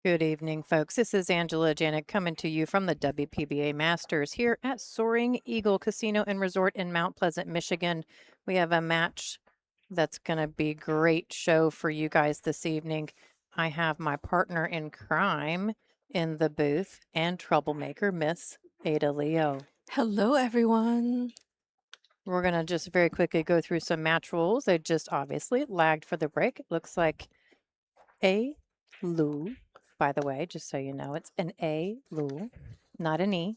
Good evening, folks. This is Angela Janet coming to you from the WPBA Masters here at Soaring Eagle Casino and Resort in Mount Pleasant, Michigan. We have a match that's going to be a great show for you guys this evening. I have my partner in crime in the booth and troublemaker, Miss Ada Leo. Hello, everyone. We're going to just very quickly go through some match rules. They just obviously lagged for the break. It looks like Eylul, by the way, just so you know, it's an Eylul, not an E.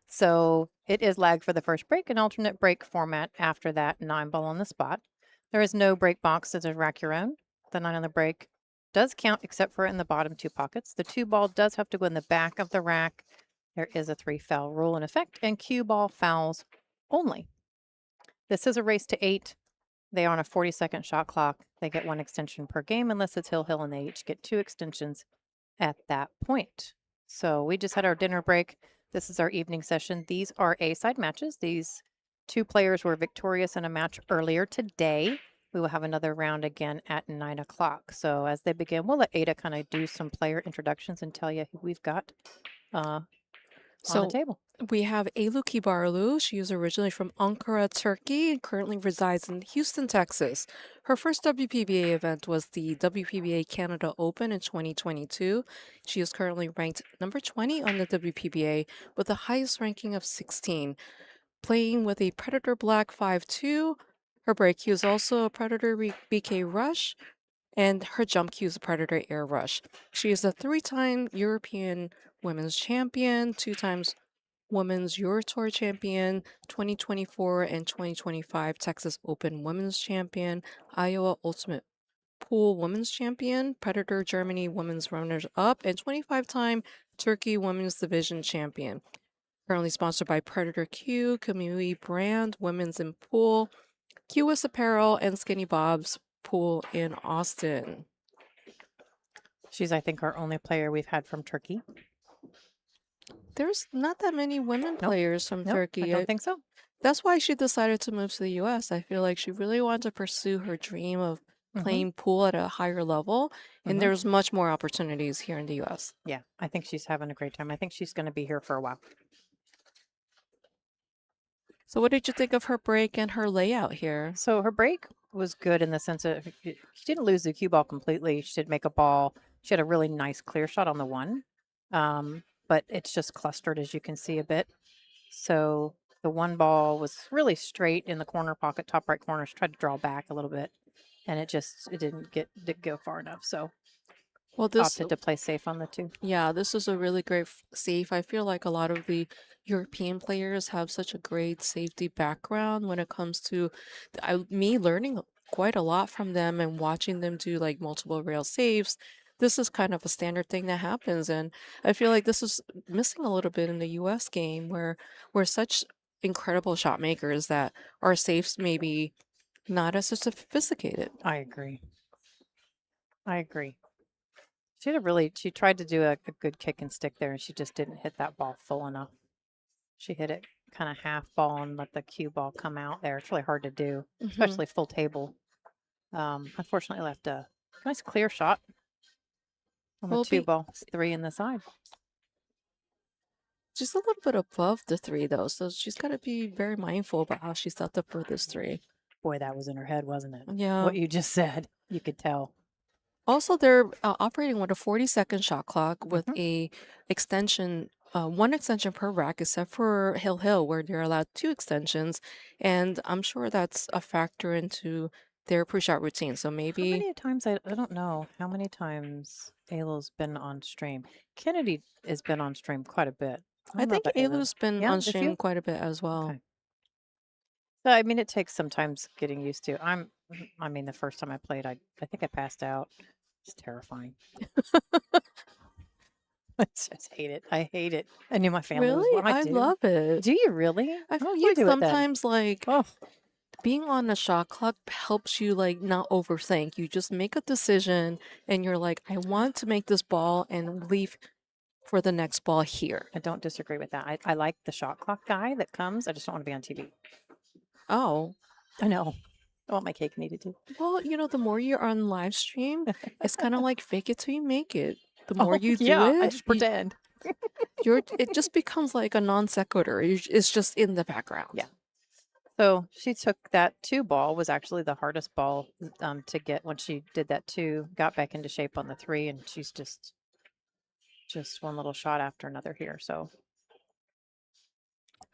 So it is lag for the first break, an alternate break format after that 9 ball on the spot. There is no break box, so to rack your own. The 9 on the break does count except for in the bottom 2 pockets. The 2 ball does have to go in the back of the rack. There is a 3 foul rule in effect, and cue ball fouls only. This is a race to 8. They are on a 40-second shot clock. They get 1 extension per game unless it's hill, and they each get 2 extensions at that point. So we just had our dinner break. This is our evening session. These are A-side matches. These 2 players were victorious in a match earlier today. We will have another round again at 9 o'clock. So as they begin, we'll let Ada kind of do some player introductions and tell you who we've got on the So table. we have Eylul Kibaroglu. She is originally from Ankara, Turkey, and currently resides in Houston, Texas. Her first WPBA event was the WPBA Canada Open in 2022. She is currently ranked number 20 on the WPBA with the highest ranking of 16, playing with a Predator Black 5-2. Her break cue is also a Predator BK Rush, and her jump cue is a Predator Air Rush. She is a 3-time European Women's Champion, 2 times Women's Euro Tour Champion, 2024 and 2025 Texas Open Women's Champion, Iowa Ultimate Pool Women's Champion, Predator Germany Women's Runners Up, and 25-time Turkey Women's Division Champion. Currently sponsored by Predator Q, Kamui Brand, Women's in Pool, QS Apparel, and Skinny Bob's Pool in Austin. She's, I think, our only player we've had from Turkey. There's not that many women players from Nope, I Turkey. don't think so. That's why she decided to move to the US. I feel like she really wanted to pursue her dream of playing pool at a higher level, and there's much more opportunities here in the US. Yeah, I think she's having a great time. I think she's going to be here for a while. So what did you think of her break and her layout here? So her break was good in the sense that she didn't lose the cue ball completely. She did make a ball. She had a really nice clear shot on the 1, but it's just clustered, as you can see a bit. So the 1 ball was really straight in the corner pocket, top right corner. She tried to draw back a little bit, and it didn't go far enough. So Well, this opted to play safe on the 2. Yeah, this is a really great save. I feel like a lot of the European players have such a great safety background when it comes to me learning quite a lot from them and watching them do like multiple rail saves. This is kind of a standard thing that happens, and I feel like this is missing a little bit in the US game where we're such incredible shot makers that our safes maybe not as sophisticated. I agree. I agree. She tried to do a good kick and stick there, and she just didn't hit that ball full enough. She hit it kind of half ball and let the cue ball come out there. It's really hard to do, especially full table. Unfortunately, left a nice clear shot on the Will 2 be ball. It's 3 in the side. just a little bit above the 3 though, so she's got to be very mindful about how she set up for this 3. Boy, that was in her head, wasn't it? Yeah. What you just said, you could tell. Also, they're operating with a 40-second shot clock with a extension, 1 extension per rack, except for Hill Hill, where they're allowed 2 extensions. And I'm sure that's a factor into their pre-shot routine. So How maybe, many times, I don't know how many times Eylul's been on stream. Kennedy has been on stream quite a bit. I I don't know think about Eylul. Eylul's been Yeah, on a stream few? quite a bit as well. Okay. So, I mean, it takes sometimes getting used to. I mean, the first time I played, I think I passed out. It's terrifying. I just hate it. I hate it. I knew my family was Really? well, I I do. love it. Do you really? I Oh, feel you like do it then. sometimes, like, Oh, being on a shot clock helps you like not overthink. You just make a decision and you're like, I want to make this ball and leave for the next ball here. I don't disagree with that. I like the shot clock guy that comes. I just don't want to be on TV. Oh, I know. I want my cake needed too. well, the more you're on live stream, it's kind of like fake it till you make it. The more you do yeah, I it, just pretend. it just becomes like a non sequitur. It's just in the background. Yeah. So she took that 2 ball, was actually the hardest ball to get when she did that 2, got back into shape on the 3, and she's just one little shot after another here. So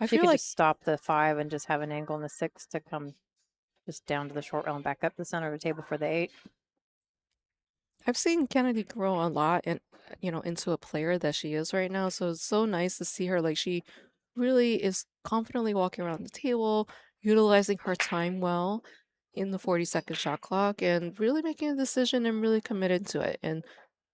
I she feel could like just stop the 5 and just have an angle in the 6 to come just down to the short rail and back up the center of the table for the 8. I've seen Kennedy grow a lot and into a player that she is right now. So it's so nice to see her. Like she really is confidently walking around the table, utilizing her time well in the 40-second shot clock and really making a decision and really committed to it and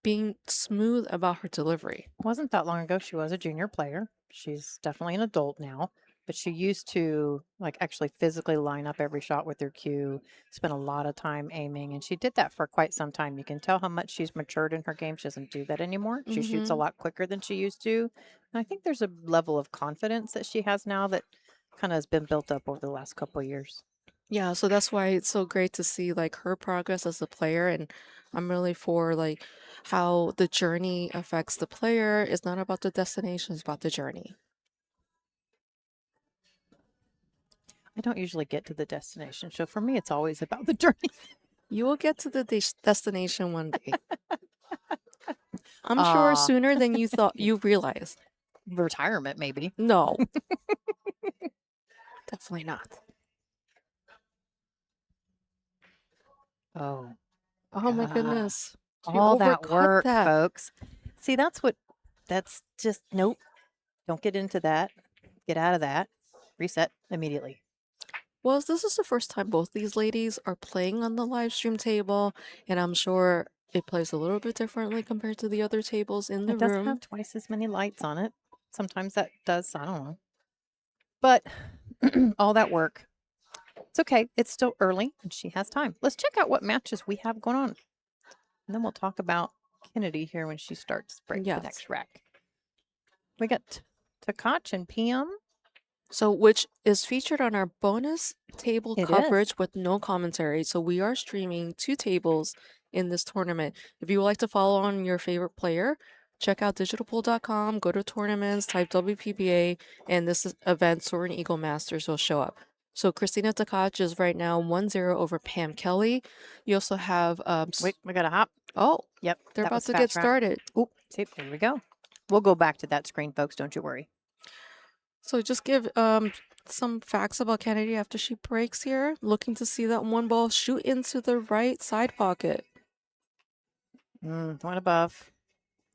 being smooth about her delivery. Wasn't that long ago she was a junior player. She's definitely an adult now, but she used to like actually physically line up every shot with her cue, spend a lot of time aiming, and she did that for quite some time. You can tell how much she's matured in her game. She doesn't do that anymore. She shoots a Hmm. lot quicker than she used to. And I think there's a level of confidence that she has now that kind of has been built up over the last couple of years. Yeah, so that's why it's so great to see like her progress as a player and I'm really for like how the journey affects the player. It's not about the destination, it's about the journey. I don't usually get to the destination. So for me, it's always about the journey. You will get to the destination one day. I'm sure Uh, sooner than you thought you realize. retirement, maybe. No, definitely not. Oh, Oh my God. goodness. She All that overcut work, that. folks. See, that's just, nope. Don't get into that. Get out of that. Reset immediately. Well, this is the first time both these ladies are playing on the live stream table, and I'm sure it plays a little bit differently compared to the other tables in the It does room. have twice as many lights on it. Sometimes that does, I don't know. But all that work. It's okay. It's still early and she has time. Let's check out what matches we have going on. And then we'll talk about Kennedy here when she starts break the Yes. next rack. We got Tzu-Chein PM. So, which is featured on our bonus table It coverage is. with no commentary. So, we are streaming 2 tables in this tournament. If you would like to follow on your favorite player, check out digitalpool.com, go to tournaments, type WPBA, and event, Soaring Eagle Masters, will show up. So, Christina Takac is right now 1-0 over Pam Kelly. You also have, Wait, we got a hop. oh, Yep, they're that about was to get fast rack. started. Oh, see, there we go. We'll go back to that screen, folks. Don't you worry. So just give some facts about Kennedy after she breaks here. Looking to see that 1 ball shoot into the right side pocket. One above.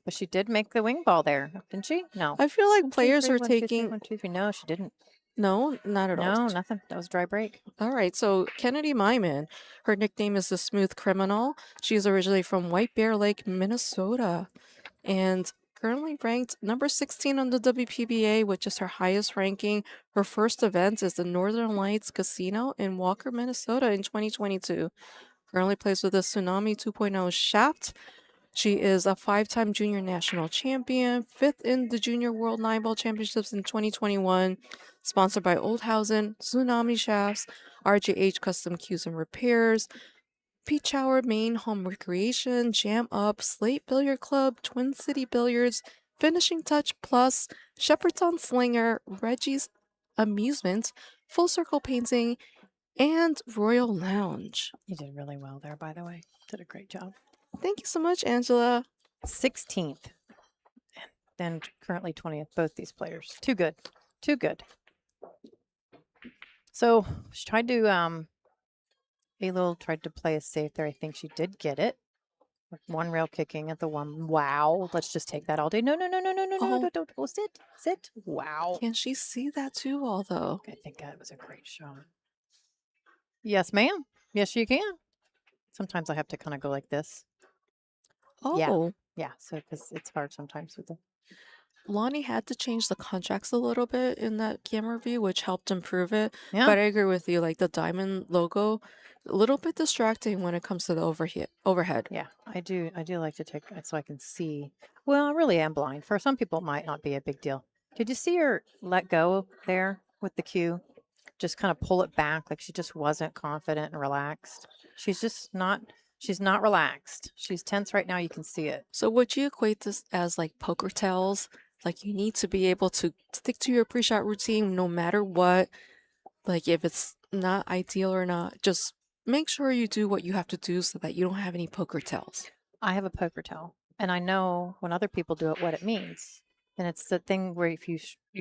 But she did make the wing ball there, didn't she? No. I feel like 1, 2, players 3, are 1, 2, 3, taking 1, 2, 3. No, she didn't. no, not at all. No, nothing. That was dry break. All right, so Kennedy Meyman, her nickname is the Smooth Criminal. She's originally from White Bear Lake, Minnesota, and currently ranked number 16 on the WPBA, which is her highest ranking. Her first event is the Northern Lights Casino in Walker, Minnesota in 2022. Currently plays with the Tsunami 2.0 Shaft. She is a 5-time junior national champion, 5th in the Junior World 9-Ball Championships in 2021, sponsored by Oldhausen, Tsunami Shafts, RJH Custom Cues and Repairs, Peach Hour Main Home Recreation, Jam Up, Slate Billiard Club, Twin City Billiards, Finishing Touch Plus, Shepherd's Slinger, Reggie's Amusement, Full Circle Painting, and Royal Lounge. You did really well there, by the way. Did a great job. Thank you so much, Angela. 16th. And then currently 20th, both these players. Too good. Too good. So she tried to, Eylul tried to play it safe there. I think she did get it. With 1 rail kicking at the 1. Wow. Let's just take that all day. No, no, no, no, no, no, no. Oh. Don't. Oh, sit. Sit. Wow. Can she see that too, although? I think that was a great shot. Yes, ma'am. Yes, you can. Sometimes I have to kind of go like this. Oh, Yeah, so because it's hard sometimes with the. Lonnie had to change the contracts a little bit in that camera view, which helped improve it. Yeah. But I agree with you, like the diamond logo, a little bit distracting when it comes to the overhead. Yeah, I do like to take it so I can see. Well, I really am blind. For some people, it might not be a big deal. Did you see her let go there with the cue? Just kind of pull it back, like she just wasn't confident and relaxed. She's just not She's not relaxed. She's tense right now. You can see it. So would you equate this as like poker tells? Like you need to be able to stick to your pre-shot routine no matter what. Like if it's not ideal or not, just make sure you do what you have to do so that you don't have any poker tells. I have a poker tell, and I know when other people do it what it means. And it's the thing where if you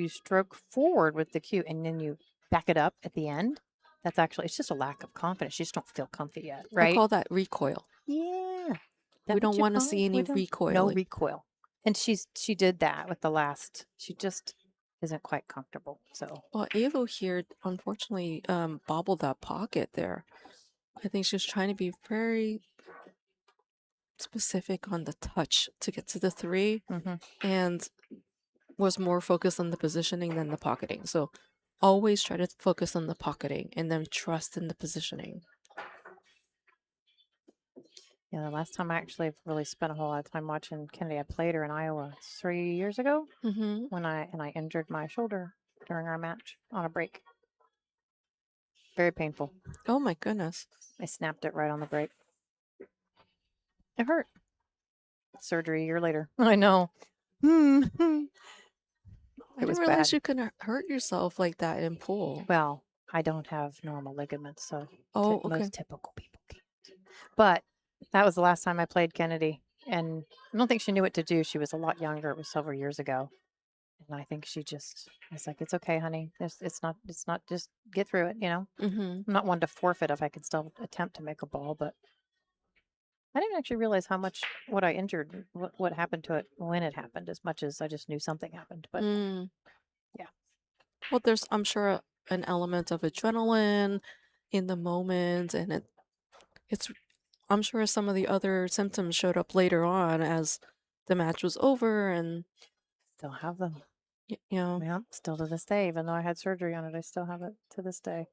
stroke forward with the cue and then you back it up at the end, that's actually it's just a lack of confidence. You just don't feel comfy yet, I right? call that recoil. Yeah. We That don't what you want to call see it? any We don't no recoiling. recoil. And she did that with the last. She just isn't quite comfortable. So Well, Eylul here unfortunately bobbled that pocket there. I think she was trying to be very specific on the touch to get to the 3 mhm. and was more focused on the positioning than the pocketing. So always try to focus on the pocketing and then trust in the positioning. Yeah, the last time I actually really spent a whole lot of time watching Kennedy, I played her in Iowa 3 years ago Mm-hmm. when I injured my shoulder during our match on a break. Very painful. Oh my goodness. I snapped it right on the break. It hurt. Surgery a year later. I know. I It didn't was realize bad. you can hurt yourself like that in pool. Well, I don't have normal ligaments, so Oh, okay. most typical people can't. But that was the last time I played Kennedy, and I don't think she knew what to do. She was a lot younger. It was several years ago, and I think she just was like, "It's okay, honey. It's not. Just get through it." You know, Mm-hmm. I'm not one to forfeit if I can still attempt to make a ball, but I didn't actually realize how much what I injured, what happened to it when it happened, as much as I just knew something happened. But Mm. yeah, Well, there's, I'm sure, an element of adrenaline in the moment, and it's, I'm sure some of the other symptoms showed up later on as the match was over, and still have them. you know. Yeah, still to this day, even though I had surgery on it, I still have it to this day.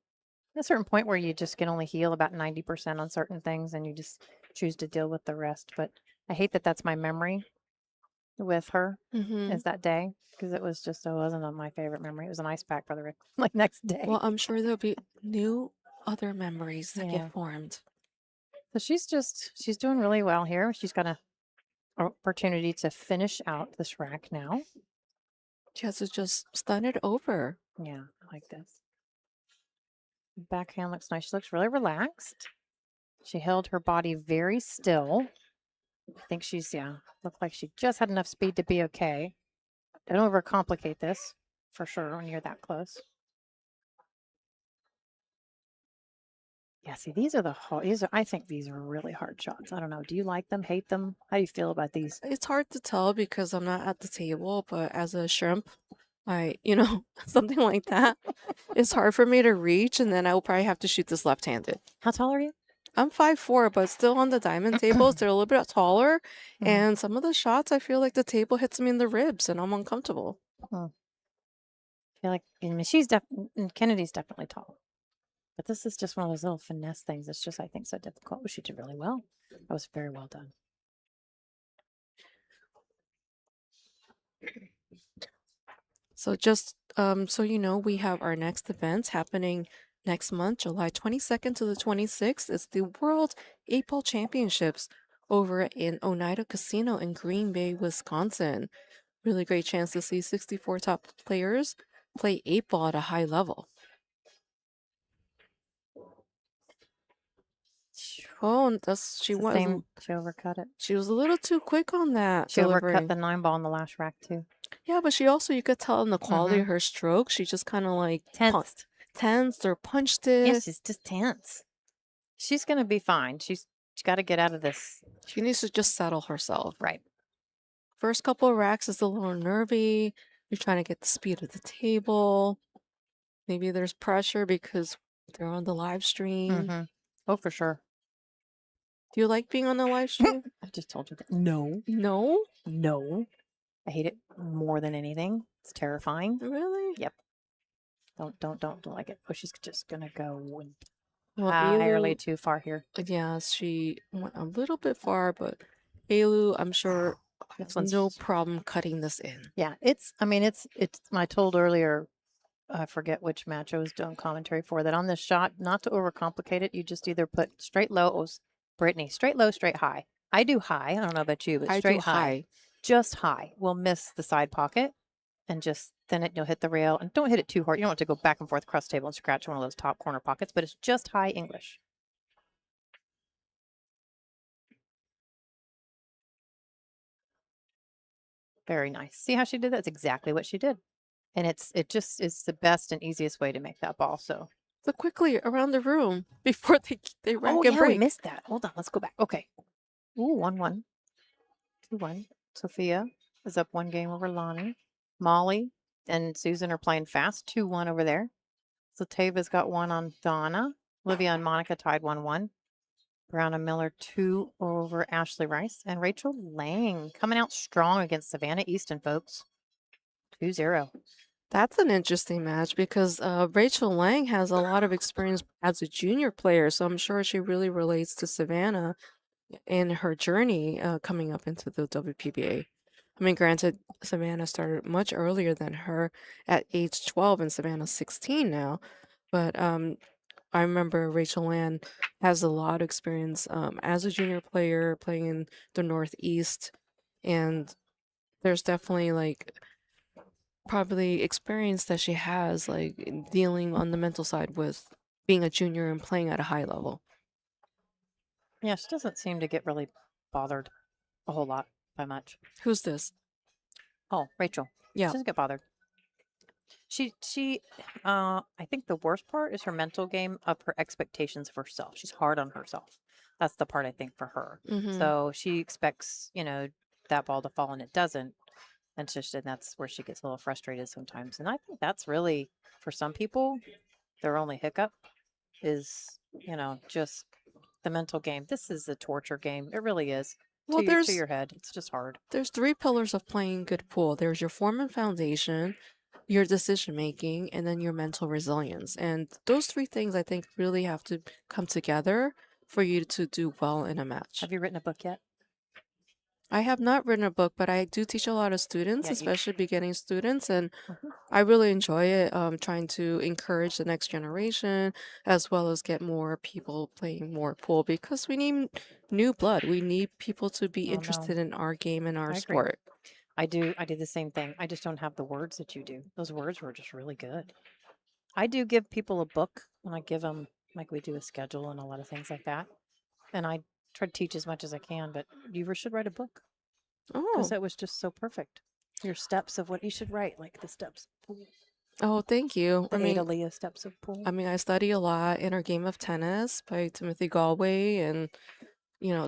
At a certain point where you just can only heal about 90% on certain things and you just choose to deal with the rest. But I hate that that's my memory with her Mm-hmm. is that day because it was just, it wasn't my favorite memory. It was an ice pack for the like next day. Well, I'm sure there'll be new other memories that Yeah. get formed. So she's doing really well here. She's got an opportunity to finish out this rack now. She has to just stun it over. Yeah, I like this. Backhand looks nice. She looks really relaxed. She held her body very still. I think she's, yeah, looked like she just had enough speed to be okay. Don't overcomplicate this for sure when you're that close. Yeah, see, these are the hard, I think these are really hard shots. I don't know. Do you like them, hate them? How do you feel about these? It's hard to tell because I'm not at the table, but as a shrimp, something like that, it's hard for me to reach, and then I will probably have to shoot this left-handed. How tall are you? I'm 5'4", but still on the diamond tables, they're a little bit taller, Mhm. and some of the shots, I feel like the table hits me in the ribs, and I'm uncomfortable. I feel like, I mean, Kennedy's definitely tall. But this is just one of those little finesse things. It's just, I think, so difficult. But she did really well. That was very well done. So just so you know, we have our next event happening next month, July 22nd to the 26th. It's the World 8-Ball Championships over in Oneida Casino in Green Bay, Wisconsin. Really great chance to see 64 top players play 8-ball at a high level. Oh, and she It's the was same. She overcut it. she was a little too quick on that She overcut delivery. the 9-ball in the last rack, too. Yeah, but she also, you could tell in the quality of her stroke, she just kind of like Tensed. tensed or punched Yeah, it. she's just tense. She's going to be fine. She's got to get out of this. She needs to just settle herself. Right. First couple of racks is a little nervy. You're trying to get the speed of the table. Maybe there's pressure because they're on the live stream. Oh, for sure. Do you like being on the live stream? I just told you that. No. No? No. I hate it more than anything. It's terrifying. Really? Yep. Don't like it. Oh, she's just gonna go Well, entirely Eylul, too far here. yeah, she went a little bit far, but Eylul, I'm sure, This has one's no problem cutting this in. yeah. I mean, it's. I told earlier. I forget which match I was doing commentary for that on this shot. Not to overcomplicate it, you just either put straight lows Brittany, straight low, straight high. I do high. I don't know about you, but I do straight high, high. just high. We'll miss the side pocket and just then you'll hit the rail and don't hit it too hard. You don't want to go back and forth across the table and scratch one of those top corner pockets, but it's just high English. Very nice. See how she did that? That's exactly what she did. And it just is the best and easiest way to make that ball. So, Look quickly around the room before they oh rack and yeah, we break. missed that. Hold on, let's go back. Okay. Ooh, 1-1. 2-1. Sophia is up 1 game over Lonnie. Molly and Susan are playing fast. 2-1 over there. So Tava's got 1 on Donna. Olivia and Monica tied 1-1. Brown and Miller 2 over Ashley Rice. And Rachel Lang coming out strong against Savannah Easton, folks. 2-0. That's an interesting match because Rachel Lang has a lot of experience as a junior player, so I'm sure she really relates to Savannah in her journey coming up into the WPBA. I mean, granted, Savannah started much earlier than her at age 12, and Savannah's 16 now. But I remember Rachel Land has a lot of experience as a junior player playing in the Northeast, and there's definitely like probably experience that she has like in dealing on the mental side with being a junior and playing at a high level. Yeah, she doesn't seem to get really bothered a whole lot by much. Who's this? Oh, Rachel. She Yeah. doesn't get bothered. She I think the worst part is her mental game of her expectations of herself. She's hard on herself. That's the part I think for her. Mm-hmm. So she expects, that ball to fall and it doesn't. And that's where she gets a little frustrated sometimes. And I think that's really for some people, their only hiccup is, just the mental game. This is a torture game. It really is. Well, To your head. It's just hard. there's three pillars of playing good pool. There's your form and foundation, your decision making, and then your mental resilience. And those three things I think really have to come together for you to do well in a match. Have you written a book yet? I have not written a book, but I do teach a lot of students, Yeah, especially beginning students, and Mhm. I really enjoy it. Trying to encourage the next generation as well as get more people playing more pool because we need new blood. We need people to be Oh no, interested in our game and our I agree. sport. I do the same thing. I just don't have the words that you do. Those words were just really good. I do give people a book when I give them, like we do a schedule and a lot of things like that. And I try to teach as much as I can, but you should write a book because Oh, that was just so perfect. Your steps of what you should write, like the steps of pool, oh, thank you. the Ada Leah steps of pool. I mean, I study a lot in our game of tennis by Timothy Galway and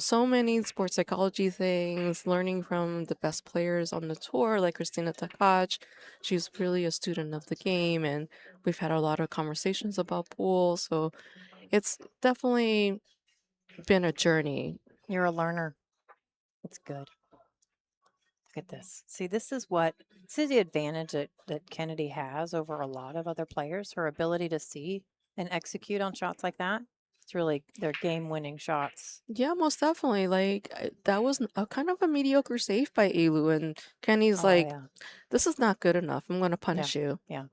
so many sports psychology things, learning from the best players on the tour, like Christina Takach. She's really a student of the game, and we've had a lot of conversations about pool. So it's definitely been a journey. You're a learner. It's good. Look at this. See, this is the advantage that Kennedy has over a lot of other players. Her ability to see and execute on shots like that. It's really they're game winning shots. Yeah, most definitely. Like that was a kind of a mediocre save by Eylul, and Kenny's Oh like, yeah. "This is not good enough. I'm gonna Yeah. punish you." Yeah.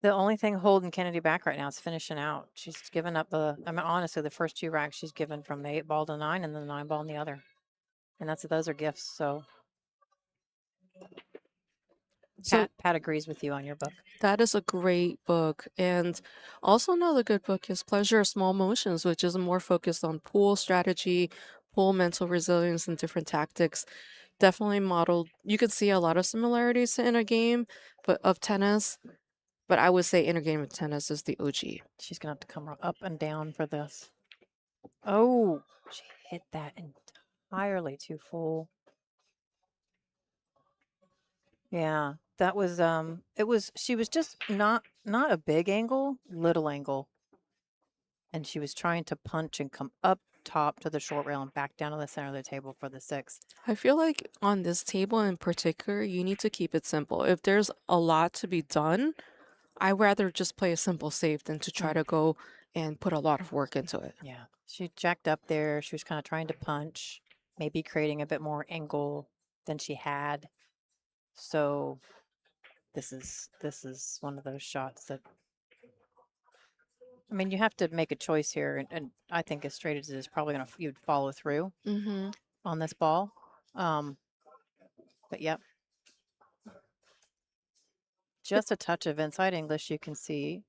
The only thing holding Kennedy back right now is finishing out. She's given up I mean, honestly, the first 2 racks she's given from the 8 ball to 9 and then the 9 ball in the other. And those are gifts. So So Pat agrees with you on your book. that is a great book. And also another good book is Pleasure of Small Motions, which is more focused on pool strategy, pool mental resilience, and different tactics. Definitely modeled. You could see a lot of similarities to Inner Game, but of tennis. But I would say Inner Game of Tennis is the OG. She's gonna have to come up and down for this. Oh, she hit that entirely too full. Yeah, that was she was just not a big angle, little angle, and she was trying to punch and come up top to the short rail and back down to the center of the table for the 6. I feel like on this table in particular, you need to keep it simple. If there's a lot to be done, I'd rather just play a simple save than to try Mm, to go and put a lot of work into it. yeah, she jacked up there. She was kind of trying to punch, maybe creating a bit more angle than she had. So this is one of those shots that I mean, you have to make a choice here, and I think as straight as it is, probably you'd follow through Mm-hmm. on this ball. But yep, just a touch of inside English. You can see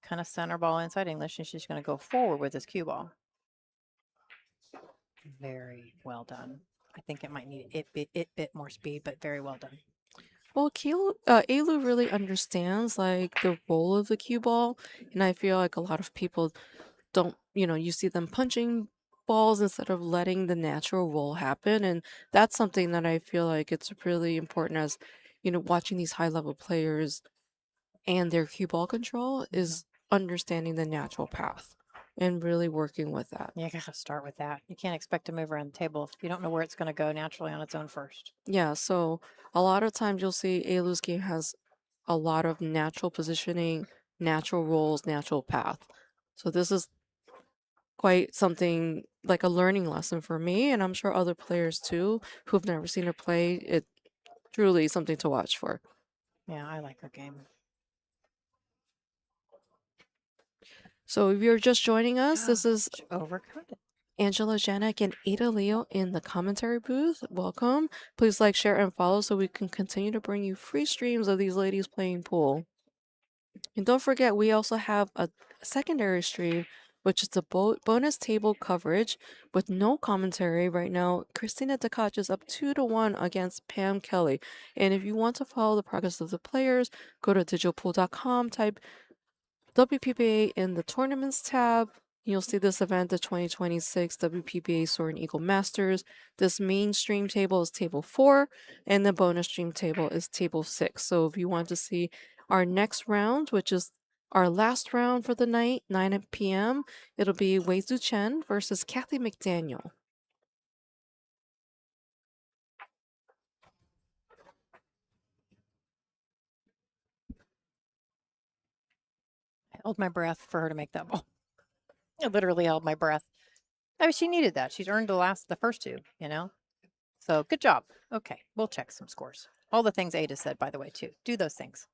kind of center ball inside English, and she's going to go forward with this cue ball. Very well done. I think it might need it bit more speed, but very well done. Well, Eylul really understands like the role of the cue ball, and I feel like a lot of people don't, you see them punching balls instead of letting the natural roll happen, and that's something that I feel like it's really important as, watching these high level players and their cue ball control is understanding the natural path and really working with that. You got to start with that. You can't expect to move around the table if you don't know where it's going to go naturally on its own first. Yeah, so a lot of times you'll see Eylul's game has a lot of natural positioning, natural rolls, natural path. So this is quite something like a learning lesson for me, and I'm sure other players too who've never seen her play. It truly something to watch for. Yeah, I like her game. So if you're just joining us, this is She overcut it. Angela Janik and Ada Leo in the commentary booth. Welcome. Please like, share, and follow so we can continue to bring you free streams of these ladies playing pool. And don't forget, we also have a secondary stream, which is the bonus table coverage with no commentary right now. Christina Dakac is up 2-1 against Pam Kelly. And if you want to follow the progress of the players, go to digitalpool.com, type WPBA in the tournaments tab. You'll see this event, the 2026 WPBA Soaring Eagle Masters. This main stream table is table 4, and the bonus stream table is table 6. So if you want to see our next round, which is our last round for the night, 9 p.m., it'll be Tzu-Chein versus Cathy McDaniel. I held my breath for her to make that ball. I literally held my breath. I mean, she needed that. She's earned the first two, So good job. Okay, we'll check some scores. All the things Ada said, by the way, too. Do those things.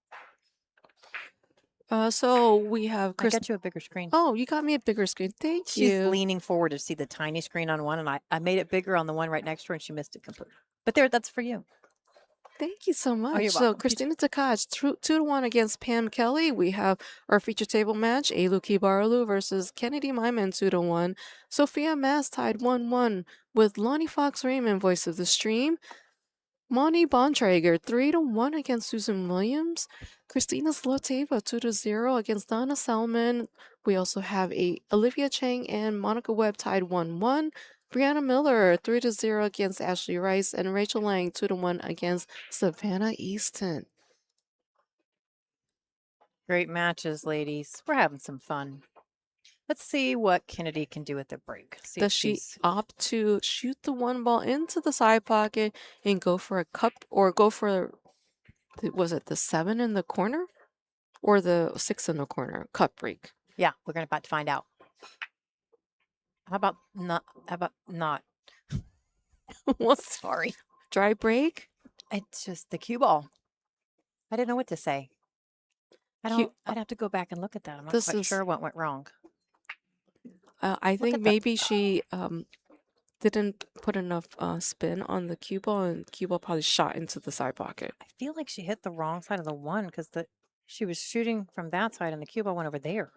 So we have I got you a bigger screen. Oh, you got me a bigger screen. Thank She's you. leaning forward to see the tiny screen on one, and I made it bigger on the one right next to her, and she missed it completely. But that's for you. Thank you so much. you're So welcome. Christina Dakac, 2-1 against Pam Kelly. We have our feature table match, Eylul Kibaroglu versus Kennedy Meyman, 2-1. Sophia Mass tied 1-1 with Lonnie Fox Raymond, voice of the stream. Moni Bontrager, 3-1 against Susan Williams. Christina Sloteva, 2-0 against Donna Selman. We also have Olivia Chang and Monica Webb tied 1-1. Brianna Miller, 3-0 against Ashley Rice. And Rachel Lang, 2-1 against Savannah Easton. Great matches, ladies. We're having some fun. Let's see what Kennedy can do at the break. Does she opt to shoot the one ball into the side pocket and go for a cup, or go for, was it the 7 in the corner or the 6 in the corner? Cup break. Yeah, we're about to find out. How about not? Well, sorry. Dry break? It's just the cue ball. I didn't know what to say. I'd have to go back and look at that. I'm not quite sure what went wrong. I think maybe she didn't put enough spin on the cue ball, and cue ball probably shot into the side pocket. I feel like she hit the wrong side of the one because she was shooting from that side and the cue ball went over there.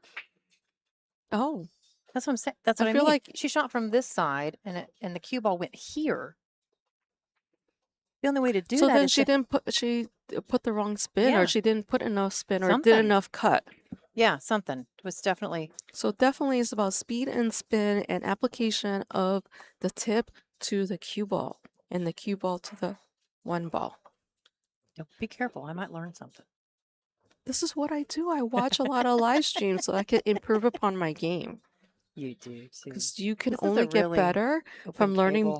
Oh, that's what I'm saying. That's what I mean. Like she shot from this side and the cue ball went here. The only way to do that. So then she put the wrong spin, or she didn't put enough spin, or did enough cut. Yeah, something. It was definitely. So definitely it's about speed and spin and application of the tip to the cue ball and the cue ball to the one ball. Be careful. I might learn something. This is what I do. I watch a lot of live streams so I can improve upon my game. You do too. Because you can only get better from learning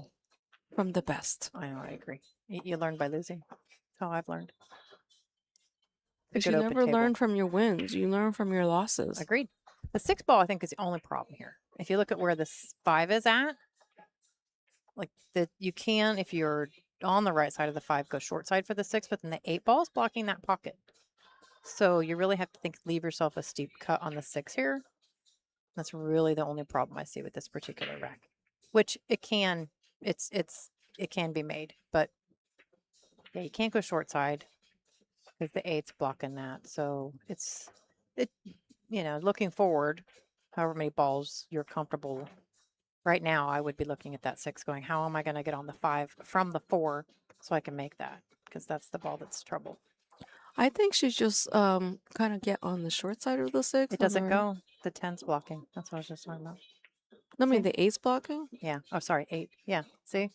from the best. I know. I agree. You learn by losing. That's how I've learned. Because you never learn from your wins. You learn from your losses. Agreed. The 6 ball, I think, is the only problem here. If you look at where the 5 is at, like you can, if you're on the right side of the 5, go short side for the 6, but then the 8 ball is blocking that pocket. So you really have to leave yourself a steep cut on the 6 here. That's really the only problem I see with this particular rack, which it can be made, but yeah, you can't go short side because the 8's blocking that. So it looking forward, however many balls you're comfortable. Right now, I would be looking at that 6 going, how am I going to get on the 5 from the 4 so I can make that? Because that's the ball that's trouble. I think she just kind of get on the short side of the 6. It doesn't go. The 10's blocking. That's what I was just talking about. I mean, See? the 8's blocking. Yeah. Oh, sorry, 8. Yeah. See?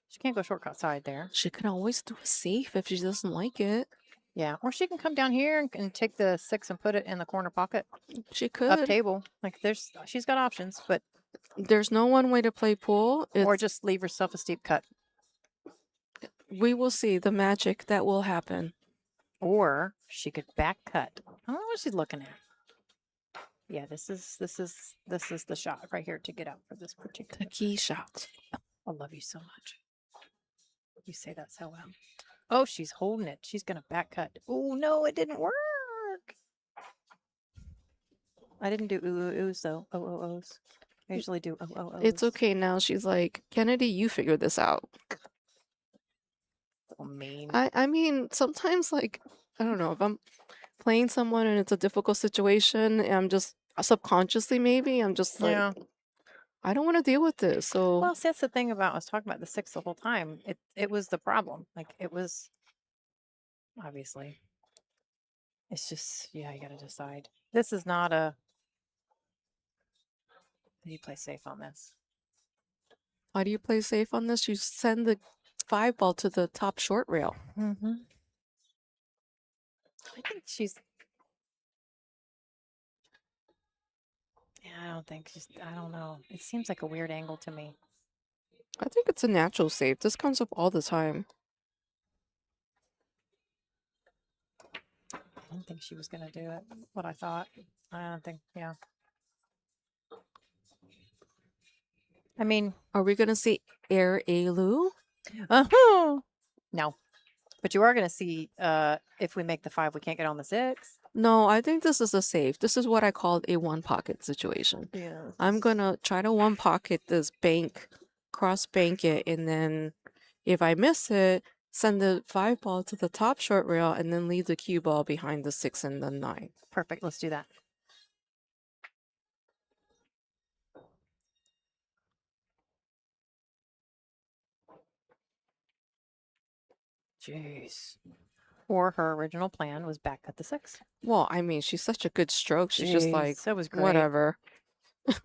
She can't go shortcut side there. She can always do a safe if she doesn't like it. Yeah. Or she can come down here and take the 6 and put it in the corner pocket. She Up could. table. Like she's got options, but There's no one way to play pool. or just leave herself a steep cut. We will see the magic that will happen. Or she could back cut. I don't know what she's looking at. Yeah, this is the shot right here to get out for this particular. The key shot. I love you so much. You say that so well. Oh, she's holding it. She's gonna back cut. Oh no, it didn't work. I didn't do oohs though. Ohs. I usually do ohs. It's okay now. She's like, Kennedy, you figured this out. So mean. I mean, sometimes like, I don't know, if I'm playing someone and it's a difficult situation, and I'm just subconsciously maybe I'm just like, Yeah. I don't want to deal with this. So Well, see, that's the thing about I was talking about the 6 the whole time. It was the problem. Like it was obviously. It's just you gotta decide. This is not a. You play safe on this. how do you play safe on this? You send the 5 ball to the top short rail. Mm-hmm. I think she's. Yeah, I don't think she's. I don't know. It seems like a weird angle to me. I think it's a natural save. This comes up all the time. I didn't think she was gonna do it. What I thought. I don't think. Yeah. I mean, Are we gonna see Air Eylul? no. But you are gonna see if we make the 5, we can't get on the 6. No, I think this is a save. This is what I call a one pocket situation. Yeah. I'm gonna try to one pocket this bank, cross bank it, and then if I miss it, send the 5 ball to the top short rail and then leave the cue ball behind the 6 and the 9. Perfect. Let's do that. Jeez. Or her original plan was back at the 6. Well, I mean, she's such a good stroke. She's just like, that was great. whatever.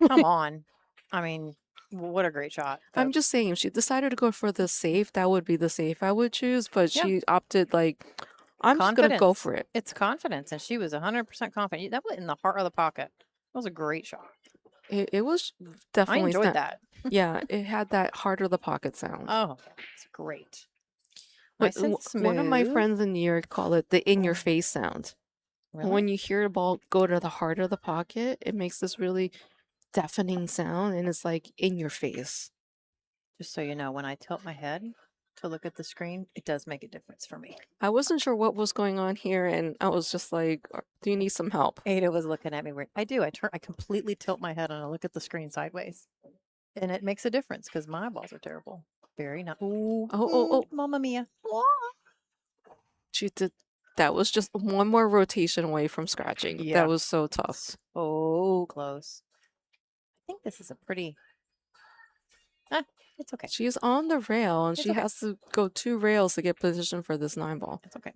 Come on. I mean, what a great shot. I'm just saying, if she decided to go for the safe, that would be the safe I would choose. But Yeah. she opted like, I'm just gonna go for it. It's confidence, and she was 100% confident. That went in the heart of the pocket. That was a great shot. It was I definitely enjoyed that. Yeah, it had that heart of the pocket sound. Oh, it's great. But Nice and one of my smooth. friends in New York call it the in your face sound. Really? When you hear a ball go to the heart of the pocket, it makes this really deafening sound, and it's like in your face. Just so you know, when I tilt my head to look at the screen, it does make a difference for me. I wasn't sure what was going on here, and I was just like, "Do you need some help?" Ada was looking at me weird. I do. I completely tilt my head and I look at the screen sideways, and it makes a difference because my eyeballs are terrible. Very not. Oh, Mamma mia! She did. That was just one more rotation away from scratching. Yeah. That was so tough. Oh, close. I think this is a pretty. It's okay. She's on the rail, and It's she okay. has to go 2 rails to get position for this 9 ball. It's okay.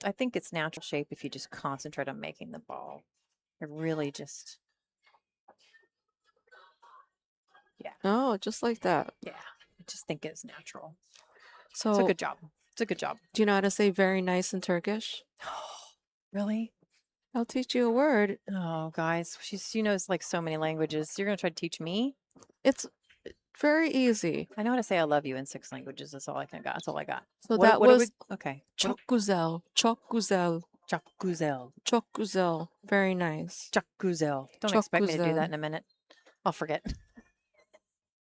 I think it's natural shape if you just concentrate on making the ball. It really just. Yeah. Oh, just like that. Yeah. I just think it's natural. So, It's a good job. It's a good job. do you know how to say very nice in Turkish? Really? I'll teach you a word. Oh, guys, she knows like so many languages. You're gonna try to teach me? It's very easy. I know how to say I love you in 6 languages. That's all I got. That's all I got. So What that are was okay. çok güzel, çok güzel, Çok güzel. çok güzel. Very nice. Çok güzel. Don't Çok expect me to do güzel. that in a minute. I'll forget.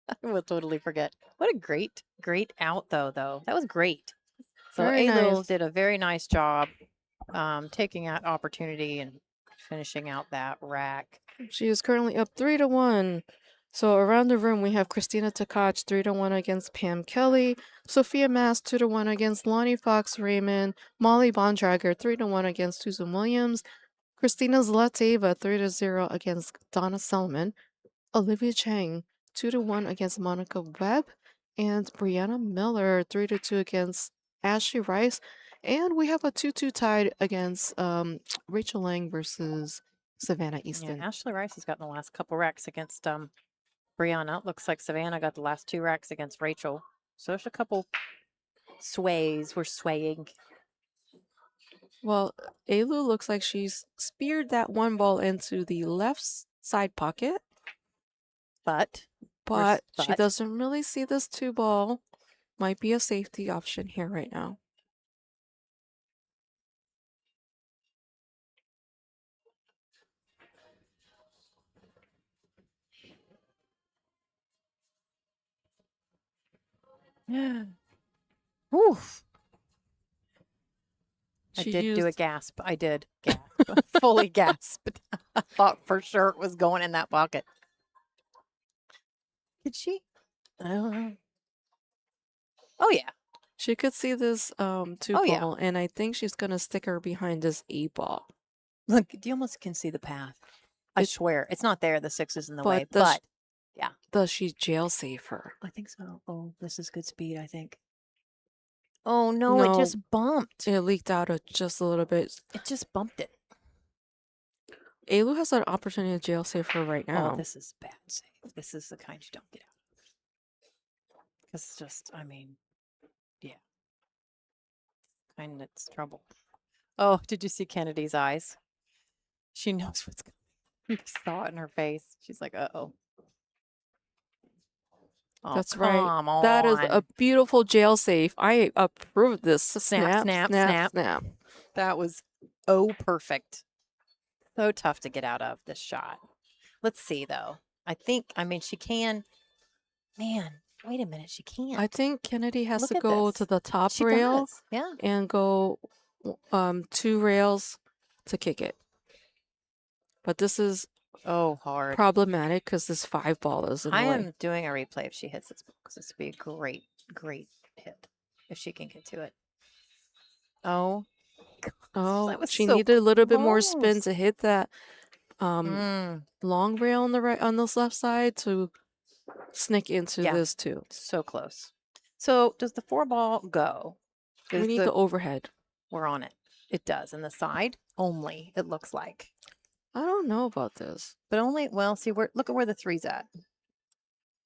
I will totally forget. What a great out though. That was great. So Very Eylul nice. did a very nice job taking out opportunity and finishing out that rack. She is currently up 3-1. So around the room, we have Christina Tkach 3-1 against Pam Kelly, Sophia Mass 2-1 against Lonnie Fox Raymond, Molly Bontrager 3-1 against Susan Williams, Christina Zlateva 3-0 against Donna Selman, Olivia Chang 2-1 against Monica Webb, and Brianna Miller 3-2 against Ashley Rice. And we have a 2-2 tied against Rachel Lang versus Savannah Yeah, Easton. Ashley Rice has gotten the last couple racks against Brianna. Looks like Savannah got the last 2 racks against Rachel. So there's a couple sways. We're swaying. Well, Eylul looks like she's speared that one ball into the left side pocket, But but she but? doesn't really see this 2 ball. Might be a safety option here right now. Yeah. Oof. I She did do a used gasp. I did gasp. Fully gasped. I thought for sure it was going in that pocket. Did she? I don't know. Oh yeah. She could see this 2 Oh, yeah. ball, and I think she's gonna stick her behind this 8 ball. Look, you almost can see the path. I It- swear. It's not there. The 6 is in the But way. does But yeah. Does she jail save her? I think so. Oh, this is good speed, I think. Oh no, it No. just bumped. It leaked out just a little bit. It just bumped it. Eylul has an opportunity to jail save her right now. Oh, this is bad save. This is the kind you don't get out of. Because it's just, I mean, yeah. Kind of it's trouble. Oh, did you see Kennedy's eyes? She knows what's coming. You saw it in her face. She's like, uh-oh. Oh, That's right. come on. That is a beautiful jail save. I approve this. Snap, snap, snap. snap. That was perfect. So tough to get out of this shot. Let's see though. I mean, she can. Man, wait a minute. She can't. I think Kennedy has Look to at go this. to the top She rail does. Yeah. and go 2 rails to kick it. But this is hard. problematic because this 5 ball is in the I way. am doing a replay if she hits this because this would be a great, great hit if she can get to it. Oh, Oh, that was she so needed a little bit more spin close. to hit that long rail on the right on this left side to sneak into Yeah. this too. So close. So does the 4 ball go? We need the overhead. We're on it. It does. And the side only, it looks like. I don't know about this. But only, well, see, look at where the 3's at.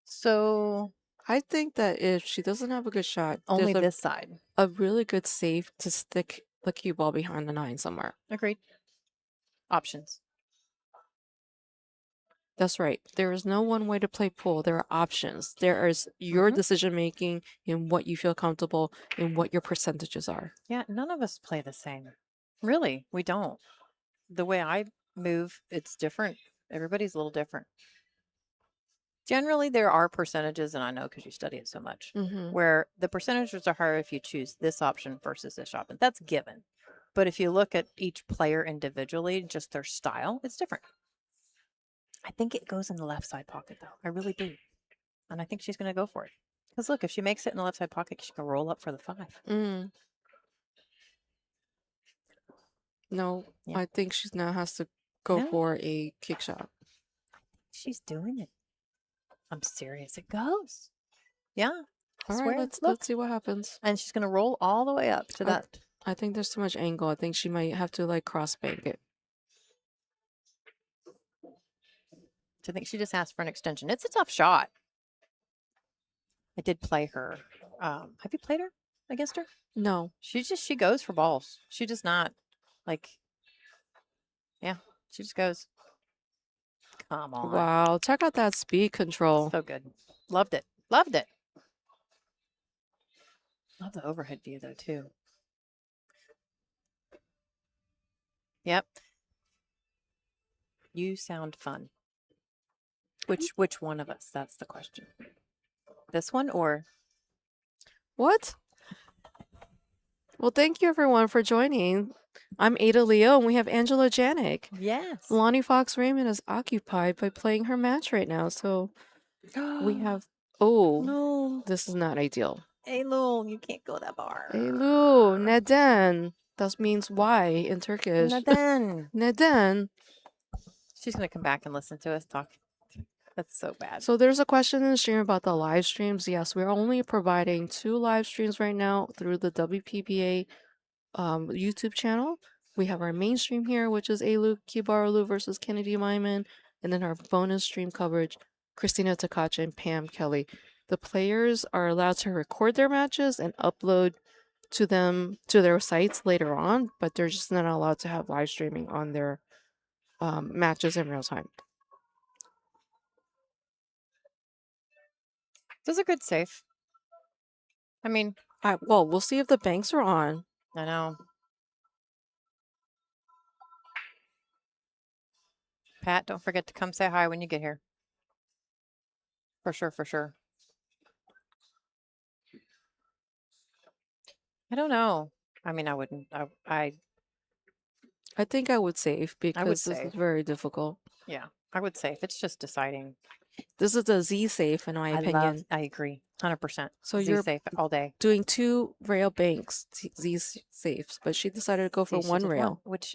So I think that if she doesn't have a good shot, only there's this side. a really good save to stick the cue ball behind the 9 somewhere. Agreed. Options. That's right. There is no one way to play pool. There are options. There is your decision making in what you feel comfortable and what your percentages are. Yeah, none of us play the same. Really, we don't. The way I move, it's different. Everybody's a little different. Generally, there are percentages, and I know because you study it so much, where the percentages are higher if you choose this option versus this option. That's given. But if you look at each player individually, just their style, it's different. I think it goes in the left side pocket, though. I really do. And I think she's going to go for it. Because look, if she makes it in the left side pocket, she can roll up for the 5. No, Yeah. I think she now has to go for a kick shot. She's doing it. I'm serious. It goes. Yeah. All right, let's see what happens. And she's going to roll all the way up to that. I think there's too much angle. I think she might have to like cross bank it. I think she just asked for an extension. It's a tough shot. I did play her. Have you played her against her? No. She goes for balls. She does not she just goes. Come on. Wow. Check out that speed control. So good. Loved it. Loved it. Love the overhead view though too. Yep. You sound fun. Which one of us? That's the question. This one or what? Well, thank you everyone for joining. I'm Ada Leo, and we have Angela Janik. Yes. Lonnie Fox Raymond is occupied by playing her match right now, so we have. Oh, No. this is not ideal. Eylul, you can't go that far. Eylul, neden. That means why in Turkish. Neden. Neden. She's going to come back and listen to us talk. That's so bad. So there's a question in the stream about the live streams. Yes, we're only providing 2 live streams right now through the WPBA YouTube channel. We have our main stream here, which is Eylul Kibaroglu versus Kennedy Meyman, and then our bonus stream coverage, Christina Takacha and Pam Kelly. The players are allowed to record their matches and upload to their sites later on, but they're just not allowed to have live streaming on their matches in real time. This is a good safe. I mean, Well, we'll see if the banks are on. I know. Pat, don't forget to come say hi when you get here. For sure, for sure. I don't know. I mean, I wouldn't. I think I would save because this save. is very difficult. Yeah, I would say if it's just deciding. This is a Z safe, in my opinion. I agree, 100%. So Z you're safe all day. doing 2 rail banks, Z safes, but she decided to go for See, she 1 did rail. which,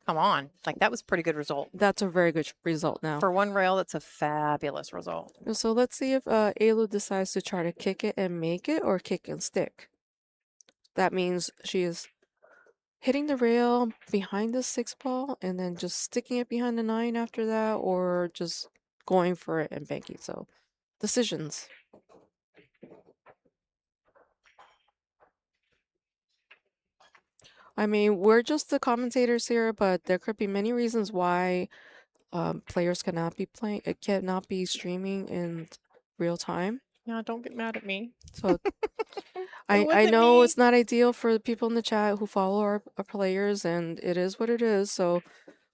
come on, like that was pretty good result. That's a very good result now. For 1 rail, that's a fabulous result. So let's see if Eylul decides to try to kick it and make it or kick and stick. That means she is hitting the rail behind the 6 ball and then just sticking it behind the 9 after that, or just going for it and banking. So decisions. I mean, we're just the commentators here, but there could be many reasons why players cannot be streaming in real time. Yeah, don't get mad at me. So I know it's not ideal for the people in the chat who follow our players, and it is what it is. So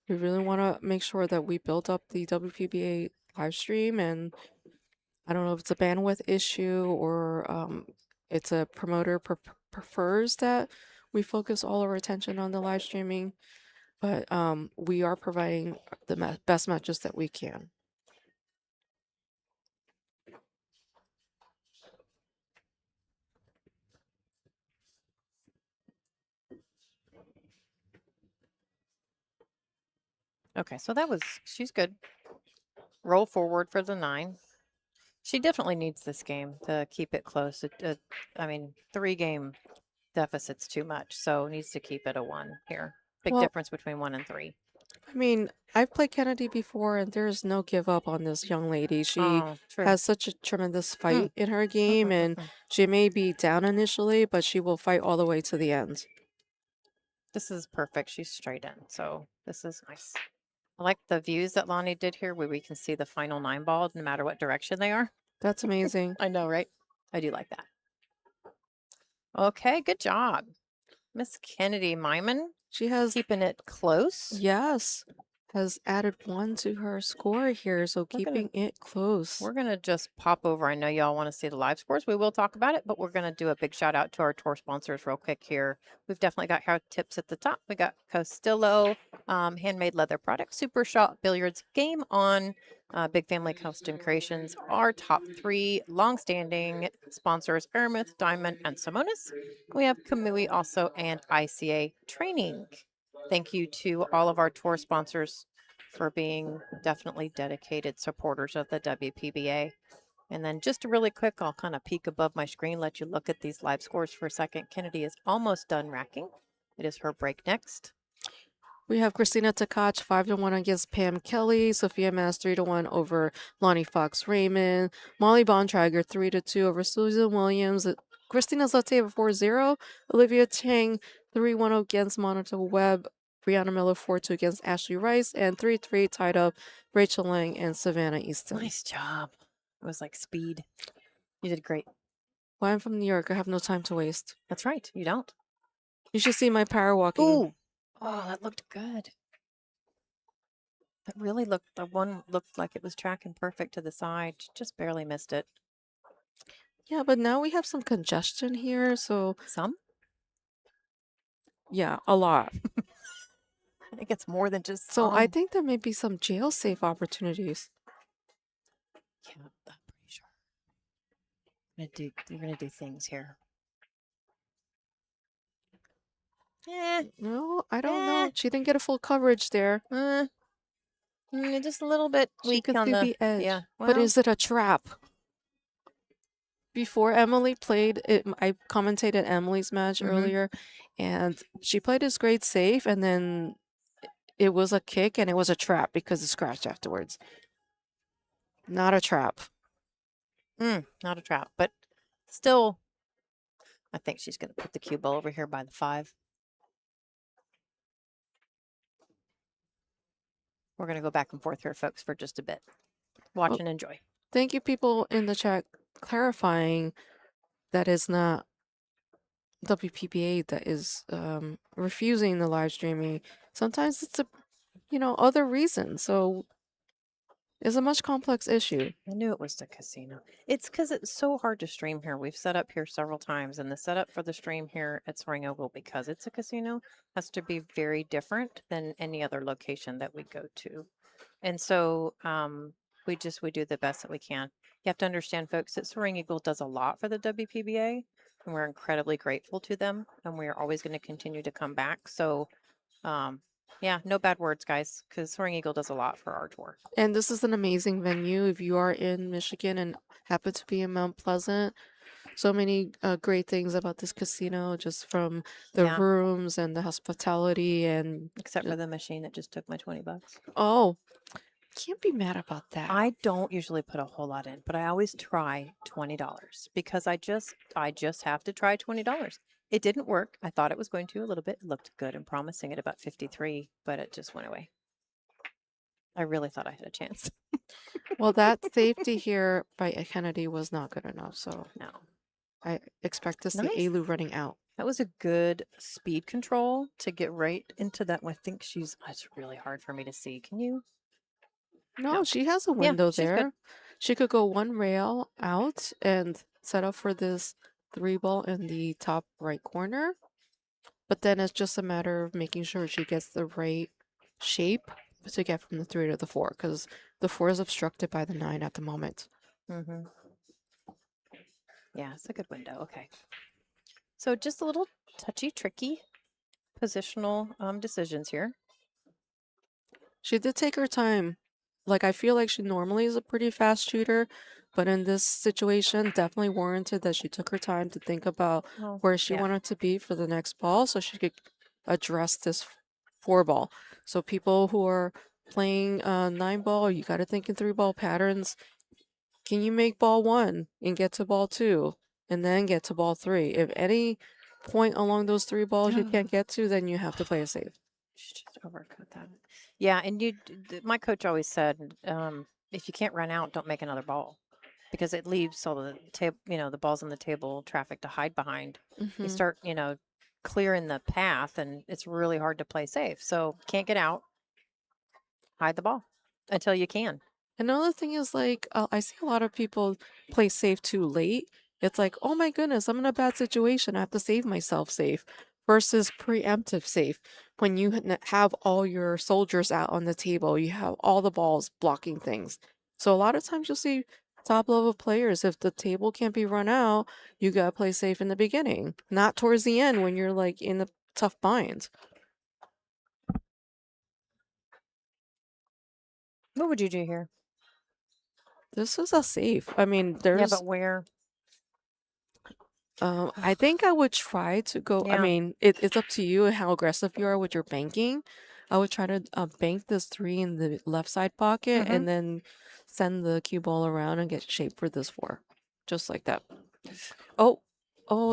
we really want to make sure that we build up the WPBA live stream, and I don't know if it's a bandwidth issue or it's a promoter prefers that we focus all our attention on the live streaming, but we are providing the best matches that we can. Okay, so she's good. Roll forward for the 9. She definitely needs this game to keep it close. I mean, 3-game deficit's too much, so needs to keep it a 1 here. Big difference between 1 and 3. I mean, I've played Kennedy before, and there's no give up on this young lady. She has such a tremendous fight in her game, and she may be down initially, but she will fight all the way to the end. This is perfect. She's straight in, so this is nice. I like the views that Lonnie did here where we can see the final 9 ball no matter what direction they are. That's amazing. I know, right? I do like that. Okay, good job. Miss Kennedy Meyman. She has keeping it close. Yes. Has added 1 to her score here, so keeping it close. We're going to just pop over. I know y'all want to see the live scores. We will talk about it, but we're going to do a big shout out to our tour sponsors real quick here. We've definitely got our tips at the top. We got Castillo, handmade leather products, Super Shot Billiards, Game On, Big Family Custom Creations. Our top 3 long-standing sponsors, Aramith, Diamond, and Simonis. We have Kamui also and ICA Training. Thank you to all of our tour sponsors for being definitely dedicated supporters of the WPBA. And then just really quick, I'll kind of peek above my screen, let you look at these live scores for a second. Kennedy is almost done racking. It is her break next. We have Christina Takac 5-1 against Pam Kelly, Sophia Mass 3-1 over Lonnie Fox Raymond, Molly Bontrager 3-2 over Susan Williams, Christina Zlateva 4-0, Olivia Chang 3-1 against Monica Webb, Brianna Miller 4-2 against Ashley Rice, and 3-3 tied up Rachel Lang and Savannah Easton. Nice job. It was like speed. You did great. Well, I'm from New York. I have no time to waste. That's right. You don't. You should see my power walking. Ooh. Oh, that looked good. That really looked, the one looked like it was tracking perfect to the side. Just barely missed it. Yeah, but now we have some congestion here, so... Some? Yeah, a lot. I think it's more than just So I some. think there may be some jail safe opportunities. Yeah, I'm pretty sure. We're gonna do things here. Eh, No, I don't eh, know. She didn't get a full coverage there. uh, just a little bit She weak could on see the. the edge. Yeah. But Well. is it a trap? Before Emily played it, I commentated Emily's match Mm-hmm. earlier, and she played this great save, and then it was a kick, and it was a trap because it scratched afterwards. Not a trap. Not a trap, but still, I think she's gonna put the cue ball over here by the 5. We're gonna go back and forth here, folks, for just a bit. Watch Well, and enjoy. thank you, people in the chat, clarifying that is not WPBA that is refusing the live streaming. Sometimes it's other reasons. So it's a much complex issue. I knew it was the casino. It's because it's so hard to stream here. We've set up here several times, and the setup for the stream here at Soaring Eagle, because it's a casino, has to be very different than any other location that we go to. And so we do the best that we can. You have to understand, folks, that Soaring Eagle does a lot for the WPBA, and we're incredibly grateful to them, and we are always going to continue to come back. So yeah, no bad words, guys, because Soaring Eagle does a lot for our tour. And this is an amazing venue. If you are in Michigan and happen to be in Mount Pleasant, so many great things about this casino, just from the Yeah, rooms and the hospitality and except for the machine that just took my $20. oh, can't be mad about that. I don't usually put a whole lot in, but I always try $20 because I just have to try $20. It didn't work. I thought it was going to a little bit. It looked good and promising at about 53, but it just went away. I really thought I had a chance. Well, that safety here by Kennedy was not good enough, so No. I expect to see Nice. Eylul running out. That was a good speed control to get right into that. I think it's really hard for me to see. Can you? No, she has a Yeah, window she's good. there. She could go one rail out and set up for this 3 ball in the top right corner. But then it's just a matter of making sure she gets the right shape to get from the 3 to the 4, because the 4 is obstructed by the 9 at the moment. Mm-hmm. Yeah, it's a good window. Okay. So just a little touchy, tricky positional decisions here. She did take her time. Like, I feel like she normally is a pretty fast shooter, but in this situation, definitely warranted that she took her time to think about where she wanted to be for the next ball so she could address this 4 ball. So people who are playing 9 ball, you got to think in 3 ball patterns. Can you make ball 1 and get to ball 2 and then get to ball 3? If any point along those 3 balls you can't get to, then you have to play it safe. Just overcut that. Yeah, and my coach always said, if you can't run out, don't make another ball, because it leaves all the table, the balls on the table, traffic to hide behind. You start, clearing the path, and it's really hard to play safe. So can't get out, hide the ball until you can. Another thing is like I see a lot of people play safe too late. It's like, oh my goodness, I'm in a bad situation. I have to save myself safe versus preemptive safe. When you have all your soldiers out on the table, you have all the balls blocking things. So a lot of times you'll see top level players, if the table can't be run out, you gotta play safe in the beginning, not towards the end when you're like in a tough bind. What would you do here? This is a safe. I mean, Yeah, there's but where? I think I would try to go. I Yeah. mean, it's up to you how aggressive you are with your banking. I would try to bank this 3 in the left side pocket Mm-hmm. and then send the cue ball around and get shaped for this 4. Just like that. Oh,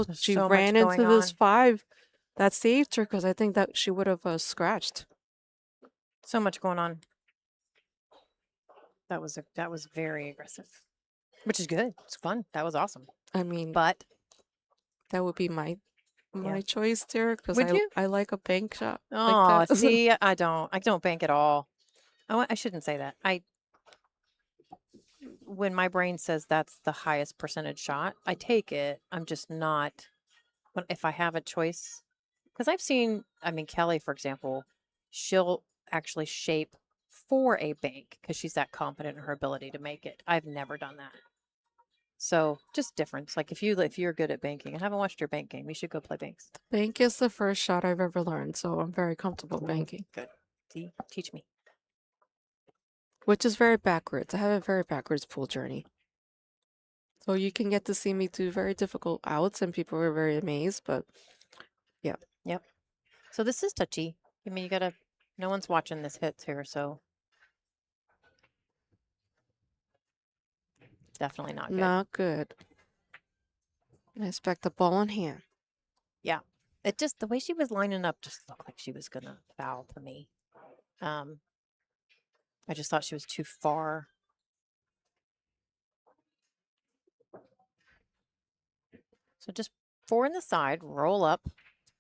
There's she so much ran going into this on. 5. That saved her because I think that she would have scratched. So much going on. That was very aggressive, which is good. It's fun. That was awesome. I mean, But that would be my yeah. choice there because Would you? I like a bank shot like Oh, that. see, I don't bank at all. I shouldn't say that. When my brain says that's the highest percentage shot, I take it. I'm just not. If I have a choice, Because I've seen, I mean, Kelly, for example, she'll actually shape for a bank because she's that confident in her ability to make it. I've never done that. So just difference. Like if you're good at banking, I haven't watched your bank game. You should go play banks. Bank is the first shot I've ever learned, so I'm very comfortable banking, Good. See, teach me. which is very backwards. I have a very backwards pool journey. So you can get to see me do very difficult outs, and people are very amazed, but yeah. Yep. So this is touchy. I mean, you gotta. No one's watching this hits here, so definitely not good. Not good. I expect the ball in hand. Yeah. It just the way she was lining up just looked like she was gonna foul to me. I just thought she was too far. So just 4 in the side, roll up,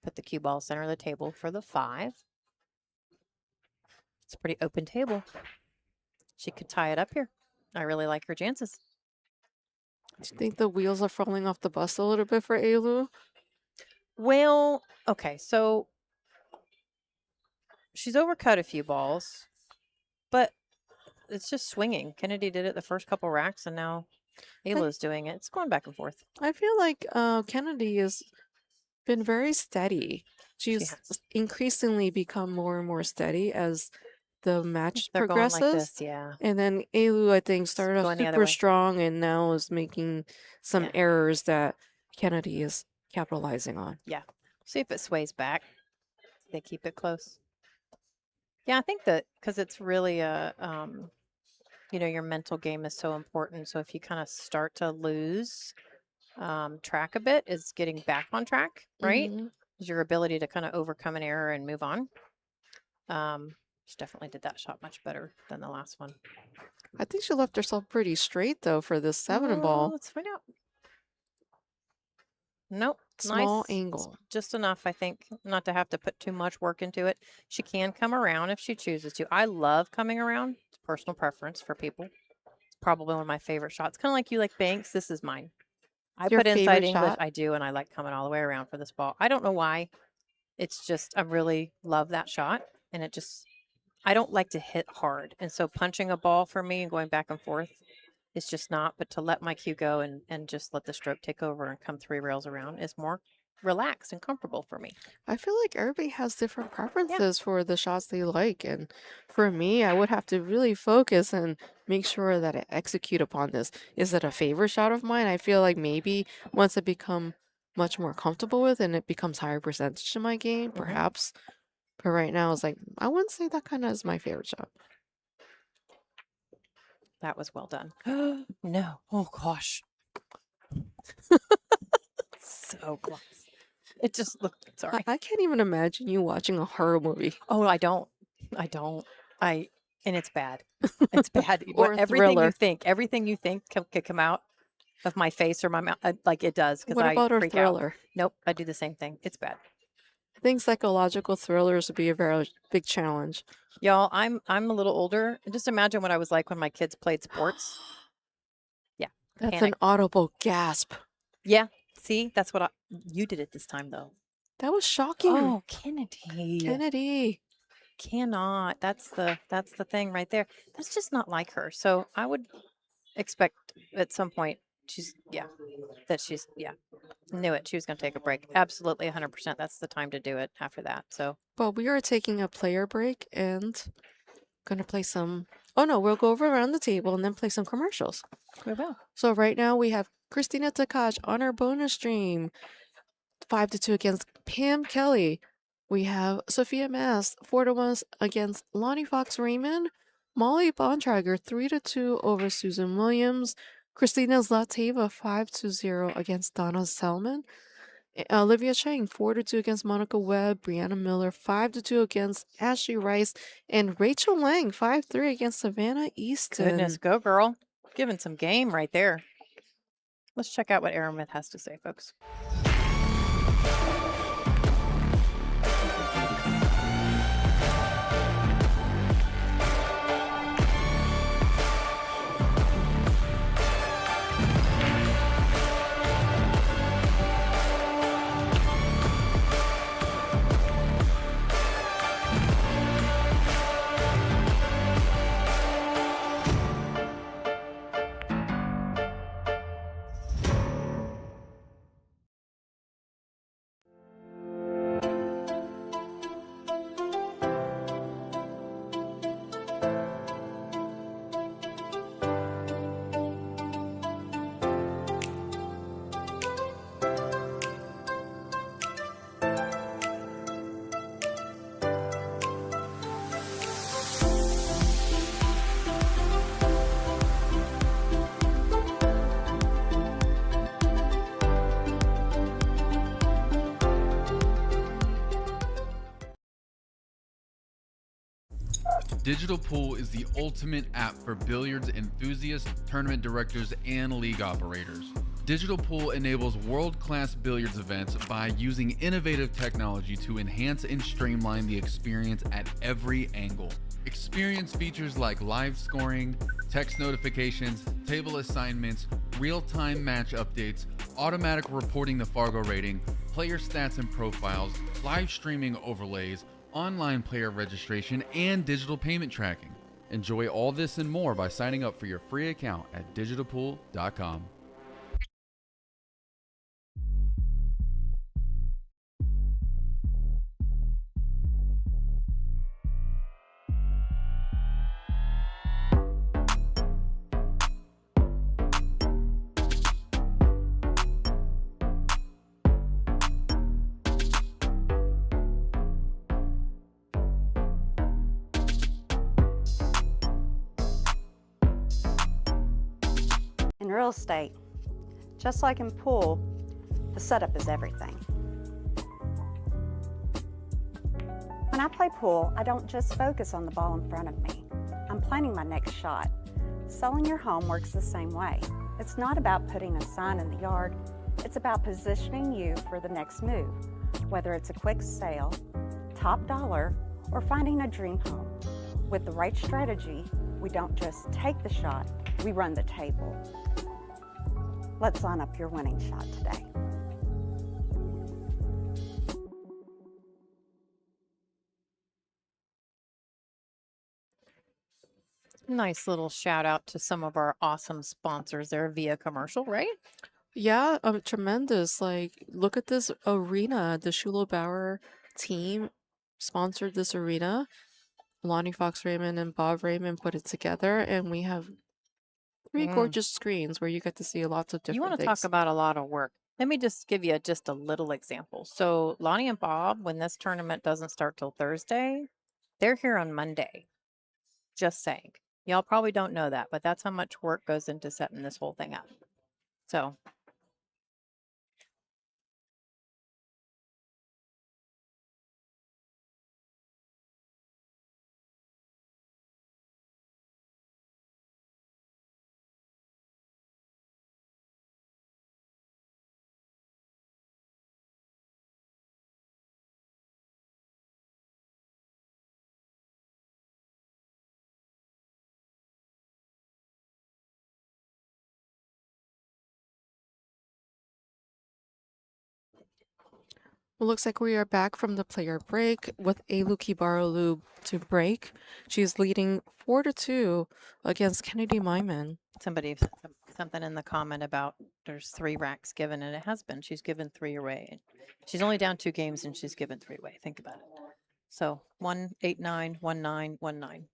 put the cue ball center of the table for the 5. It's a pretty open table. She could tie it up here. I really like her chances. Do you think the wheels are falling off the bus a little bit for Eylul? Well, okay, so she's overcut a few balls, but it's just swinging. Kennedy did it the first couple racks, and now Eylul's doing it. It's going back and forth. I feel like Kennedy has been very steady. She's has. increasingly become more and more steady as the match They're progresses. going like this, yeah. And then Eylul, I think, started off going the other super way. strong and now is making some Yeah. errors that Kennedy is capitalizing on. Yeah. See if it sways back. They keep it close. Yeah, I think that because it's really a, your mental game is so important. So if you kind of start to lose track a bit, is getting back on track, right? Mhm. Is your ability to kind of overcome an error and move on. She definitely did that shot much better than the last one. I think she left herself pretty straight, though, for this 7 ball. Let's find out. Nope. Small Nice. angle. Just enough, I think, not to have to put too much work into it. She can come around if she chooses to. I love coming around. It's personal preference for people. It's probably one of my favorite shots. Kind of like you like banks. This is mine. I Your put inside favorite English. shot? I do, and I like coming all the way around for this ball. I don't know why. It's just I really love that shot, and it just I don't like to hit hard, and so punching a ball for me and going back and forth is just not. But to let my cue go and just let the stroke take over and come 3 rails around is more relaxed and comfortable for me. I feel like everybody has different preferences for the shots they like. And for me, I would have to really focus and make sure that I execute upon this. Is it a favorite shot of mine? I feel like maybe once I become much more comfortable with and it becomes higher percentage in my game, perhaps. But right now, it's like, I wouldn't say that kind of is my favorite shot. That was well done. No. Oh, gosh. So close. It just looked, sorry. I can't even imagine you watching a horror movie. Oh, I don't. And it's bad. It's bad. Or a thriller. Everything you think could come out of my face or my mouth, like it does. What about a freak thriller? Out. Nope. I do the same thing. It's bad. I think psychological thrillers would be a very big challenge. Y'all, I'm a little older. Just imagine what I was like when my kids played sports. Yeah. That's Panic. an audible gasp. Yeah. See, that's what you did it this time, though. That was shocking. Oh, Kennedy. Kennedy. Cannot. That's the thing right there. That's just not like her. So I would expect at some point knew it. She was going to take a break. Absolutely 100%. That's the time to do it after that. So, Well, we are taking a player break and gonna play some. Oh no, we'll go over around the table and then play some commercials. we will. So right now we have Christina Takash on our bonus stream, 5-2 against Pam Kelly. We have Sophia Mast, 4-1 against Lonnie Fox Raymond. Molly Bontrager, 3-2 over Susan Williams. Christina Zlateva, 5-0 against Donna Selman. Olivia Chang, 4-2 against Monica Webb. Brianna Miller, 5-2 against Ashley Rice. And Rachel Lang, 5-3 against Savannah Easton. Goodness, go girl. Giving some game right there. Let's check out what Aramith has to say, folks. Digital Pool is the ultimate app for billiards enthusiasts, tournament directors, and league operators. Digital Pool enables world-class billiards events by using innovative technology to enhance and streamline the experience at every angle. Experience features like live scoring, text notifications, table assignments, real-time match updates, automatic reporting the Fargo rating, player stats and profiles, live streaming overlays, online player registration, and digital payment tracking. Enjoy all this and more by signing up for your free account at digitalpool.com. In real estate, just like in pool, the setup is everything. When I play pool, I don't just focus on the ball in front of me. I'm planning my next shot. Selling your home works the same way. It's not about putting a sign in the yard. It's about positioning you for the next move, whether it's a quick sale, top dollar, or finding a dream home. With the right strategy, we don't just take the shot, we run the table. Let's line up your winning shot today. Nice little shout out to some of our awesome sponsors there via commercial, right? Yeah, tremendous. Like, look at this arena. The Schuler Bauer team sponsored this arena. Lonnie Fox Raymond and Bob Raymond put it together, and we have three gorgeous screens where you get to see lots of You want different to talk things. about a lot of work. Let me just give you just a little example. So Lonnie and Bob, when this tournament doesn't start till Thursday, they're here on Monday. Just saying. Y'all probably don't know that, but that's how much work goes into setting this whole thing up. So It looks like we are back from the player break with Eylul Kibaroglu to break. She's leading 4-2 against Kennedy Meyman. somebody something in the comment about there's 3 racks given, and it has been. She's given 3 away. She's only down 2 games and she's given 3 away. Think about it. So 1-8-9, 1-9, 1-9.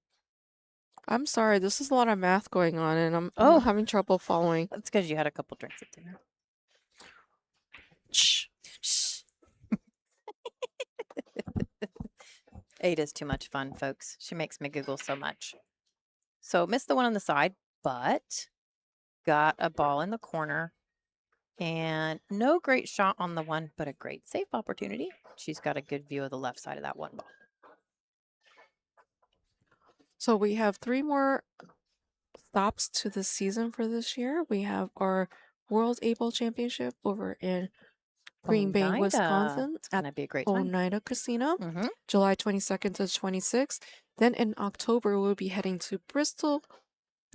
I'm sorry, this is a lot of math going on, and I'm having trouble following. That's because you had a couple drinks at dinner. Shh. 8 is too much fun, folks. She makes me giggle so much. So missed the one on the side, but got a ball in the corner and no great shot on the one, but a great safe opportunity. She's got a good view of the left side of that one ball. So we have 3 more stops to the season for this year. We have our World Able Championship over in Green Bay, Oneida. Wisconsin It's going at to be a great time. Oneida Casino, Mhm. July 22nd to 26th. Then in October, we'll be heading to Bristol,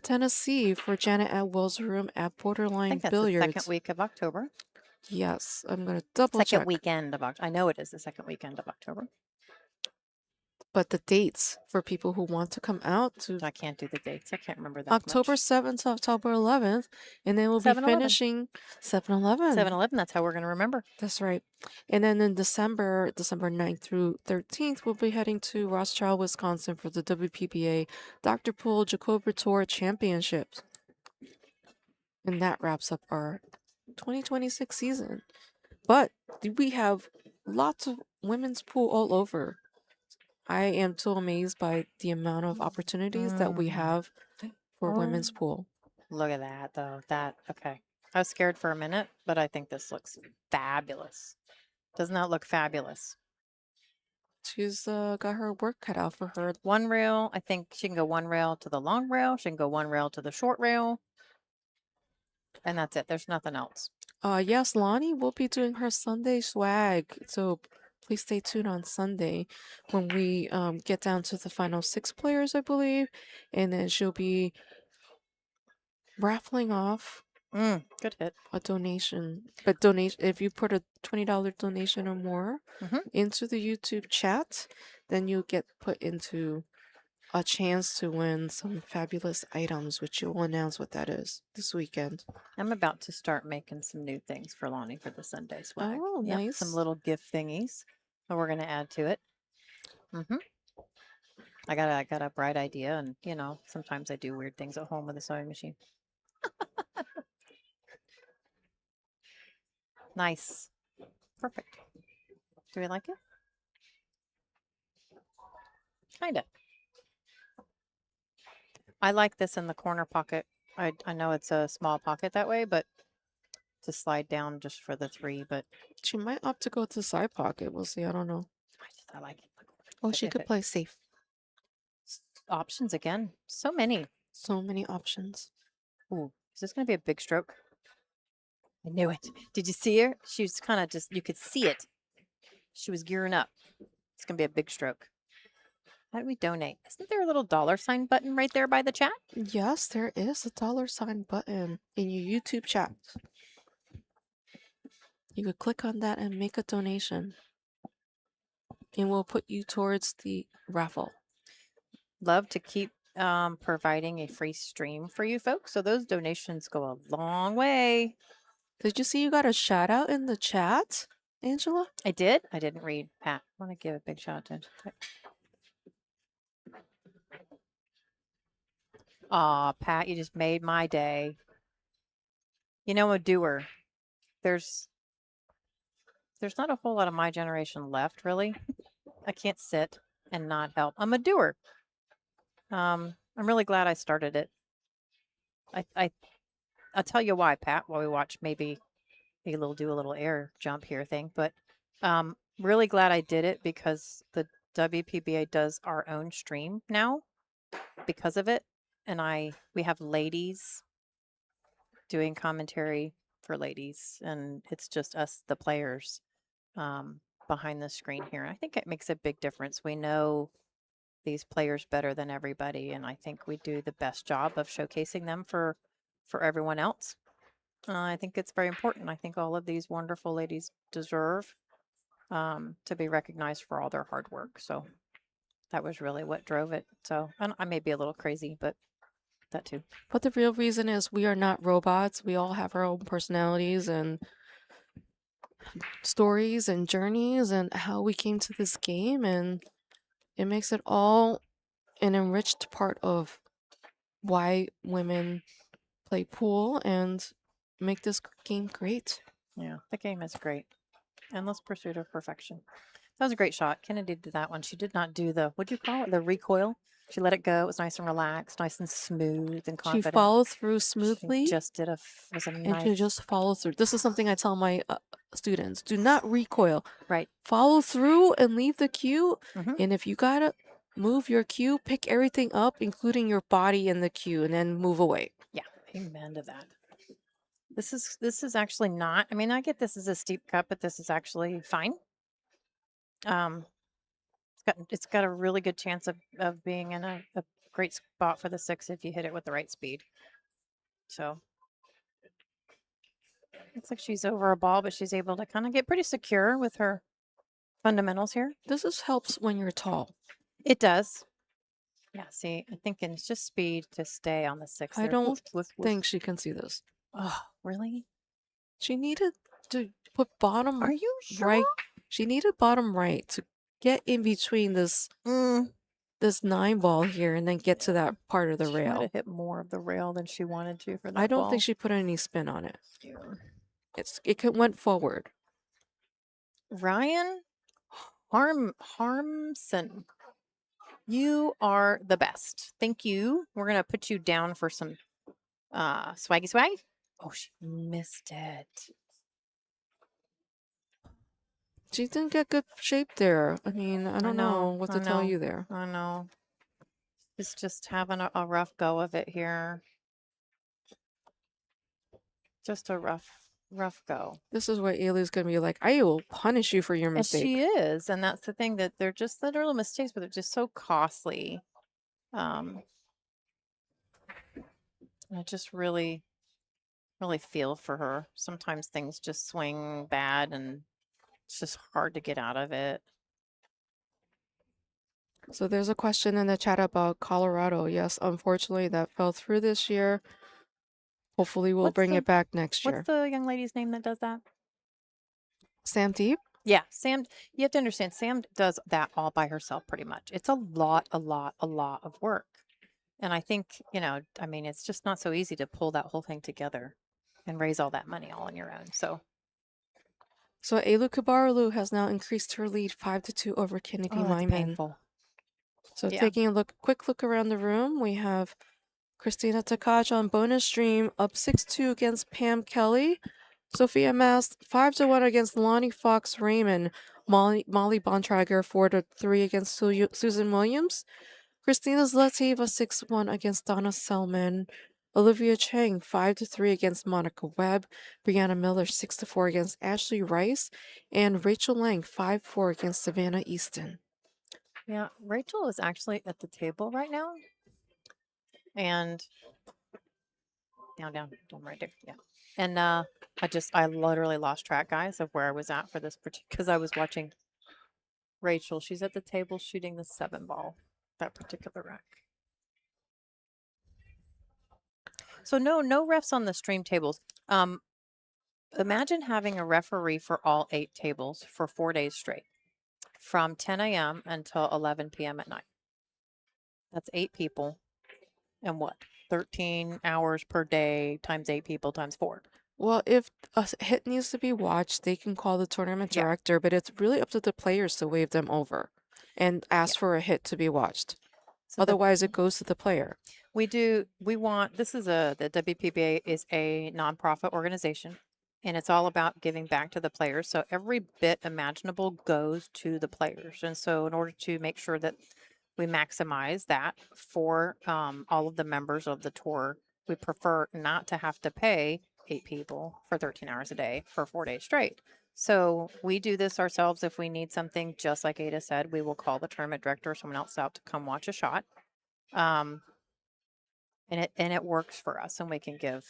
Tennessee for Janet Atwell's room at I Borderline think that's Billiards. the second week of October. Yes, I'm going to double Second check. weekend of October. I know it is the second weekend of October. But the dates for people who want to come out to I can't do the dates. I can't remember that October much. 7th to October 11th, and then we'll be 7-Eleven. finishing 7-Eleven. 7-Eleven, that's how we're going to remember. That's right. And then in December 9th through 13th, we'll be heading to Rothschild, Wisconsin for the WPBA Dr. Poole Jacoby Tour Championships. And that wraps up our 2026 season. But we have lots of women's pool all over. I am so amazed by the amount of opportunities that we have for women's pool. Look at that, though. Okay. I was scared for a minute, but I think this looks fabulous. Doesn't that look fabulous? She's got her work cut out for her. One rail. I think she can go one rail to the long rail. She can go one rail to the short rail. And that's it. There's nothing else. Yes, Lonnie will be doing her Sunday swag. So please stay tuned on Sunday when we get down to the final 6 players, I believe. And then she'll be raffling off Good hit. a donation. But donation, if you put a $20 donation or more into the YouTube chat, then you get put into a chance to win some fabulous items, which you'll announce what that is this weekend. I'm about to start making some new things for Lonnie for the Sunday swag. Oh, Yep, nice. some little gift thingies that we're going to add to it. I got a bright idea, and you know, sometimes I do weird things at home with a sewing machine. Nice. Perfect. Do we like it? Kinda. I like this in the corner pocket. I know it's a small pocket that way, but to slide down just for the 3, but She might opt to go to side pocket. We'll see. I don't know. I like it. Well, she could play safe. Options again. So many. So many options. Ooh, is this going to be a big stroke? I knew it. Did you see her? She was kind of just, you could see it. She was gearing up. It's going to be a big stroke. How do we donate? Isn't there a little $sign button right there by the chat? Yes, there is a $sign button in your YouTube chat. You could click on that and make a donation. And we'll put you towards the raffle. Love to keep providing a free stream for you folks. So those donations go a long way. Did you see you got a shout out in the chat, Angela? I did. I didn't read. Pat, I want to give a big shout out to Aw, Pat, you just made my day. You know, a doer. There's not a whole lot of my generation left, really. I can't sit and not help. I'm a doer. I'm really glad I started it. I'll tell you why, Pat, while we watch maybe do a little air jump here thing. But really glad I did it because the WPBA does our own stream now because of it. And we have ladies doing commentary for ladies, and it's just us, the players, behind the screen here. I think it makes a big difference. We know these players better than everybody, and I think we do the best job of showcasing them for everyone else. I think it's very important. I think all of these wonderful ladies deserve to be recognized for all their hard work. So that was really what drove it. So I may be a little crazy, but that too. But the real reason is we are not robots. We all have our own personalities and stories and journeys and how we came to this game, and it makes it all an enriched part of why women play pool and make this game great. Yeah, the game is great. Endless pursuit of perfection. That was a great shot. Kennedy did that one. She did not do the, what'd you call it? The recoil. She let it go. It was nice and relaxed, nice and smooth and confident. She followed through smoothly. She just did was a and nice. she just follows through. This is something I tell my students. Do not recoil. Right. Follow through and leave the cue. Mhm. And if you gotta move your cue, pick everything up, including your body in the cue, and then move away. Yeah, amen to that. This is actually not, I mean, I get this is a steep cut, but this is actually fine. It's got a really good chance of being in a great spot for the 6 if you hit it with the right speed. So looks like she's over a ball, but she's able to kind of get pretty secure with her fundamentals here. This helps when you're tall. It does. Yeah, see, I'm thinking it's just speed to stay on the 6. I don't think she can see this. Oh, really? She needed to put bottom Are you sure? right. She needed bottom right to get in between this 9 ball here and then get to that part of the She rail. might have hit more of the rail than she wanted to for that I don't ball. think she put any spin on it. Yeah. It went forward. Ryan Harmson, you are the best. Thank you. We're gonna put you down for some swaggy swag. Oh, she missed it. She didn't get good shape there. I mean, I I don't know know, what I to tell know, you there. I know. She's just having a rough go of it here. Just a rough go. This is what Eylul's gonna be like. I will punish you for your And mistake. she is, and that's the thing, that they're just little mistakes, but they're just so costly. Um, I just really feel for her. Sometimes things just swing bad and it's just hard to get out of it. So there's a question in the chat about Colorado. Yes, unfortunately, that fell through this year. Hopefully, we'll bring it back next What's year. the young lady's name that does that? Sam Deep? Yeah, Sam. You have to understand, Sam does that all by herself pretty much. It's a lot of work. And I think, I mean, it's just not so easy to pull that whole thing together and raise all that money all on your own. So, Eylul Kibaroglu has now increased her lead 5-2 over Kennedy oh, that's Meyman. painful. So Yeah. taking a quick look around the room, we have Christina Takach on bonus stream up 6-2 against Pam Kelly. Sophia Mast 5-1 against Lonnie Fox Raymond. Molly Bontrager 4-3 against Susan Williams. Christina Zlativa 6-1 against Donna Selman. Olivia Chang 5-3 against Monica Webb. Brianna Miller 6-4 against Ashley Rice. And Rachel Lang 5-4 against Savannah Easton. Yeah, Rachel is actually at the table right now. And down right there. Yeah. And I literally lost track, guys, of where I was at for this particular, because I was watching Rachel. She's at the table shooting the 7-ball, that particular rack. So no refs on the stream tables. Imagine having a referee for all 8 tables for 4 days straight, from 10 a.m. until 11 p.m. at night. That's 8 people, and what? 13 hours per day times 8 people times 4. Well, if a hit needs to be watched, they can call the tournament Yeah. director, but it's really up to the players to wave them over and ask for a hit to be watched. So Otherwise, it goes to the player. the WPBA is a nonprofit organization, and it's all about giving back to the players. So every bit imaginable goes to the players. And so in order to make sure that we maximize that for all of the members of the tour, we prefer not to have to pay 8 people for 13 hours a day for 4 days straight. So we do this ourselves. If we need something, just like Ada said, we will call the tournament director or someone else out to come watch a shot. And it works for us, and we can give,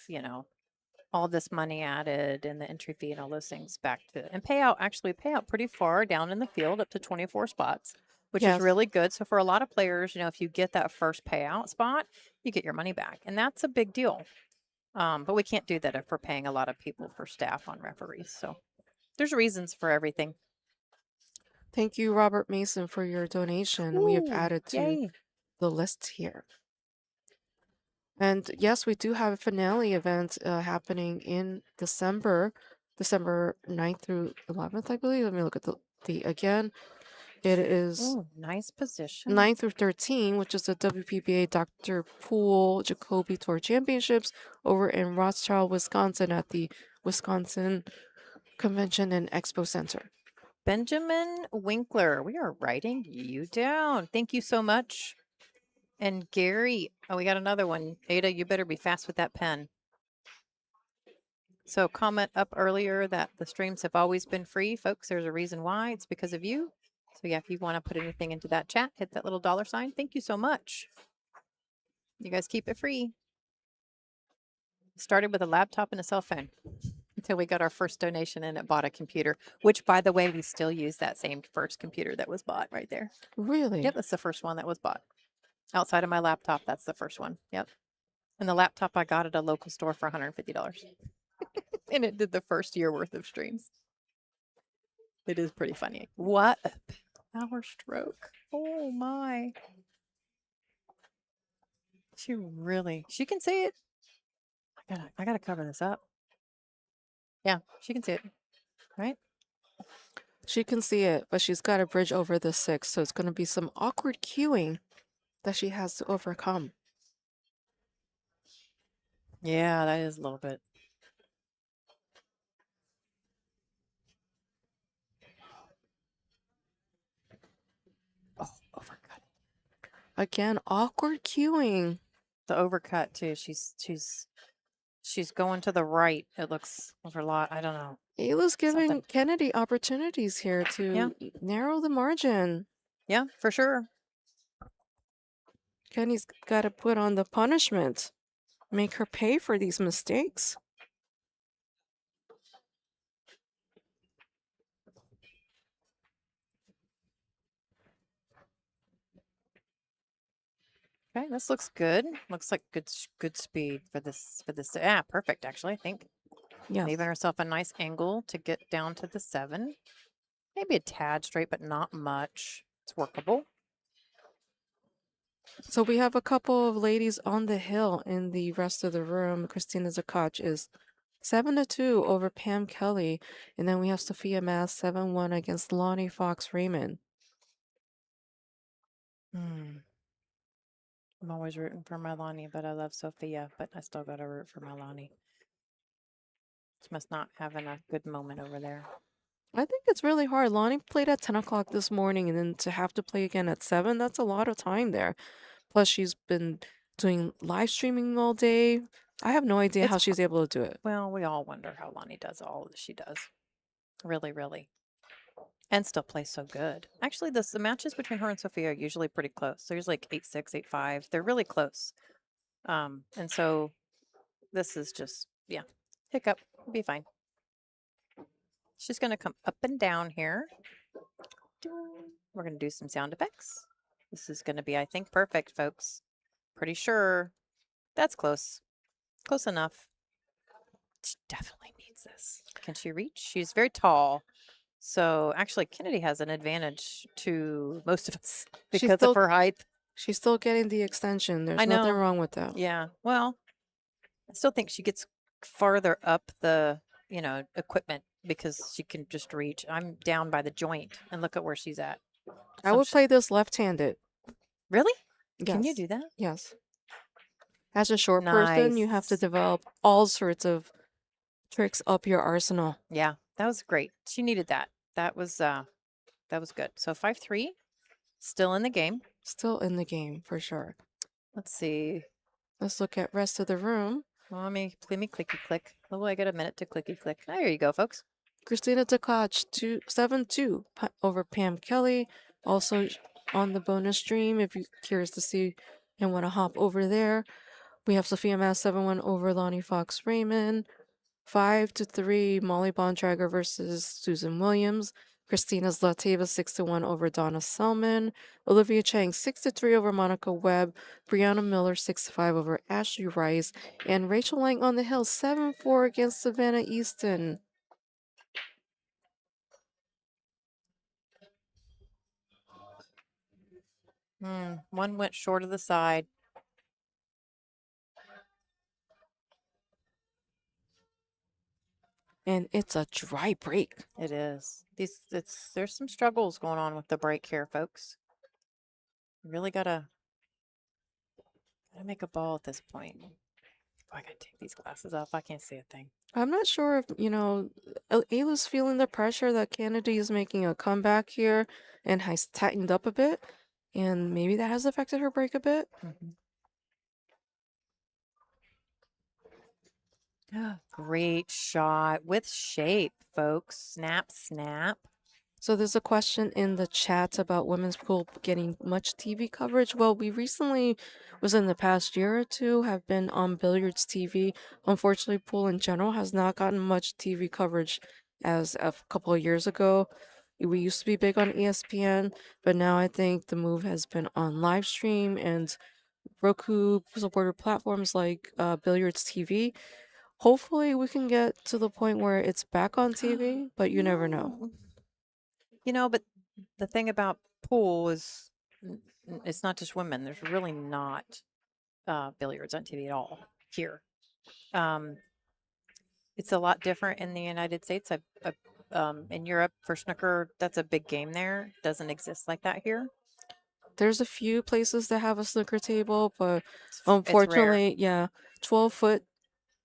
all this money added and the entry fee and all those things back to, and pay out pretty far down in the field, up to 24 spots, which is really good. So for a lot of players, if you get that first payout spot, you get your money back, and that's a big deal. But we can't do that if we're paying a lot of people for staff on referees. So there's reasons for everything. Thank you, Robert Mason, for your donation. We have added to Yay. the list here. And yes, we do have a finale event happening in December 9th through 11th, I believe. Let me look at the again. It is nice position. 9 through 13, which is the WPBA Dr. Poole Jacoby Tour Championships over in Rothschild, Wisconsin at the Wisconsin Convention and Expo Center. Benjamin Winkler, we are writing you down. Thank you so much. And Gary, we got another one. Ada, you better be fast with that pen. So comment up earlier that the streams have always been free. Folks, there's a reason why. It's because of you. So yeah, if you want to put anything into that chat, hit that little $sign. Thank you so much. You guys keep it free. Started with a laptop and a cell phone until we got our first donation and it bought a computer, which, by the way, we still use that same first computer that was bought right there. Really? Yep, that's the first one that was bought. Outside of my laptop, that's the first one. Yep. And the laptop I got at a local store for $150. And it did the first year worth of streams. It is pretty funny. What a power stroke. Oh my. She can see it. I gotta cover this up. Yeah, she can see it. Right? She can see it, but she's got a bridge over the 6, so it's going to be some awkward queuing that she has to overcome. Yeah, that is a little bit. Again, awkward cueing. The overcut too. She's going to the right. It looks of her lot. I don't know. Eylul's giving Something. Kennedy opportunities here Yeah. to narrow the margin. Yeah, for sure. Kenny's got to put on the punishment, make her pay for these mistakes. Okay, this looks good. Looks like good speed for this Yeah, perfect actually, I think. Yes. Leaving herself a nice angle to get down to the 7. Maybe a tad straight, but not much. It's workable. So we have a couple of ladies on the hill in the rest of the room. Christina Zakach is 7-2 over Pam Kelly. And then we have Sophia Mass 7-1 against Lonnie Fox Raymond. I'm always rooting for my Lonnie, but I love Sophia, but I still got to root for my Lonnie. She must not having a good moment over there. I think it's really hard. Lonnie played at 10 o'clock this morning, and then to have to play again at 7, that's a lot of time there. Plus, she's been doing live streaming all day. I have no idea how she's able to do it. Well, we all wonder how Lonnie does all that she does. Really, really. And still plays so good. Actually, the matches between her and Sophia are usually pretty close. There's like 8-6, 8-5. They're really close. And so this is just, yeah, hiccup. It'll be fine. She's going to come up and down here. We're going to do some sound effects. This is going to be, I think, perfect, folks. Pretty sure that's close. Close enough. She definitely needs this. Can she reach? She's very tall. So actually, Kennedy has an advantage to most of us because of her height. She's still getting the extension. There's I know. nothing wrong with that. Yeah. Well, I still think she gets farther up the, equipment because she can just reach. I'm down by the joint, and look at where she's at. I would play this left-handed. Really? Yes. Can you do that? Yes. As a short person, you have to develop all sorts of tricks up your arsenal. Yeah, that was great. She needed that. That was good. So 5-3, still in the game. Still in the game for sure. Let's see. Let's look at rest of the room. Well, let me clicky click. Oh, I got a minute to clicky click. There you go, folks. Christina Zakach 7-2 over Pam Kelly. Also on the bonus stream, if you're curious to see and want to hop over there. We have Sophia Mass 7-1 over Lonnie Fox Raymond. 5-3 Molly Bontrager versus Susan Williams. Christina Zlateva 6-1 over Donna Selman. Olivia Chang 6-3 over Monica Webb. Brianna Miller 6-5 over Ashley Rice. And Rachel Lang on the hill 7-4 against Savannah Easton. One went short of the side. And it's a dry break. It is. There's some struggles going on with the break here, folks. You really gotta make a ball at this point. Oh, I gotta take these glasses off. I can't see a thing. I'm not sure if, Eylul's feeling the pressure that Kennedy is making a comeback here and has tightened up a bit. And maybe that has affected her break a bit. Great shot with shape, folks. Snap, snap. So there's a question in the chat about women's pool getting much TV coverage. Well, we recently, within the past year or two, have been on Billiards TV. Unfortunately, pool in general has not gotten much TV coverage as a couple of years ago. We used to be big on ESPN, but now I think the move has been on live stream and Roku supported platforms like Billiards TV. Hopefully we can get to the point where it's back on TV, but you never know. But the thing about pool is it's not just women. There's really not billiards on TV at all here. It's a lot different in the United States. In Europe for snooker, that's a big game there. Doesn't exist like that here. There's a few places that have a snooker table, but unfortunately, 12-foot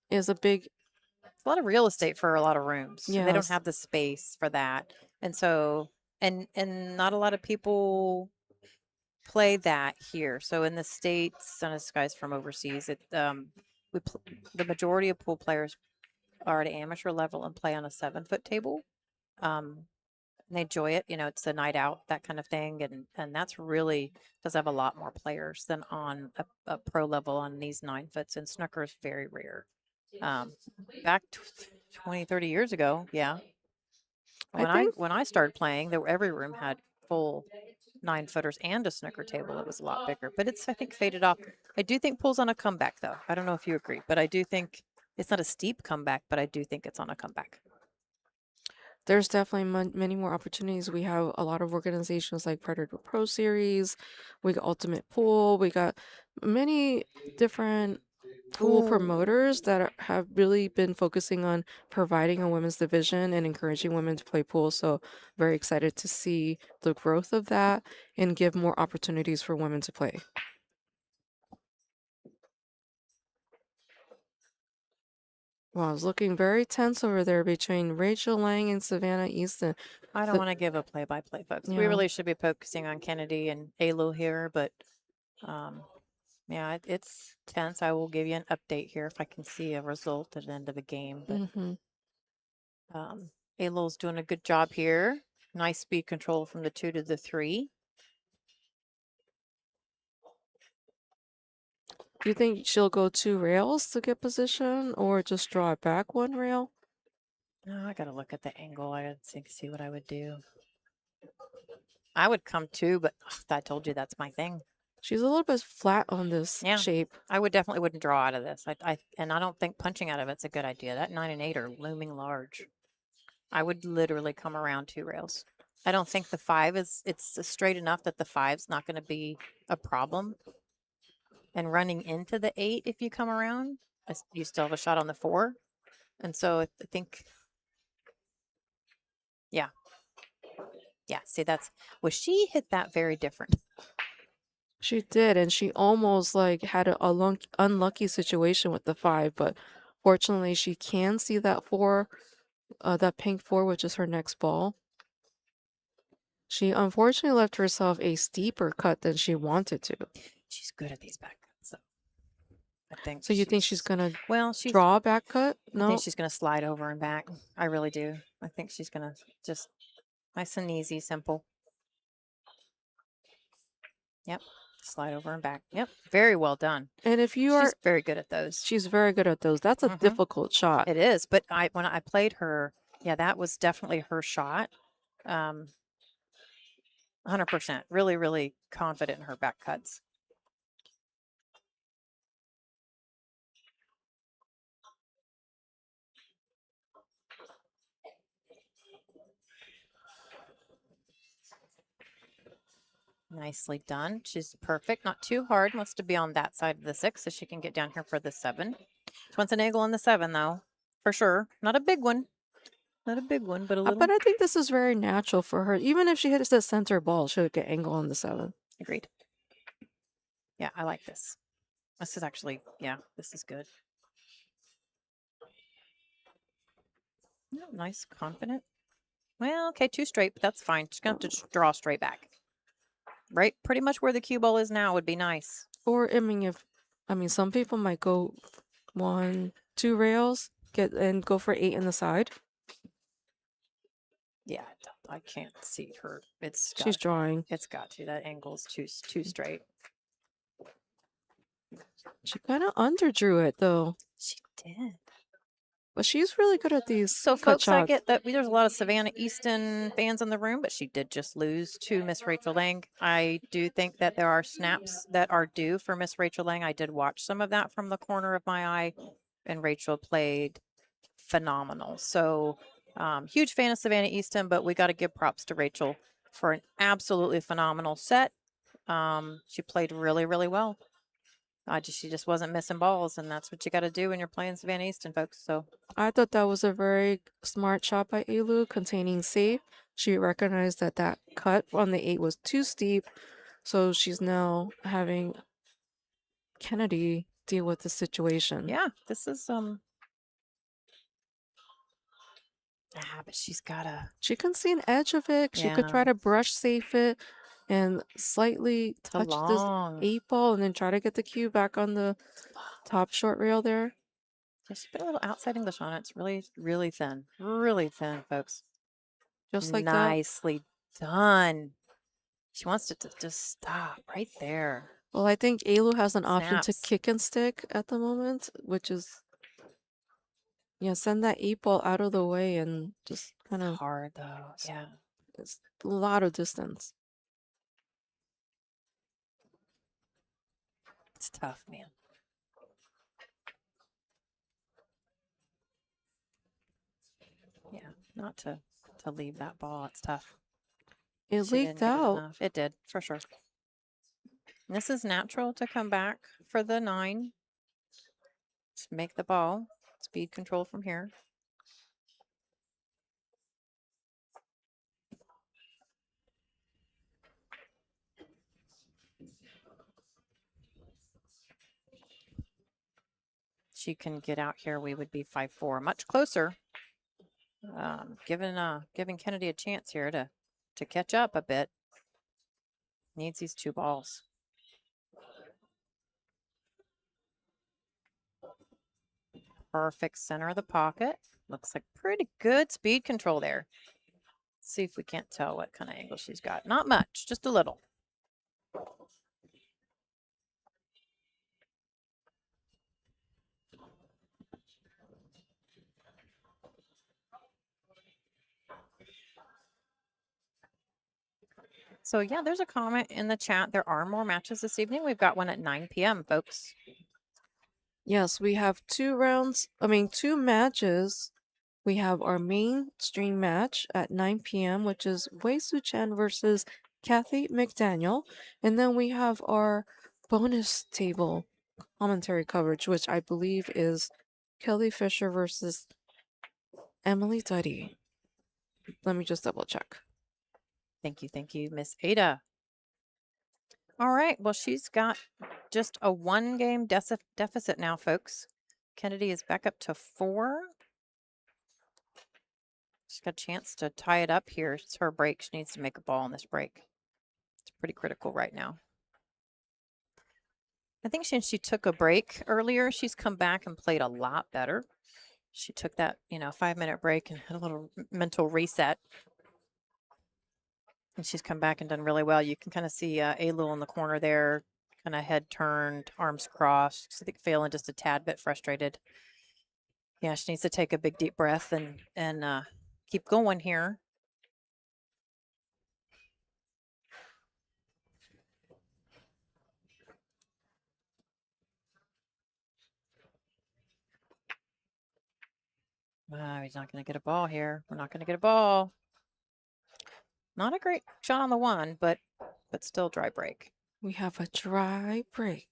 is it's a lot of real estate for a lot of rooms. Yeah, they don't have the space for that, and so and not a lot of people play that here. So in the States, and this guy's from overseas, the majority of pool players are at amateur level and play on a 7-foot table. And they enjoy it. It's a night out, that kind of thing. And that's really does have a lot more players than on a pro level on these 9-foots. And snooker is very rare. Back 20, 30 years ago, yeah. I think When I started playing, every room had full 9-footers and a snooker table. It was a lot bigger, but I think faded off. I do think pool's on a comeback, though. I don't know if you agree, but I do think it's not a steep comeback, but I do think it's on a comeback. there's definitely many more opportunities. We have a lot of organizations like Predator Pro Series, we got Ultimate Pool, we got many different pool promoters that have really been focusing on providing a women's division and encouraging women to play pool. So very excited to see the growth of that and give more opportunities for women to play. Wow, it's looking very tense over there between Rachel Lang and Savannah Easton. I don't want to give a play-by-play, folks. We Yeah. really should be focusing on Kennedy and Eylul here, but yeah, it's tense. I will give you an update here if I can see a result at the end of a game. But Eylul's doing a good job here. Nice speed control from the 2 to the 3. Do you think she'll go 2 rails to get position or just draw it back 1 rail? Oh, I gotta look at the angle. I gotta see what I would do. I would come 2, but I told you that's my thing. She's a little bit flat on this Yeah. shape. I wouldn't draw out of this. And I don't think punching out of it's a good idea. That 9 and 8 are looming large. I would literally come around 2 rails. I don't think the 5 it's straight enough that the 5's not going to be a problem. And running into the 8, if you come around, you still have a shot on the 4. And so I think, yeah. Yeah, see, she hit that very different. She did, and she almost like had a unlucky situation with the 5, but fortunately she can see that 4, that pink 4, which is her next ball. She unfortunately left herself a steeper cut than she wanted to. She's good at these back cuts, though. I think. So you think she's gonna she's draw a back cut? I No. think she's gonna slide over and back. I really do. I think she's gonna just nice and easy, simple. Yep. Slide over and back. Yep. Very well done. And if you She's very good at those. she's very good at those. That's a difficult shot. It is, but when I played her, yeah, that was definitely her shot. 100%. Really, really confident in her back cuts. Nicely done. She's perfect. Not too hard. Wants to be on that side of the 6 so she can get down here for the 7. She wants an angle on the 7, though, for sure. Not a big one. Not a big one, but a little. But I think this is very natural for her. Even if she hits the center ball, she'll get angle on the 7. Agreed. Yeah, I like this. This is actually, yeah, this is good. Yeah, nice, confident. Well, okay, 2 straight, but that's fine. She's going to have to draw straight back. Right? Pretty much where the cue ball is now would be nice. Or, I mean, some people might go 1, 2 rails, and go for 8 in the side. Yeah, I can't see her. She's drawing. It's got to. That angle's too straight. She kind of underdrew it, though. She did. But she's really good at these So, cut folks, I shots. get that there's a lot of Savannah Easton fans in the room, but she did just lose to Miss Rachel Lang. I do think that there are snaps that are due for Miss Rachel Lang. I did watch some of that from the corner of my eye, and Rachel played phenomenal. So, huge fan of Savannah Easton, but we got to give props to Rachel for an absolutely phenomenal set. She played really, really well. She just wasn't missing balls, and that's what you got to do when you're playing Savannah Easton, folks. So I thought that was a very smart shot by Eylul, containing safe. She recognized that that cut on the 8 was too steep, so she's now having Kennedy deal with the situation. yeah, this is but she's gotta. She can see an edge of it. She could Yeah. try to brush safe it, and slightly It's a touch this long. 8 ball and then try to get the cue back on the top short rail there. Just put a little outside English on it. It's really, really thin. Really thin, folks. Just like that. Nicely done. She wants it to just stop right there. Well, I think Eylul has an option to Snaps. kick and stick at the moment, which is, yeah, send that 8 ball out of the way and just kind of, Hard though. Yeah. it's a lot of distance. It's tough, man. Yeah. Not to leave that ball. It's tough. It She leaked didn't get it out. enough. It did, for sure. And this is natural to come back for the 9. Just make the ball. Speed control from here. She can get out here, we would be 5-4, much closer. Giving Kennedy a chance here to catch up a bit. Needs these 2 balls. Perfect center of the pocket. Looks like pretty good speed control there. Let's see if we can't tell what kind of angle she's got. Not much, just a little. So yeah, there's a comment in the chat. There are more matches this evening. We've got one at 9 p.m., folks. Yes, we have 2 matches. We have our mainstream match at 9 p.m., which is Tzu-Chein versus Cathy McDaniel. And then we have our bonus table commentary coverage, which I believe is Kelly Fisher versus Emily Duddy. Let me just double check. Thank you, Miss Ada. All right, well, she's got just a 1-game deficit now, folks. Kennedy is back up to 4. She's got a chance to tie it up here. It's her break. She needs to make a ball on this break. It's pretty critical right now. I think since she took a break earlier, she's come back and played a lot better. She took that, 5-minute break and had a little mental reset. And she's come back and done really well. You can kind of see Eylul in the corner there, kind of head turned, arms crossed. I think feeling just a tad bit frustrated. Yeah, she needs to take a big deep breath and keep going here. Wow, he's not going to get a ball here. We're not going to get a ball. Not a great shot on the 1, but still dry break. We have a dry break.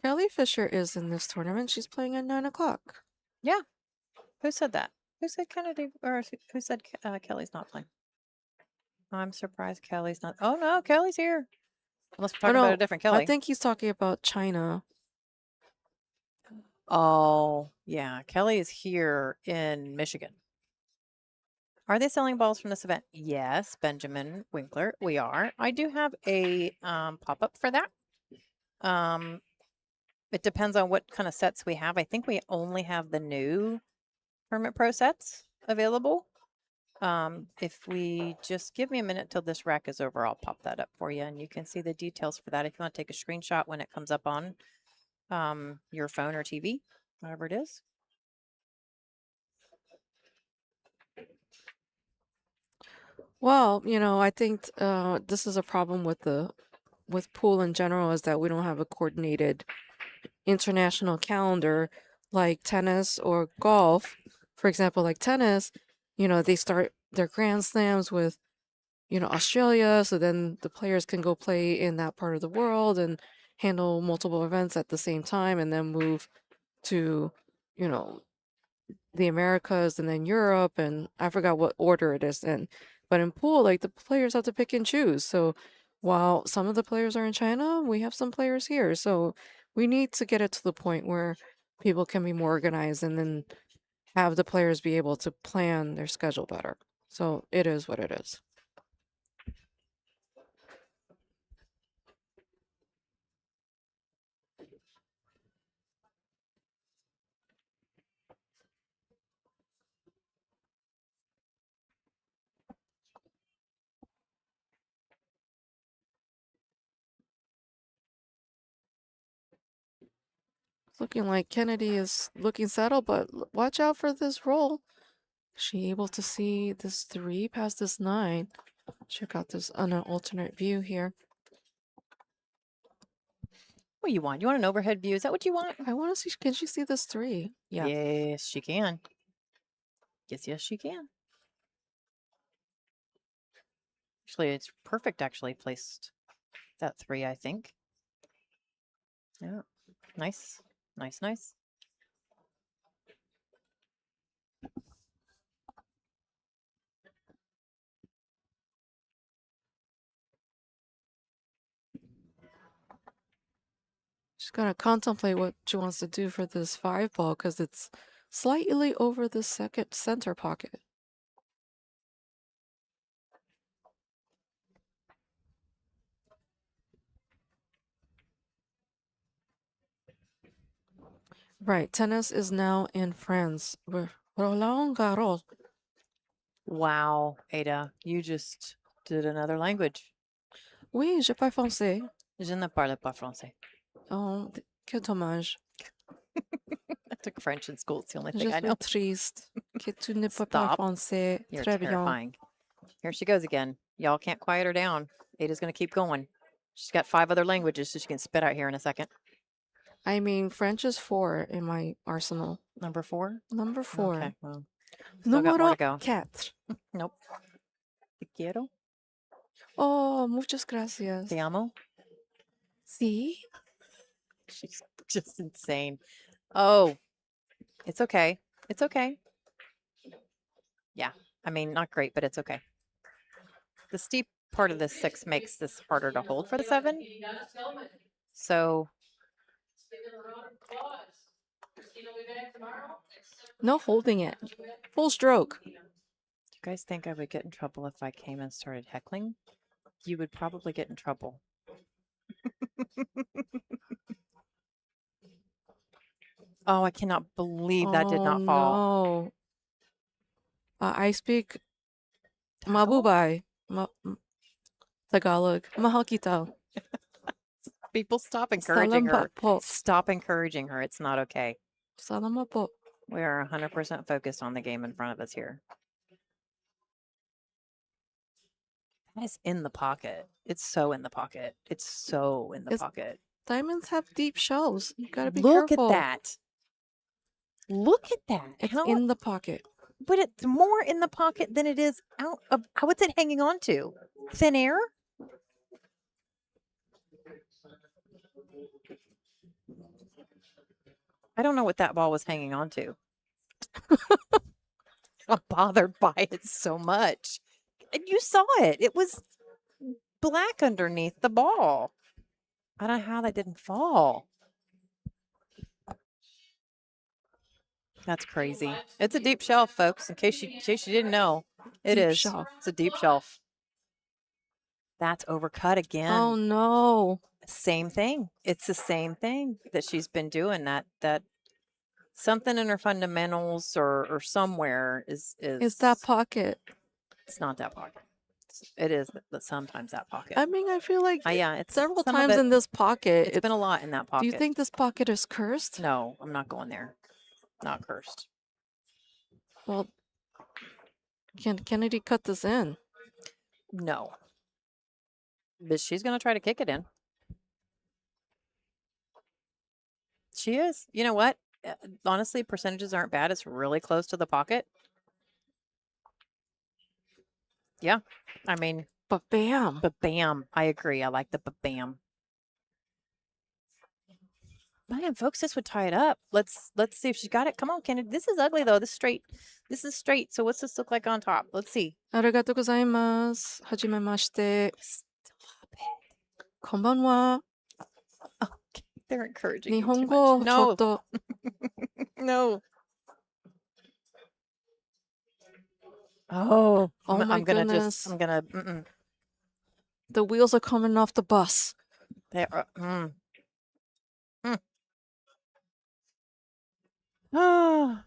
Kelly Fisher is in this tournament. She's playing at 9 o'clock. Yeah. Who said that? Who said Kennedy, or who said Kelly's not playing? I'm surprised Kelly's not. Oh, no, Kelly's here. Unless we're talking about a different Kelly. I think he's talking about China. Oh, yeah. Kelly is here in Michigan. Are they selling balls from this event? Yes, Benjamin Winkler, we are. I do have a pop-up for that. It depends on what kind of sets we have. I think we only have the new Permit Pro sets available. If we just give me a minute till this rack is over, I'll pop that up for you, and you can see the details for that if you want to take a screenshot when it comes up on your phone or TV, whatever it is. Well, I think this is a problem with pool in general, is that we don't have a coordinated international calendar like tennis or golf. For example, like tennis, they start their Grand Slams with, Australia, so then the players can go play in that part of the world and handle multiple events at the same time, and then move to, the Americas and then Europe, and I forgot what order it is in. But in pool, like the players have to pick and choose. So while some of the players are in China, we have some players here. So we need to get it to the point where people can be more organized and then have the players be able to plan their schedule better. So it is what it is. It's looking like Kennedy is looking settled, but watch out for this roll. She able to see this 3 past this 9. Check out this on an alternate view here. What do you want? You want an overhead view? Is that what you want? I want to see, can she see this 3? Yeah. Yes, she can. Yes, she can. Actually, it's perfect, actually, placed that 3, I think. Yeah. Nice. Nice. She's gonna contemplate what she wants to do for this 5 ball because it's slightly over the second center pocket. Right, tennis is now in France. Roland Garros. Wow, Ada, you just did another language. Oui, je parle français. Je ne parle pas français. Oh, que dommage. I took French in school. It's the only Je thing I suis know. triste que tu ne parles pas Stop. français. You're Très bien. terrifying. Here she goes again. Y'all can't quiet her down. Ada's going to keep going. She's got 5 other languages, so she can spit out here in a second. I mean, French is 4 in my arsenal. Number 4? Number 4. Okay, well, still got more Número to go. 4. Nope. Te quiero. Oh, muchas gracias. Te amo. Sí. She's just insane. Oh, it's okay. It's okay. Yeah. I mean, not great, but it's okay. The steep part of the 6 makes this harder to hold for the 7. So, No holding it. Full stroke. do you guys think I would get in trouble if I came and started heckling? You would probably get in trouble. Oh, I cannot believe that did not fall. No. I speak Mabubay. Tagalog. Mahal kita. People stop encouraging her. Salamat po. Stop encouraging her. It's not okay. Salamat po. We are 100% focused on the game in front of us here. That is in the pocket. It's so in the pocket. It's so in the pocket. Diamonds have deep shells. You gotta be Look careful. at that. Look at that. It's How, in the pocket. but it's more in the pocket than it is out of. What's it hanging on to? Thin air? I don't know what that ball was hanging on to. I'm bothered by it so much. And you saw it. It was black underneath the ball. I don't know how that didn't fall. That's crazy. It's a deep shelf, folks. In case you didn't know, it Deep is. shelf. It's a deep shelf. That's overcut again. Oh no. Same thing. It's the same thing that she's been doing. That something in her fundamentals or somewhere is. It's that pocket. It's not that pocket. It is sometimes that pocket. I mean, I feel like Yeah, it's several some of times it- in this pocket. It's been a lot in that pocket. Do you think this pocket is cursed? No, I'm not going there. Not cursed. Well, can Kennedy cut this in? No. But she's going to try to kick it in. She is. You know what? Honestly, percentages aren't bad. It's really close to the pocket. Yeah. I mean, But bam. but bam. I agree. I like the bam. Man, folks, this would tie it up. Let's see if she's got it. Come on, Kennedy. This is ugly though. This is straight. This is straight. So what's this look like on top? Let's see. ありがとうございます。はじめまして。 Stop it. こんばんは。 Okay, they're encouraging 日 you 本 too 語 much. ちょっ No, と no. Oh, Oh my I'm gonna goodness. I'm gonna. Mm-mm. The wheels are coming off the bus. They are. Oh.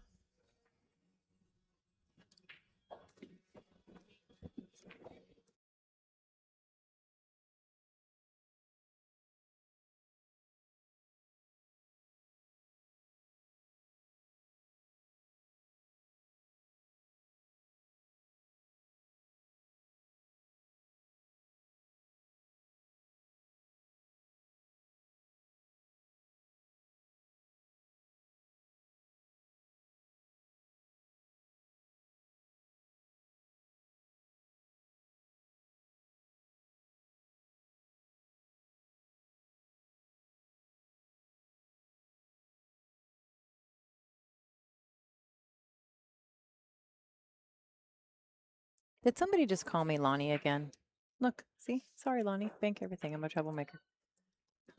Did somebody just call me Lonnie again? Look, see? Sorry, Lonnie. Bank everything. I'm a troublemaker.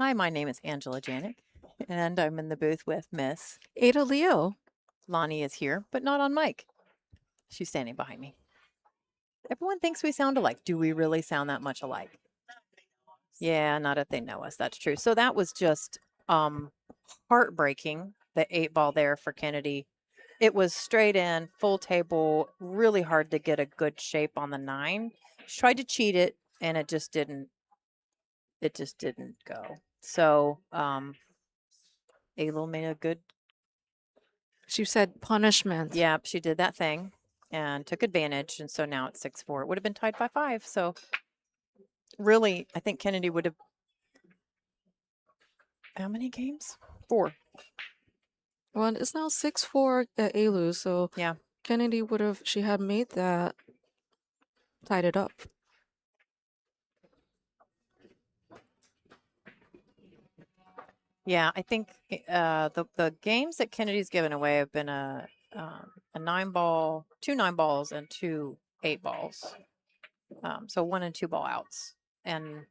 Hi, my name is Angela Janik, and I'm in the booth with Miss Ada Leo. Lonnie is here, but not on mic. She's standing behind me. Everyone thinks we sound alike. Do we really sound that much alike? Yeah, not if they know us. That's true. So that was just heartbreaking, the 8-ball there for Kennedy. It was straight in, full table, really hard to get a good shape on the 9. She tried to cheat it, and it just didn't go. So Eylul made a good, She said punishment. yeah, she did that thing and took advantage. And so now it's 6-4. It would have been tied by 5. So really, I think Kennedy would have, how many games? 4. Well, it's now 6-4 at Eylul, so Yeah. Kennedy would have, she had made that, tied it up. Yeah, I think the games that Kennedy's given away have been a 9-ball, 2 9-balls, and 2 8-balls. So 1 and 2 ball outs. And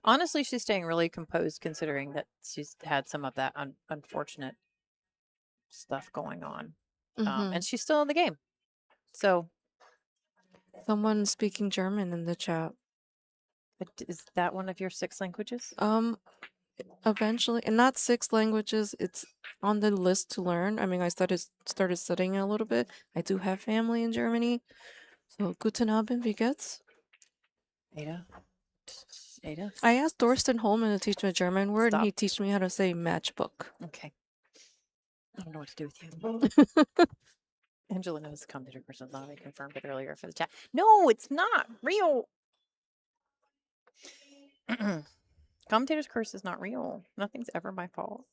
honestly, she's staying really composed considering that she's had some of that unfortunate stuff going on. Mhm. And she's still in the game. So Someone speaking German in the chat. is that one of your 6 languages? Eventually, and not 6 languages. It's on the list to learn. I mean, I started studying a little bit. I do have family in Germany, so guten Abend, wie geht's? Ada? Ada? I asked Dorsten Holman to teach me a German word, and Stop. he teach me how to say matchbook. Okay. I don't know what to do with you. Angela knows the commentator person is not. I confirmed it earlier for the chat. No, it's not real. Commentator's curse is not real. Nothing's ever my fault.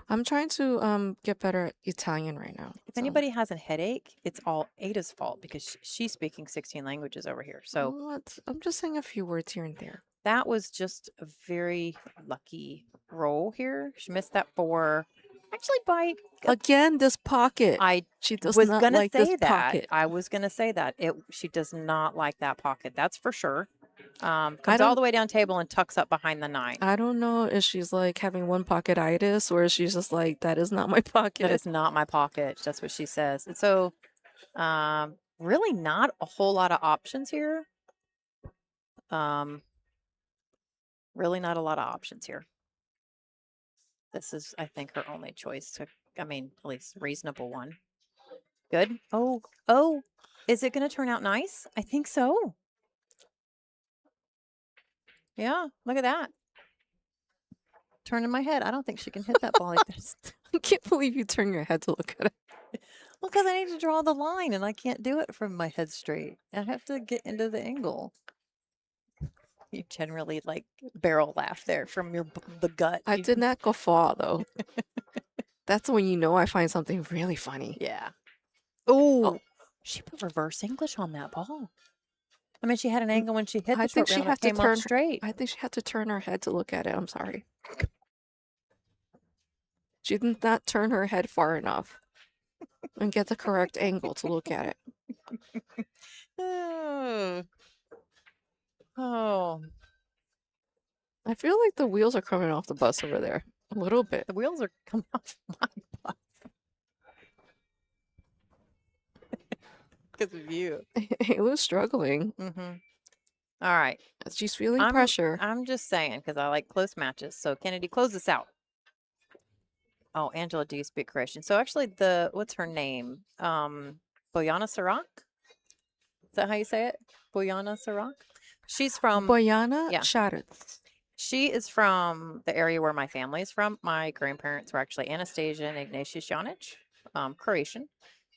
I'm trying to get better at Italian right now. If so- anybody has a headache, it's all Ada's fault because she's speaking 16 languages over here. So What? I'm just saying a few words here and there. that was just a very lucky roll here. She missed that 4. Actually, by Again, this pocket. She does was not gonna like say this that. pocket. I was gonna say that. She does not like that pocket. That's for sure. Comes don't- all the way down table and tucks up behind the 9. I don't know if she's like having one pocketitis or if she's just like, that is not my pocket. That is not my pocket. That's what she says. And so, really not a whole lot of options here. Really not a lot of options here. This is, I think, her only choice to, I mean, at least reasonable one. Good. Oh, is it going to turn out nice? I think so. Yeah, look at that. Turning my head. I don't think she can hit that ball like this. I can't believe you turn your head to look at it. Well, because I need to draw the line and I can't do it from my head straight. I have to get into the angle. You generally like barrel laugh there from the gut. I did not go far though. That's when you know I find something really funny. Yeah. Oh, she put reverse English on that ball. I mean, she had an angle when she hit I the think short she round that had to came up turn. straight. I think she had to turn her head to look at it. I'm sorry. She did not turn her head far enough and get the correct angle to look at it. Oh. Oh, I feel like the wheels are coming off the bus over there a little bit. the wheels are coming off my bus because of you. Eylul's struggling. Mm-hmm. All right. She's feeling pressure. I'm just saying because I like close matches. So Kennedy, close this out. Oh, Angela, do you speak Croatian? So actually, what's her name? Bojana Sarak. Is that how you say it? Bojana Sarak. She's from Bojana yeah. Šarac. She is from the area where my family is from. My grandparents were actually Anastasia and Ignatius Janic, Croatian.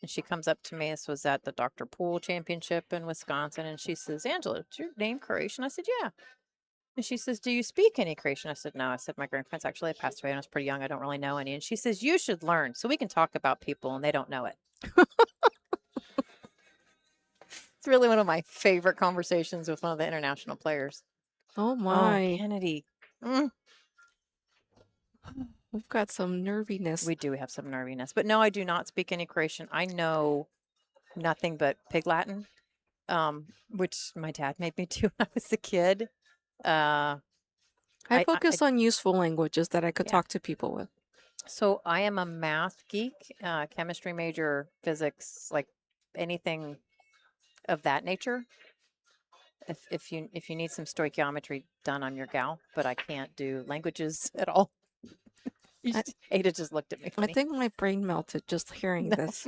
And she comes up to me. This was at the Dr. Pool Championship in Wisconsin. And she says, Angela, is your name Croatian? I said, yeah. And she says, do you speak any Croatian? I said, no. I said, my grandparents actually passed away when I was pretty young. I don't really know any. And she says, you should learn so we can talk about people and they don't know it. It's really one of my favorite conversations with one of the international players. Oh Oh, my. Kennedy. We've got some nerviness. We do have some nerviness. But no, I do not speak any Croatian. I know nothing but Pig Latin, which my dad made me do when I was a kid. I focus on useful languages that I could Yeah. talk to people with. So I am a math geek, chemistry major, physics, like anything of that nature. If you need some stoichiometry done, I'm your gal, but I can't do languages at all. Ada just looked at me funny. I think my brain melted just hearing this.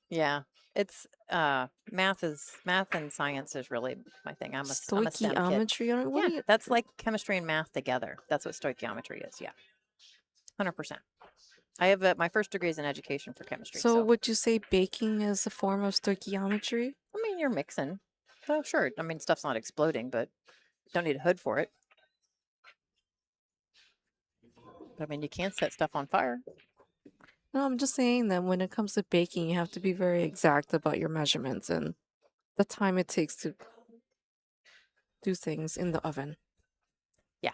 Yeah, it's math and science is really my thing. I'm a STEM kid. Stoichiometry? What Yeah, do you... that's like chemistry and math together. That's what stoichiometry is. Yeah, 100%. I have my first degree is in education for chemistry. So would you say baking is a form of stoichiometry? I mean, you're mixing. Oh, sure. I mean, stuff's not exploding, but you don't need a hood for it. I mean, you can set stuff on fire. No, I'm just saying that when it comes to baking, you have to be very exact about your measurements and the time it takes to do things in the oven. Yeah.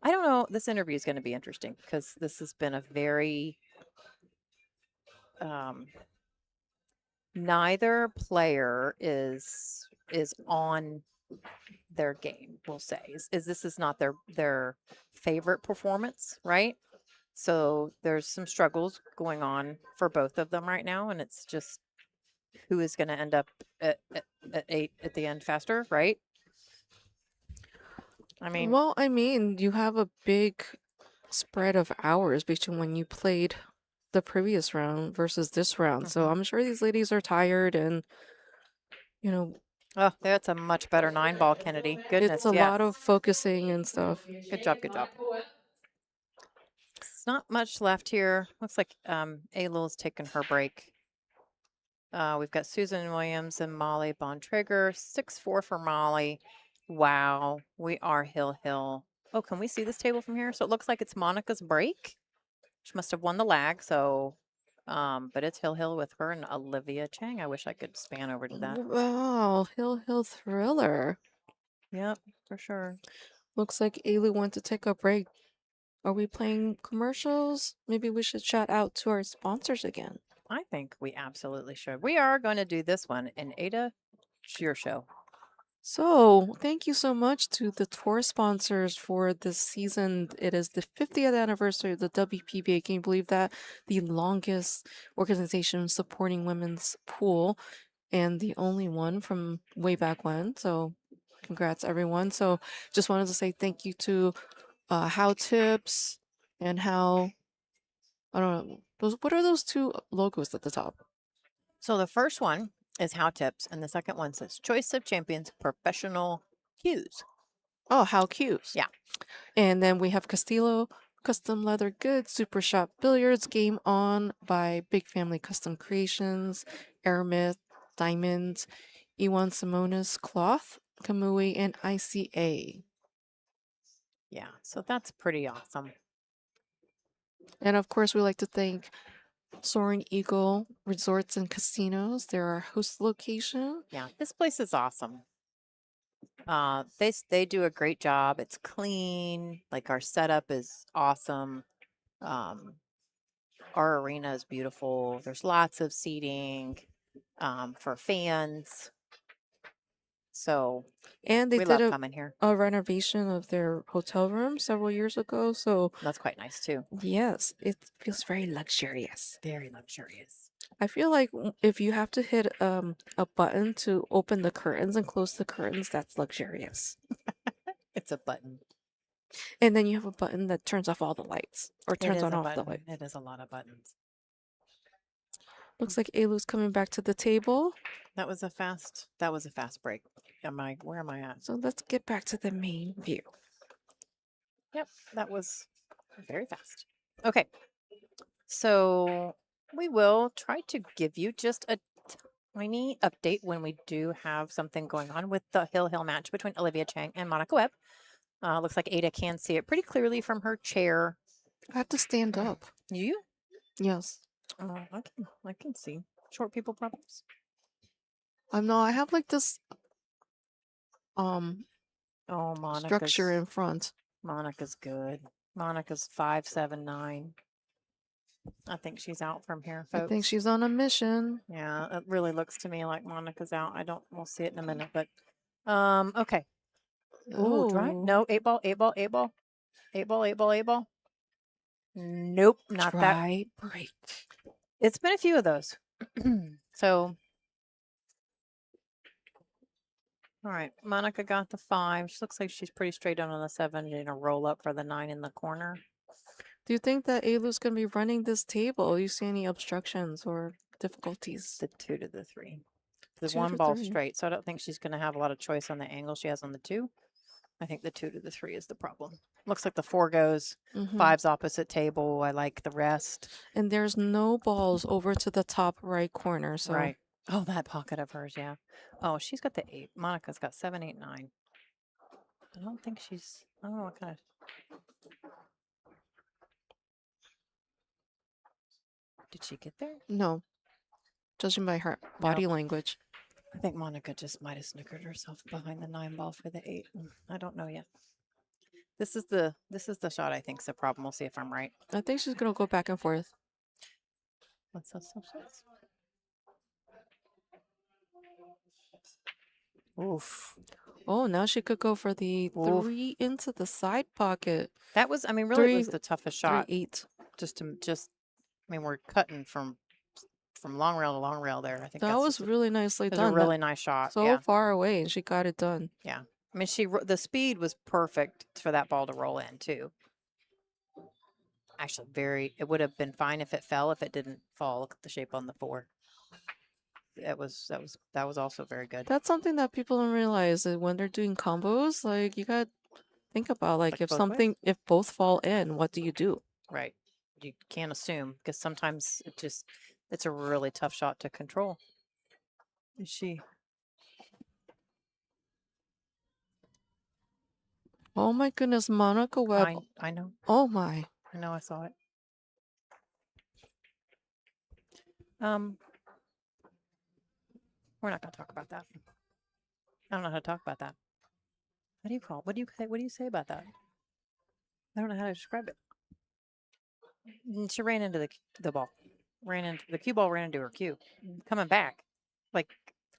I don't know. This interview is going to be interesting because this has been a very neither player is on their game, we'll say. This is not their favorite performance, right? So there's some struggles going on for both of them right now, and it's just who is going to end up at 8 at the end faster, right? I mean, well, I mean, you have a big spread of hours between when you played the previous round versus this round. So I'm sure these ladies are tired and, you know. Oh, that's a much better 9-ball, Kennedy. Goodness, it's a lot of focusing and stuff. Good job, good job. It's not much left here. Looks like Eylul's taking her break. We've got Susan Williams and Molly Bontrager. 6-4 for Molly. Wow, we are hill. Oh, can we see this table from here? So it looks like it's Monica's break. She must have won the lag. So, but it's hill with her and Olivia Chang. I wish I could span over to that. Wow, hill thriller. Yep, for sure. Looks like Eylul went to take a break. Are we playing commercials? Maybe we should shout out to our sponsors again. I think we absolutely should. We are going to do this one. And Ada, it's your show. So, thank you so much to the tour sponsors for this season. It is the 50th anniversary of the WPBA. Can you believe that? The longest organization supporting women's pool and the only one from way back when. So, congrats, everyone. So, just wanted to say thank you to How Tips and How, I don't know, what are those two logos at the top? So, the first one is How Tips, and the second one says Choice of Champions Professional Cues. Oh, How Cues. Yeah. And then we have Castillo Custom Leather Goods, Super Shop Billiards, Game On by Big Family Custom Creations, Aramith, Diamonds, Iwan Simonis Cloth, Kamui, and ICA. Yeah, so that's pretty awesome. And of course, we like to thank Soaring Eagle Resorts and Casinos. They're our host location. Yeah, this place is awesome. They do a great job. It's clean. Like our setup is awesome. Um, our arena is beautiful. There's lots of seating for fans. So And they we did love coming here. a renovation of their hotel room several years ago. So, That's quite nice too. yes, it feels very luxurious. Very luxurious. I feel like if you have to hit a button to open the curtains and close the curtains, that's luxurious. It's a button. And then you have a button that turns off all the lights or It turns is on a off the button. light. It is a lot of buttons. Looks like Eylul's coming back to the table. That was a fast break. Where am I at? So let's get back to the main view. Yep, that was very fast. Okay. So we will try to give you just a tiny update when we do have something going on with the Hill match between Olivia Chang and Monica Webb. Looks like Ada can see it pretty clearly from her chair. I have to stand up. You? Yes. I can see. Short people problems. No, I have like this Oh, Monica's structure in front. Monica's good. Monica's 5'7", 9". I think she's out from here, folks. I think she's on a mission. Yeah, it really looks to me like Monica's out. We'll see it in a minute, but okay. Oh, dry. No, 8-ball, 8-ball, 8-ball. 8-ball, 8-ball, 8-ball. Nope, not that. Dry break. It's been a few of those. So, all right. Monica got the 5. She looks like she's pretty straight on the 7 and a roll up for the 9 in the corner. Do you think that Eylul's going to be running this table? Do you see any obstructions or difficulties? The 2 to the 3. The 2 1 to ball 3. straight, so I don't think she's going to have a lot of choice on the angle she has on the 2. I think the 2 to the 3 is the problem. Looks like the 4 goes. 5's opposite table. I like the rest. And there's no balls over to the top right corner. So Right. Oh, that pocket of hers, yeah. Oh, she's got the 8. Monica's got 7, 8, 9. I don't know what kind of. Did she get there? No. Judging by her body language. I think Monica just might have snookered herself behind the 9 ball for the 8. I don't know yet. This is the shot I think's the problem. We'll see if I'm right. I think she's gonna go back and forth. What's those shots? Oof. Oh, now she could go for the 3 into the side pocket. That was, really was the toughest shot. 3-8. We're cutting from long rail to long rail there. I think that was really nicely done. It was a really nice shot. So far away, and she got it done. Yeah. The speed was perfect for that ball to roll in too. Actually, it would have been fine if it fell. If it didn't fall, look at the shape on the 4. That was also very good. That's something that people don't realize that when they're doing combos, like you got to think about if both fall in, what do you do? Right. You can't assume because sometimes it's a really tough shot to control. Is she? Oh my goodness, Monica Webb. I know. Oh my. I know, I saw it. We're not going to talk about that. I don't know how to talk about that. What do you say about that? I don't know how to describe it. She ran into the ball. The cue ball ran into her cue. Coming back.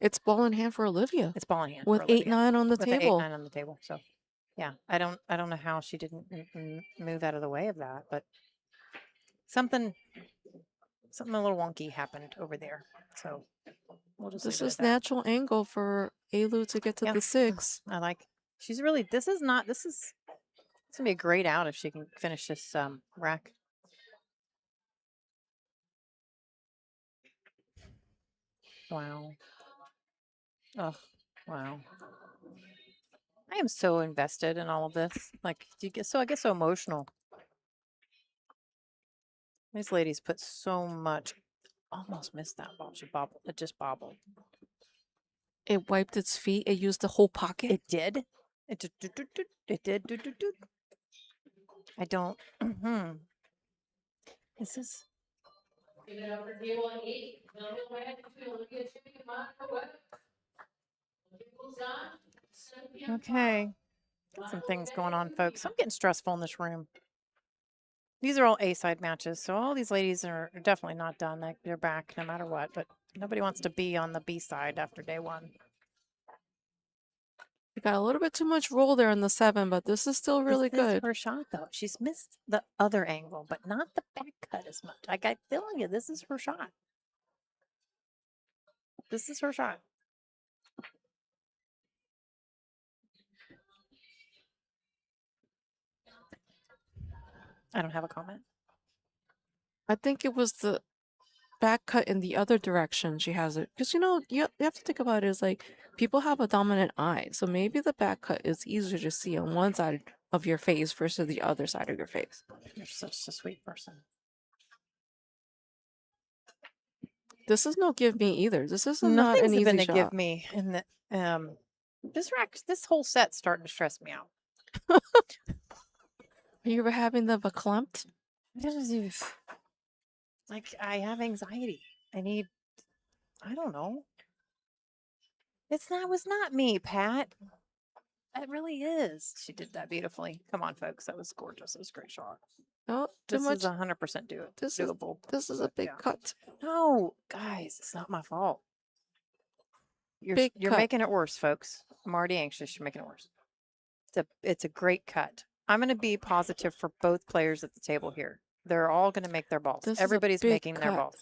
It's ball in hand for Olivia. It's ball in hand. With 8-9 on the table. 8-9 on the table. So yeah, I don't know how she didn't move out of the way of that, but something a little wonky happened over there. So we'll just. This is natural angle for Eylul to get to the 6. I like. She's really. This is gonna be a great out if she can finish this rack. Wow. Oh, wow. I am so invested in all of this. I get so emotional. These ladies put so much. Almost missed that ball. She bobbled. It just bobbled. It wiped its feet. It used the whole pocket. It did. It did. I don't. This is. Okay. Got some things going on, folks. I'm getting stressful in this room. These are all A-side matches, so all these ladies are definitely not done. Like, they're back no matter what, but nobody wants to be on the B side after day one. You got a little bit too much roll there on the 7, but this is still really This is good. her shot, though. She's missed the other angle, but not the back cut as much. Like, I'm telling you, this is her shot. This is her shot. I don't have a comment. I think it was the back cut in the other direction she has it. Because, you have to think about it as like people have a dominant eye. So maybe the back cut is easier to see on one side of your face versus the other side of your face. You're such a sweet person. This is no give me either. This is not Nothing's an easy going to shot. give me in the this whole set's starting to stress me out. Are you ever having the verklempt? Like, I have anxiety. I don't know. It was not me, Pat. It really is. She did that beautifully. Come on, folks. That was gorgeous. It was a great shot. Oh, too This much. is 100% doable. This is a big Yeah. cut. No, guys, it's not my fault. You're cut. making it worse, folks. I'm already anxious. You're making it worse. It's a great cut. I'm going to be positive for both players at the table here. They're all going to make their balls. This is a Everybody's big making their cut. balls.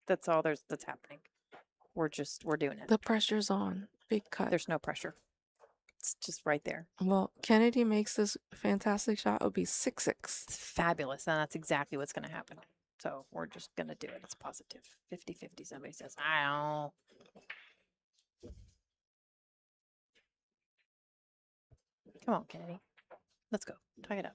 That's all that's happening. We're doing it. The pressure's on. Big cut. There's no pressure. It's just right there. Well, Kennedy makes this fantastic shot. It would be 6-6. It's fabulous. And that's exactly what's going to happen. So we're just going to do it. It's positive. 50-50. Somebody says, I don't. Come on, Kennedy. Let's go. Tie it up.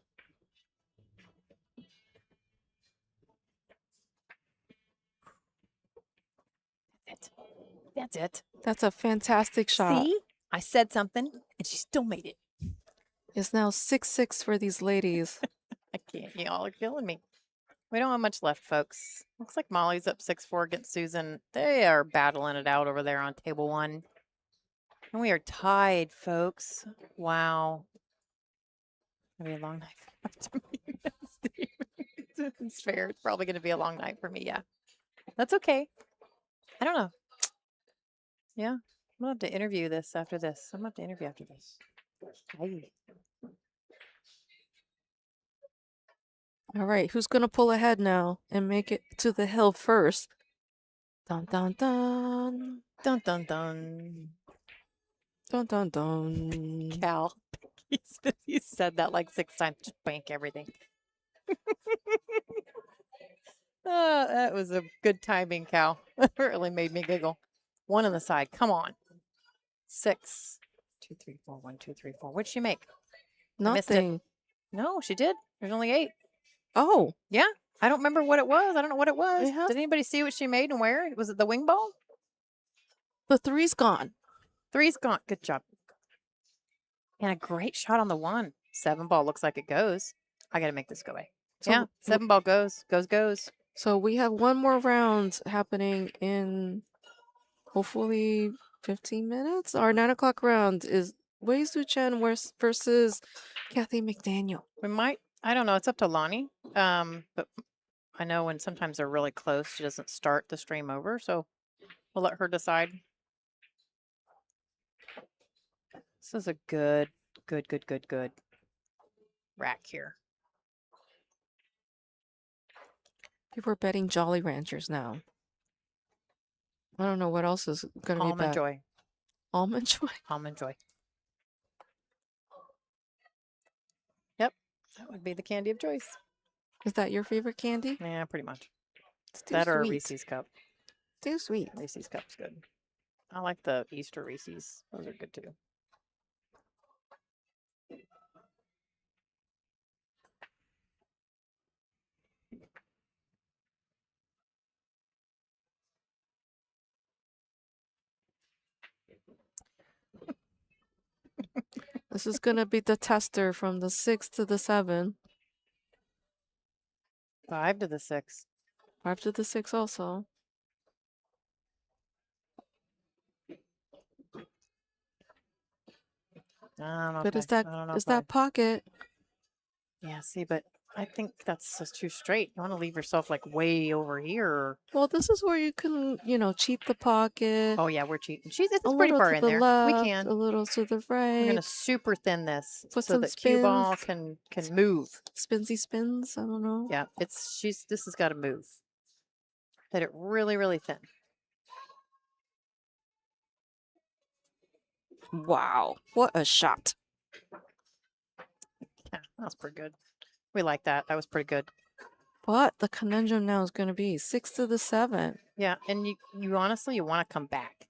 That's it. That's a fantastic shot. See? I said something, and she still made it. It's now 6-6 for these ladies. I can't. Y'all are killing me. We don't have much left, folks. Looks like Molly's up 6-4 against Susan. They are battling it out over there on table 1. And we are tied, folks. Wow. Gonna be a long night for me. It's fair. It's probably going to be a long night for me. Yeah. That's okay. I don't know. Yeah. I'm going to have to interview this after this. I'm going to have to interview after this. Hey. All right, who's going to pull ahead now and make it to the hill first? Dun, dun, dun. Dun, dun, dun. Dun, dun, dun. Cal. He said that like 6 times. Just bank everything. Oh, that was a good timing, Cal. It really made me giggle. 1 on the side. Come on. 6. 2, 3, 4. 1, 2, 3, 4. What'd she make? I missed it. Nothing. No, she did. There's only 8. Oh, Yeah. I don't remember what it was. I don't know what it was. Yeah. Did anybody see what she made and where? Was it the wing ball? the 3's gone. 3's gone. Good job. And a great shot on the 1. 7 ball looks like it goes. I got to make this go away. So Yeah. 7 ball goes. Goes. So we have one more round happening in hopefully 15 minutes. Our 9 o'clock round is Tzu-Chein versus Cathy McDaniel. We might, I don't know. It's up to Lonnie. But I know when sometimes they're really close, she doesn't start the stream over. So we'll let her decide. This is a good rack here. People are betting Jolly Ranchers now. I don't know what else is going to be Almond bet. Joy. Almond Joy. Almond Joy. Yep. That would be the candy of choice. Is that your favorite candy? Yeah, pretty much. It's too That or a sweet. Reese's cup. Too sweet. Reese's cup's good. I like the Easter Reese's. Those are good too. This is going to be the tester from the 6 to the 7. 5 to the 6. 5 to the 6 also. I don't know. But if is I, that I don't know is if I, that pocket? yeah, see, but I think that's just too straight. You want to leave yourself like way over here. Well, this is where you can, cheat the pocket. Oh yeah, we're cheating. This A is pretty little far to in the there. We left, can. a little to the We're gonna right. super thin this Put so some that cue spins. ball can move. Spinsy spins. I don't know. Yeah, this has got to move. Hit it really, really thin. Wow, what a shot! Yeah, that was pretty good. We like that. That was pretty good. But the conundrum now is going to be 6 to the 7. Yeah, and you honestly you want to come back.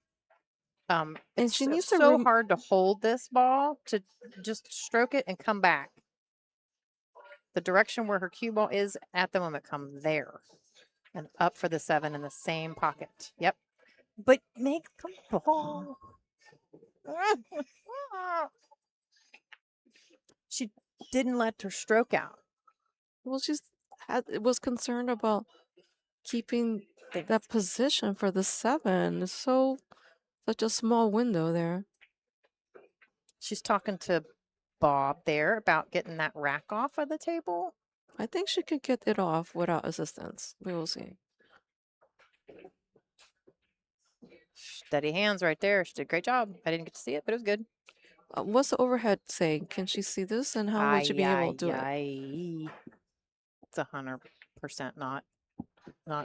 And It's she needs to so hard to hold this ball to just stroke it and come back. The direction where her cue ball is at the moment, come there and up for the 7 in the same pocket. Yep. But make the ball. She didn't let her stroke out. Well, was concerned about keeping that position for the 7. It's such a small window there. She's talking to Bob there about getting that rack off of the table. I think she could get it off without assistance. We will see. Steady hands right there. She did a great job. I didn't get to see it, but it was good. What's the overhead saying? Can she see this? And how would she be able to do it? It's 100% not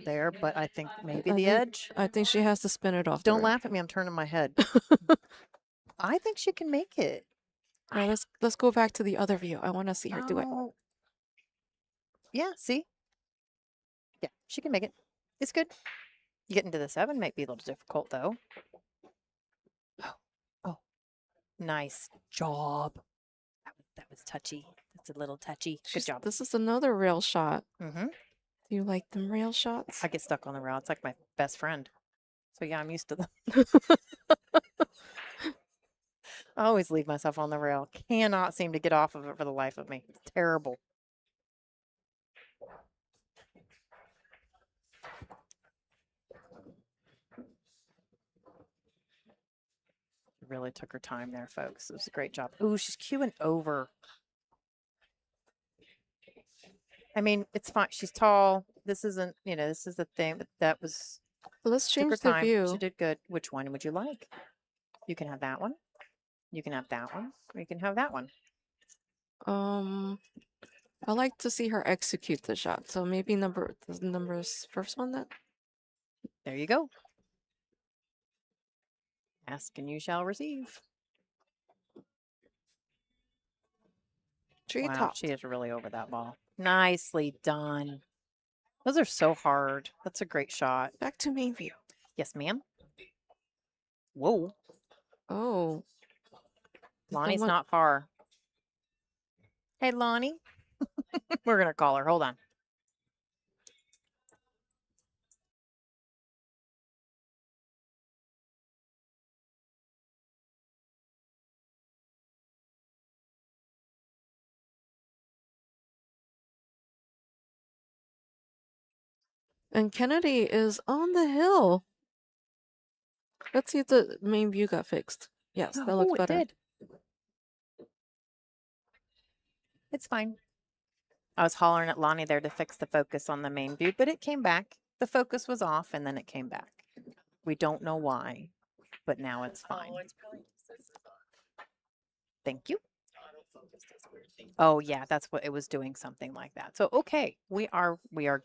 there, but I think maybe I the think- edge. I think she has to spin it off. Don't laugh at me. I'm turning my head. I think she can make it. All right, let's go back to the other view. I want to see her do it. Oh. Yeah, see? Yeah, she can make it. It's good. Getting to the 7 might be a little difficult, though. Oh, nice job. That was touchy. That's a little touchy. Good job. This is another rail shot. Mm-hmm. Do you like them rail shots? I get stuck on the rail. It's like my best friend. So yeah, I'm used to them. I always leave myself on the rail. Cannot seem to get off of it for the life of me. It's terrible. Really took her time there, folks. It was a great job. Ooh, she's cueing over. I mean, it's fine. She's tall. This isn't, this is the thing. But that was. Let's took her change the time. view. She did good. Which one would you like? You can have that one. You can have that one. Or you can have that one. I like to see her execute the shot. So maybe numbers first one then. There you go. Ask and you shall receive. Tree Wow, top. she is really over that ball. Nicely done. Those are so hard. That's a great shot. Back to main view. Yes, ma'am. Whoa. Oh. Lonnie's not far. Hey, Lonnie. We're going to call her. Hold on. And Kennedy is on the hill. Let's see if the main view got fixed. Yes, that looks better. It did. It's fine. I was hollering at Lonnie there to fix the focus on the main view, but it came back. The focus was off and then it came back. We don't know why, but now it's fine. Thank you. Oh yeah, that's what it was doing, something like that. So okay, we are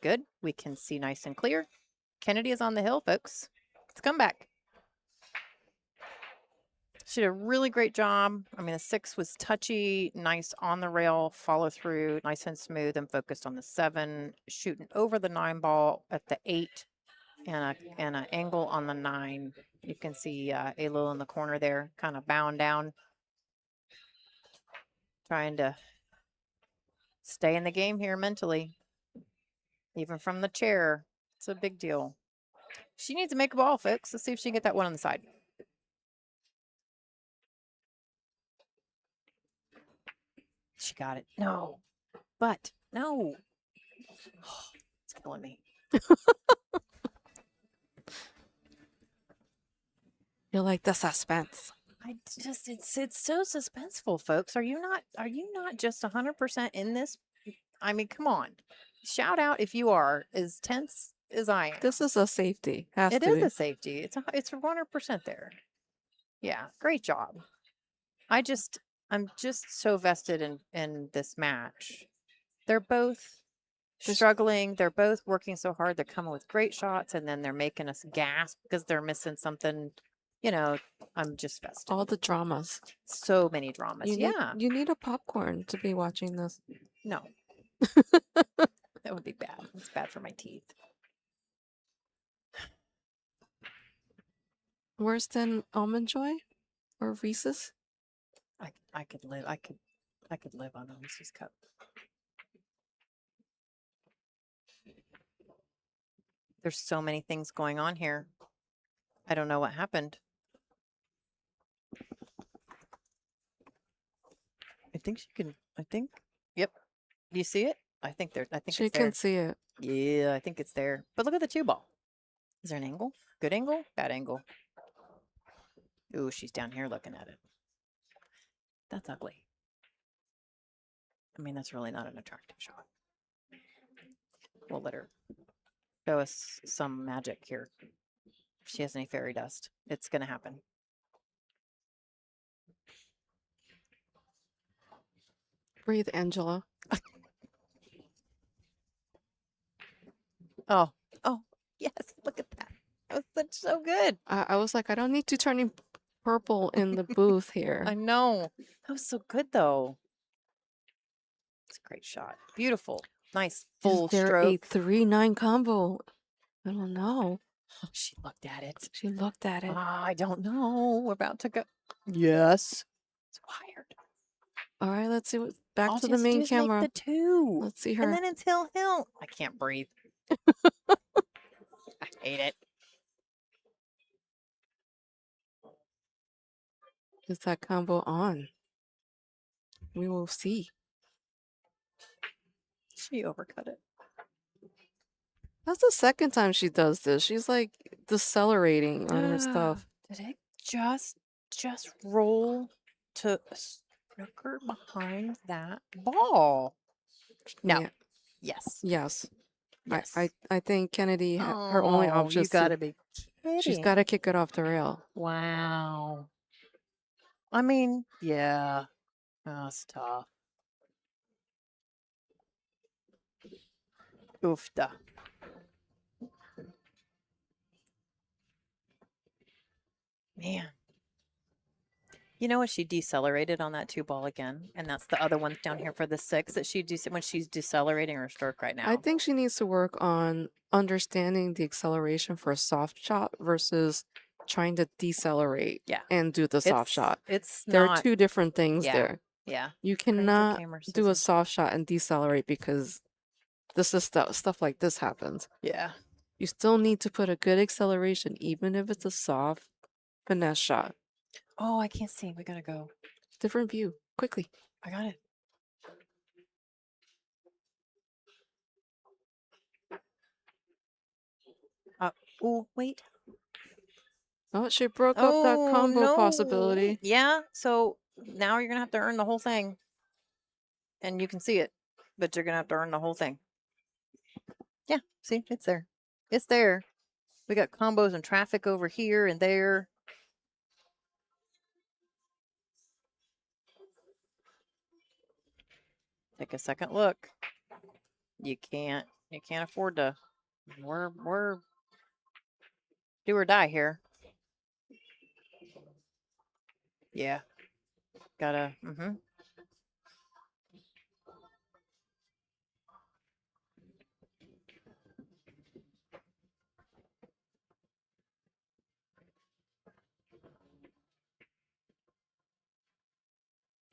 good. We can see nice and clear. Kennedy is on the hill, folks. Let's come back. She did a really great job. I mean, the 6 was touchy, nice on the rail, follow through, nice and smooth, and focused on the 7, shooting over the 9 ball at the 8, and an angle on the 9. You can see Eylul in the corner there, kind of bowing down, trying to stay in the game here mentally, even from the chair. It's a big deal. She needs to make a ball, folks. Let's see if she can get that one on the side. She got it. No. But, no. Oh, it's killing me. You like the suspense. I just it's so suspenseful, folks. Are you not just 100% in this? I mean, come on. Shout out if you are as tense as I am. This is a safety. Has It to is be. a safety. It's 100% there. Yeah, great job. I'm just so vested in this match. They're both Just- struggling. They're both working so hard. They're coming with great shots, and then they're making us gasp because they're missing something. You know, I'm just vested. All the dramas. So many dramas. Yeah. You need a popcorn to be watching this. No. That would be bad. It's bad for my teeth. Worse than Almond Joy or Reese's? I could live on a Reese's cup. There's so many things going on here. I don't know what happened. Yep. Do you see it? I think She it's there. can see it. Yeah, I think it's there. But look at the two ball. Is there an angle? Good angle? Bad angle? Ooh, she's down here looking at it. That's ugly. I mean, that's really not an attractive shot. We'll let her show us some magic here. If she has any fairy dust, it's going to happen. Breathe, Angela. Oh, yes. Look at that. That was so good. I was like, I don't need to turn purple in the booth here. I know. That was so good, though. It's a great shot. Beautiful. Nice full Is there stroke. a 3-9 combo? I don't know. She looked at it. She looked at it. I don't know. We're about to go. Yes. It's wired. All right, let's see what. Back All to she the has to do main is make camera. the two. Let's see her. And then it's hill. I can't breathe. I hate it. Is that combo on? We will see. She overcut it. That's the second time she does this. She's like decelerating on her stuff. Did it just roll to a snooker behind that ball? No. Yeah. Yes. Yes. Yes. I think Kennedy, her only option You is gotta be she's kidding. got to kick it off the rail. Wow. I mean, yeah. That's tough. Oofda. Man. You know what? She decelerated on that two ball again. And that's the other one down here for the six that when she's decelerating her stroke right now. I think she needs to work on understanding the acceleration for a soft shot versus trying to decelerate and do the soft shot. There are two different things there. Yeah. You cannot do a soft shot and decelerate because this is stuff like this happens. Yeah. You still need to put a good acceleration, even if it's a soft finesse shot. Oh, I can't see. We gotta go. Different view. Quickly. I got it. Oh, wait. Oh, she broke up that combo possibility. Yeah. So now you're gonna have to earn the whole thing. And you can see it, but you're gonna have to earn the whole thing. Yeah, see, it's there. It's there. We got combos and traffic over here and there. Take a second look. You can't afford to. We're do or die here. Yeah. Gotta.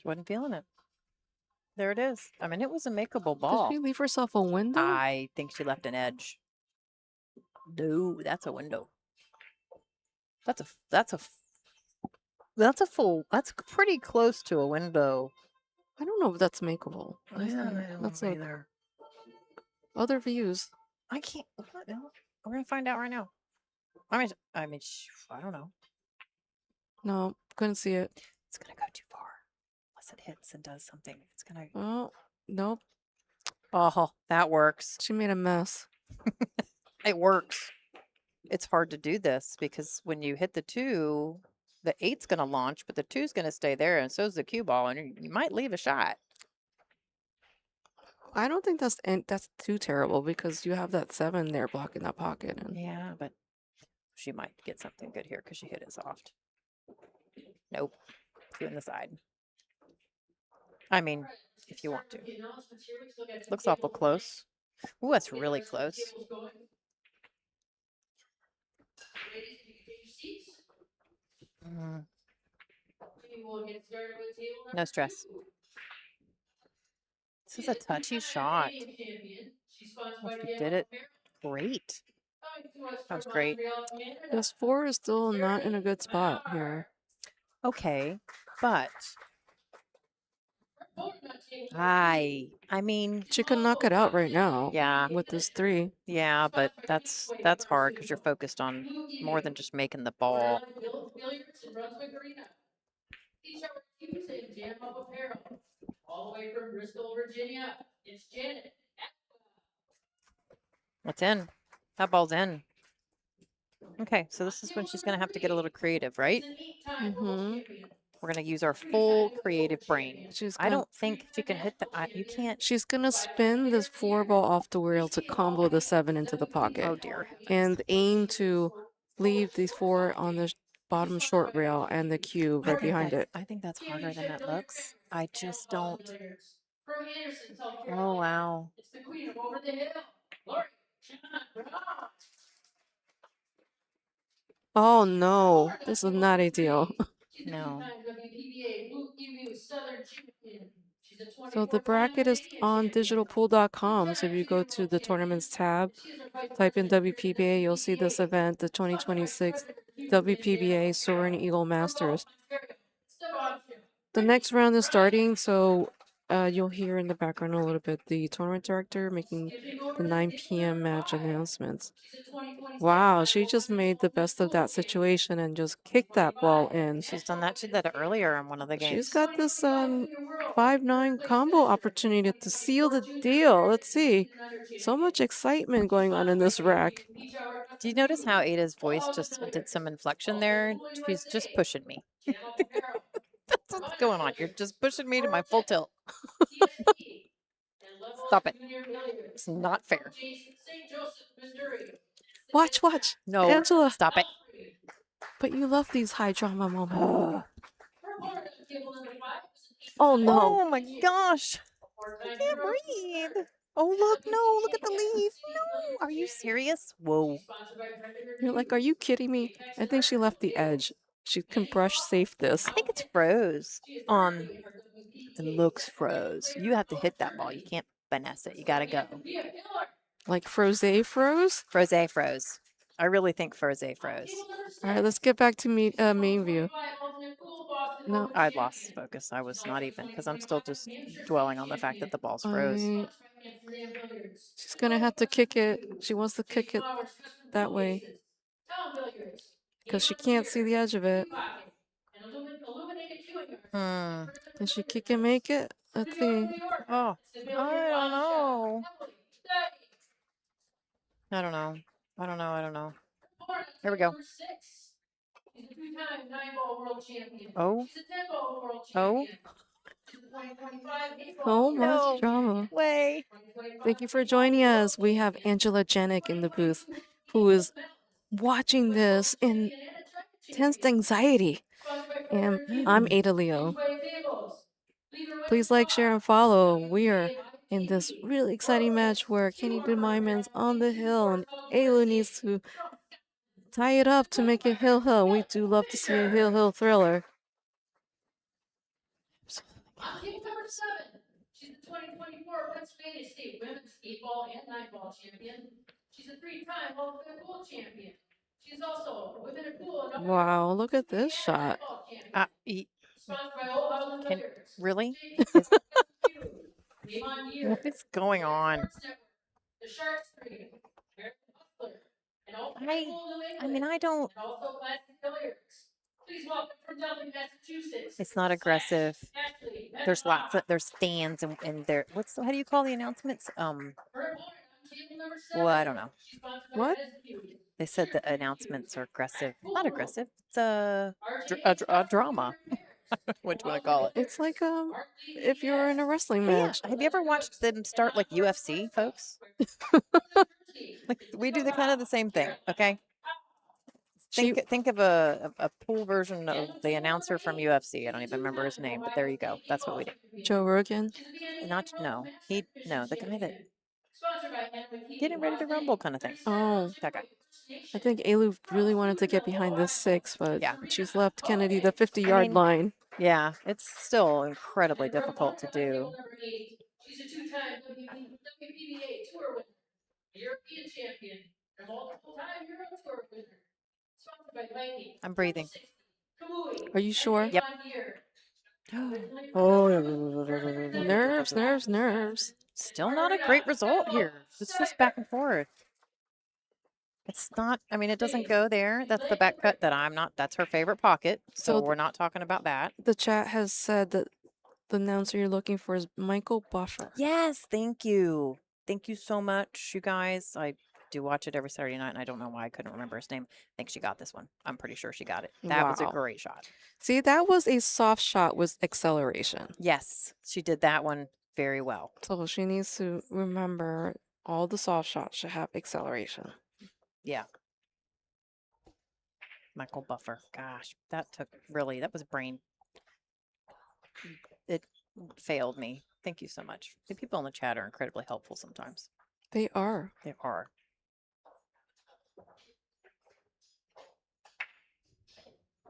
Wasn't feeling it. There it is. I mean, it was a makeable ball. Did she leave herself a window? I think she left an edge. No, that's a window. That's pretty close to a window. I don't know if that's makeable. Yeah, I don't That's know like either. other views. I can't. What? No, we're gonna find out right now. I don't know. No, couldn't see it. It's gonna go too far. Unless it hits and does something. It's gonna. Oh, nope. Oh, that works. She made a mess. It works. It's hard to do this because when you hit the 2, the 8's gonna launch, but the 2's gonna stay there, and so's the cue ball, and you might leave a shot. I don't think that's too terrible because you have that 7 there blocking that pocket. And Yeah, but she might get something good here because she hit it soft. Nope. 2 in the side. I mean, if you want to. Looks awful close. Ooh, that's really close. Mm. No stress. This is a touchy shot. Well, she did it great. That was great. this 4 is still not in a good spot here. Okay, but I mean, She could knock it out right now. yeah, With this 3. yeah, but that's hard because you're focused on more than just making the ball. It's in. That ball's in. Okay, so this is when she's going to have to get a little creative, right? Mm-hmm. We're going to use our full creative brain. She's I gonna, don't think she can hit the. You can't. she's gonna spin this 4 ball off the wheel to combo the 7 into the pocket. Oh dear. And aim to leave these 4 on the bottom short rail and the cue right behind it. I think that's harder than it looks. I just don't. Oh wow. Oh no, this is not ideal. No. So the bracket is on digitalpool.com. So if you go to the tournaments tab, type in WPBA, you'll see this event, the 2026 WPBA Soaring Eagle Masters. The next round is starting, so you'll hear in the background a little bit the tournament director making the 9 p.m. match announcements. Wow, she just made the best of that situation and just kicked that ball in. She's done that. She did that earlier in one of the games. She's got this 5-9 combo opportunity to seal the deal. Let's see. So much excitement going on in this rack. Do you notice how Ada's voice just did some inflection there? She's just pushing me. That's what's going on. You're just pushing me to my full tilt. Stop it. It's not fair. Watch. No, Angela. stop it. But you love these high drama moments. Oh no. Oh my gosh. I can't breathe. Oh look, no, look at the leaf. No, are you serious? Whoa. You're like, are you kidding me? I think she left the edge. She can brush safe this. I think it's froze on. It looks froze. You have to hit that ball. You can't finesse it. You got to go. Like froze. Froze froze. I really think froze froze. All right, let's get back to main view. No, I lost focus. I was not even because I'm still just dwelling on the fact that the ball's froze. She's gonna have to kick it. She wants to kick it that way because she can't see the edge of it. Can she kick and make it? Let's see. Oh, I don't know. I don't know. Here we go. Oh. So much drama. Way. Thank you for joining us. We have Angela Janik in the booth, who is watching this in intense anxiety. And I'm Ada Leo. Please like, share, and follow. We are in this really exciting match where Kenny Meyman's on the hill and Eylul needs to tie it up to make it hill. We do love to see a hill thriller. Number 7. She's the 2024 Pennsylvania State Women's 8-ball and 9-ball champion. She's a 3-time ultimate pool champion. She's also a women in pool. Wow, look at this shot. Really? What is going on? the Sharks 3, Mary Butler, and also I mean, I don't. and also Classic Billiards. Please welcome from Dublin, Massachusetts. It's not aggressive. Ashley, There's stands and there. How do you call the announcements? Her opponent on table number 7. Well, I don't know. She's sponsored by What? Madison Beauty. They said the announcements are aggressive. Not aggressive. It's RJ a drama. What do you want to call it? It's like if you're in a wrestling Yeah. match. Have you ever watched them start like UFC, folks? Like we do the kind of the same thing. Okay. She Think of a pool version of the announcer from UFC. I don't even remember his name, but there you go. That's what we do. Joe Rogan. Not no. The guy that Sponsored by Anna getting ready to rumble kind of thing. Oh, That guy. I think Eylul really wanted to get behind this 6, but Yeah. she's left Kennedy the 50-yard line. Yeah, it's still incredibly difficult to do. She's a 2-time WPBA Tour winner, a European champion, and multiple-time Euro Tour winner. Sponsored by Viking. I'm breathing. Are you sure? Yep. Nerves. Still not a great result here. It's just back and forth. It's not, I mean, it doesn't go there. That's the back cut that's her favorite pocket. So So we're not talking about that. The chat has said that the announcer you're looking for is Michael Buffer. Yes, thank you. Thank you so much, you guys. I do watch it every Saturday night, and I don't know why I couldn't remember his name. I think she got this one. I'm pretty sure she got it. That was a Wow. great shot. See, that was a soft shot with acceleration. Yes, she did that one very well. So she needs to remember all the soft shots should have acceleration. Yeah. Michael Buffer. Gosh, that was brain. It failed me. Thank you so much. The people in the chat are incredibly helpful sometimes. They are. They are.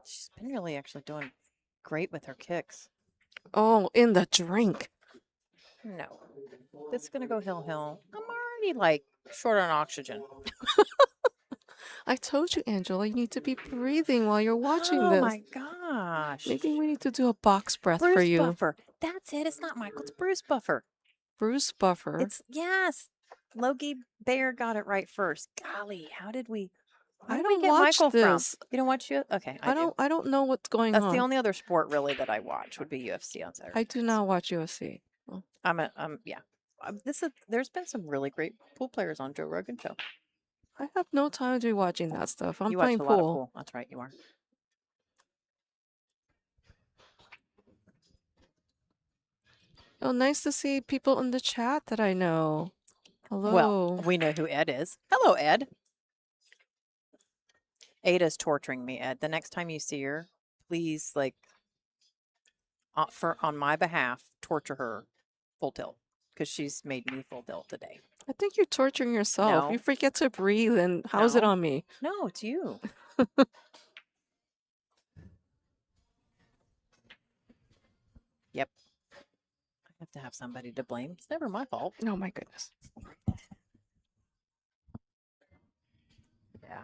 She's been really actually doing great with her kicks. Oh, in the drink. No. This is going to go hill. I'm already like short on oxygen. I told you, Angela, you need to be breathing while you're watching Oh this. my gosh. Maybe we need to do a box breath Bruce for you. Buffer. That's it. It's not Michael. It's Bruce Buffer. Bruce Buffer. Yes. Logie Bear got it right first. Golly, how did we? I Where did don't we get watch Michael this. from? You don't watch it? Okay, I do. I don't know what's going That's on. the only other sport really that I watch would be UFC on Saturday. I do not watch UFC. Yeah. There's been some really great pool players on Joe Rogan show. I have no time to be watching that stuff. I'm You watch playing a lot of pool. pool. That's right, you are. Oh, nice to see people in the chat that I know. Hello. Well, we know who Ed is. Hello, Ed. Ada's torturing me, Ed. The next time you see her, please, on my behalf, torture her full tilt because she's made me full tilt today. I think you're torturing yourself. No. You forget to breathe, and how's it No. on me? No, it's you. Yep. I have to have somebody to blame. It's never my fault. Oh my goodness. Yeah.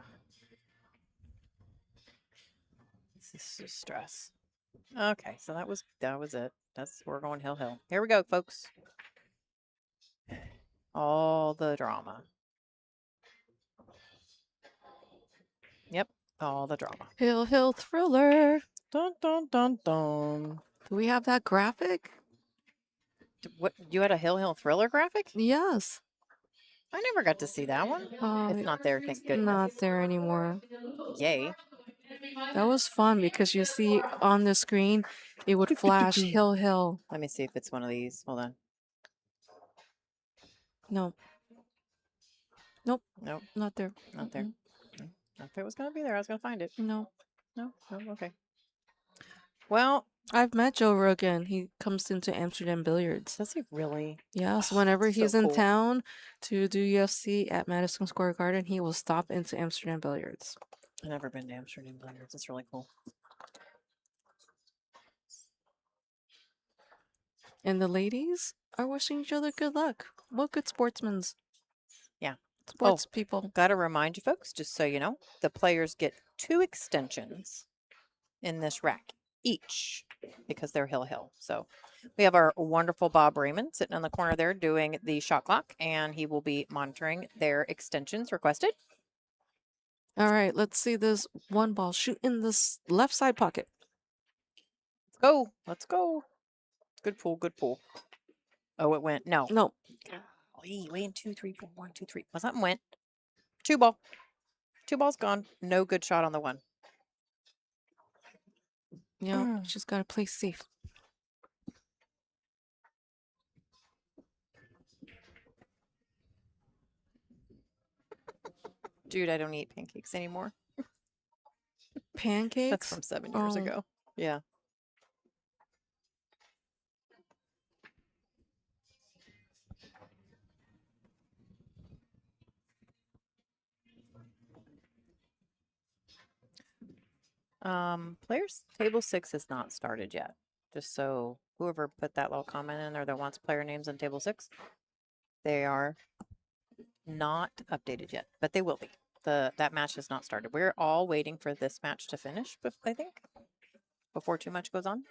This is just stress. Okay, so that was it. We're going hill. Here we go, folks. All the drama. Yep, all the drama. Hill thriller. Dun dun dun dun. Do we have that graphic? What, you had a hill thriller graphic? Yes. I never got to see that one. It's not there, thank goodness. Not there anymore. Yay. That was fun because you see on the screen, it would flash hill. Let me see if it's one of these. Hold on. No. Nope. Nope, Not there. not there. If it was going to be there, I was going to find it. No. No, okay. Well, I've met Joe Rogan. He comes into Amsterdam Billiards. does he really? Yes, Oh, whenever that's so he's in cool. town to do UFC at Madison Square Garden, he will stop into Amsterdam Billiards. I've never been to Amsterdam Billiards. It's really cool. And the ladies are wishing each other good luck. What good sportsmen. Yeah. Sports people. Got to remind you folks, just so you know, the players get 2 extensions in this rack each. because they're hill. So we have our wonderful Bob Raymond sitting in the corner there doing the shot clock, and he will be monitoring their extensions requested. All right, let's see this one ball shoot in this left side pocket. Let's go. Let's go. Good pull. Good pull. Oh, it went. No. No, Wait, 2, 3, 4, 1, 2, 3. Well, something went. 2 ball. 2 balls gone. No good shot on the one. yeah, she's got to play safe. Dude, I don't eat pancakes anymore. Pancakes? That's from 7 years Oh. ago. Yeah. Players table 6 has not started yet. Just so whoever put that little comment in there that wants player names on table 6, they are not updated yet, but they will be. That match has not started. We're all waiting for this match to finish, but I think before too much goes on.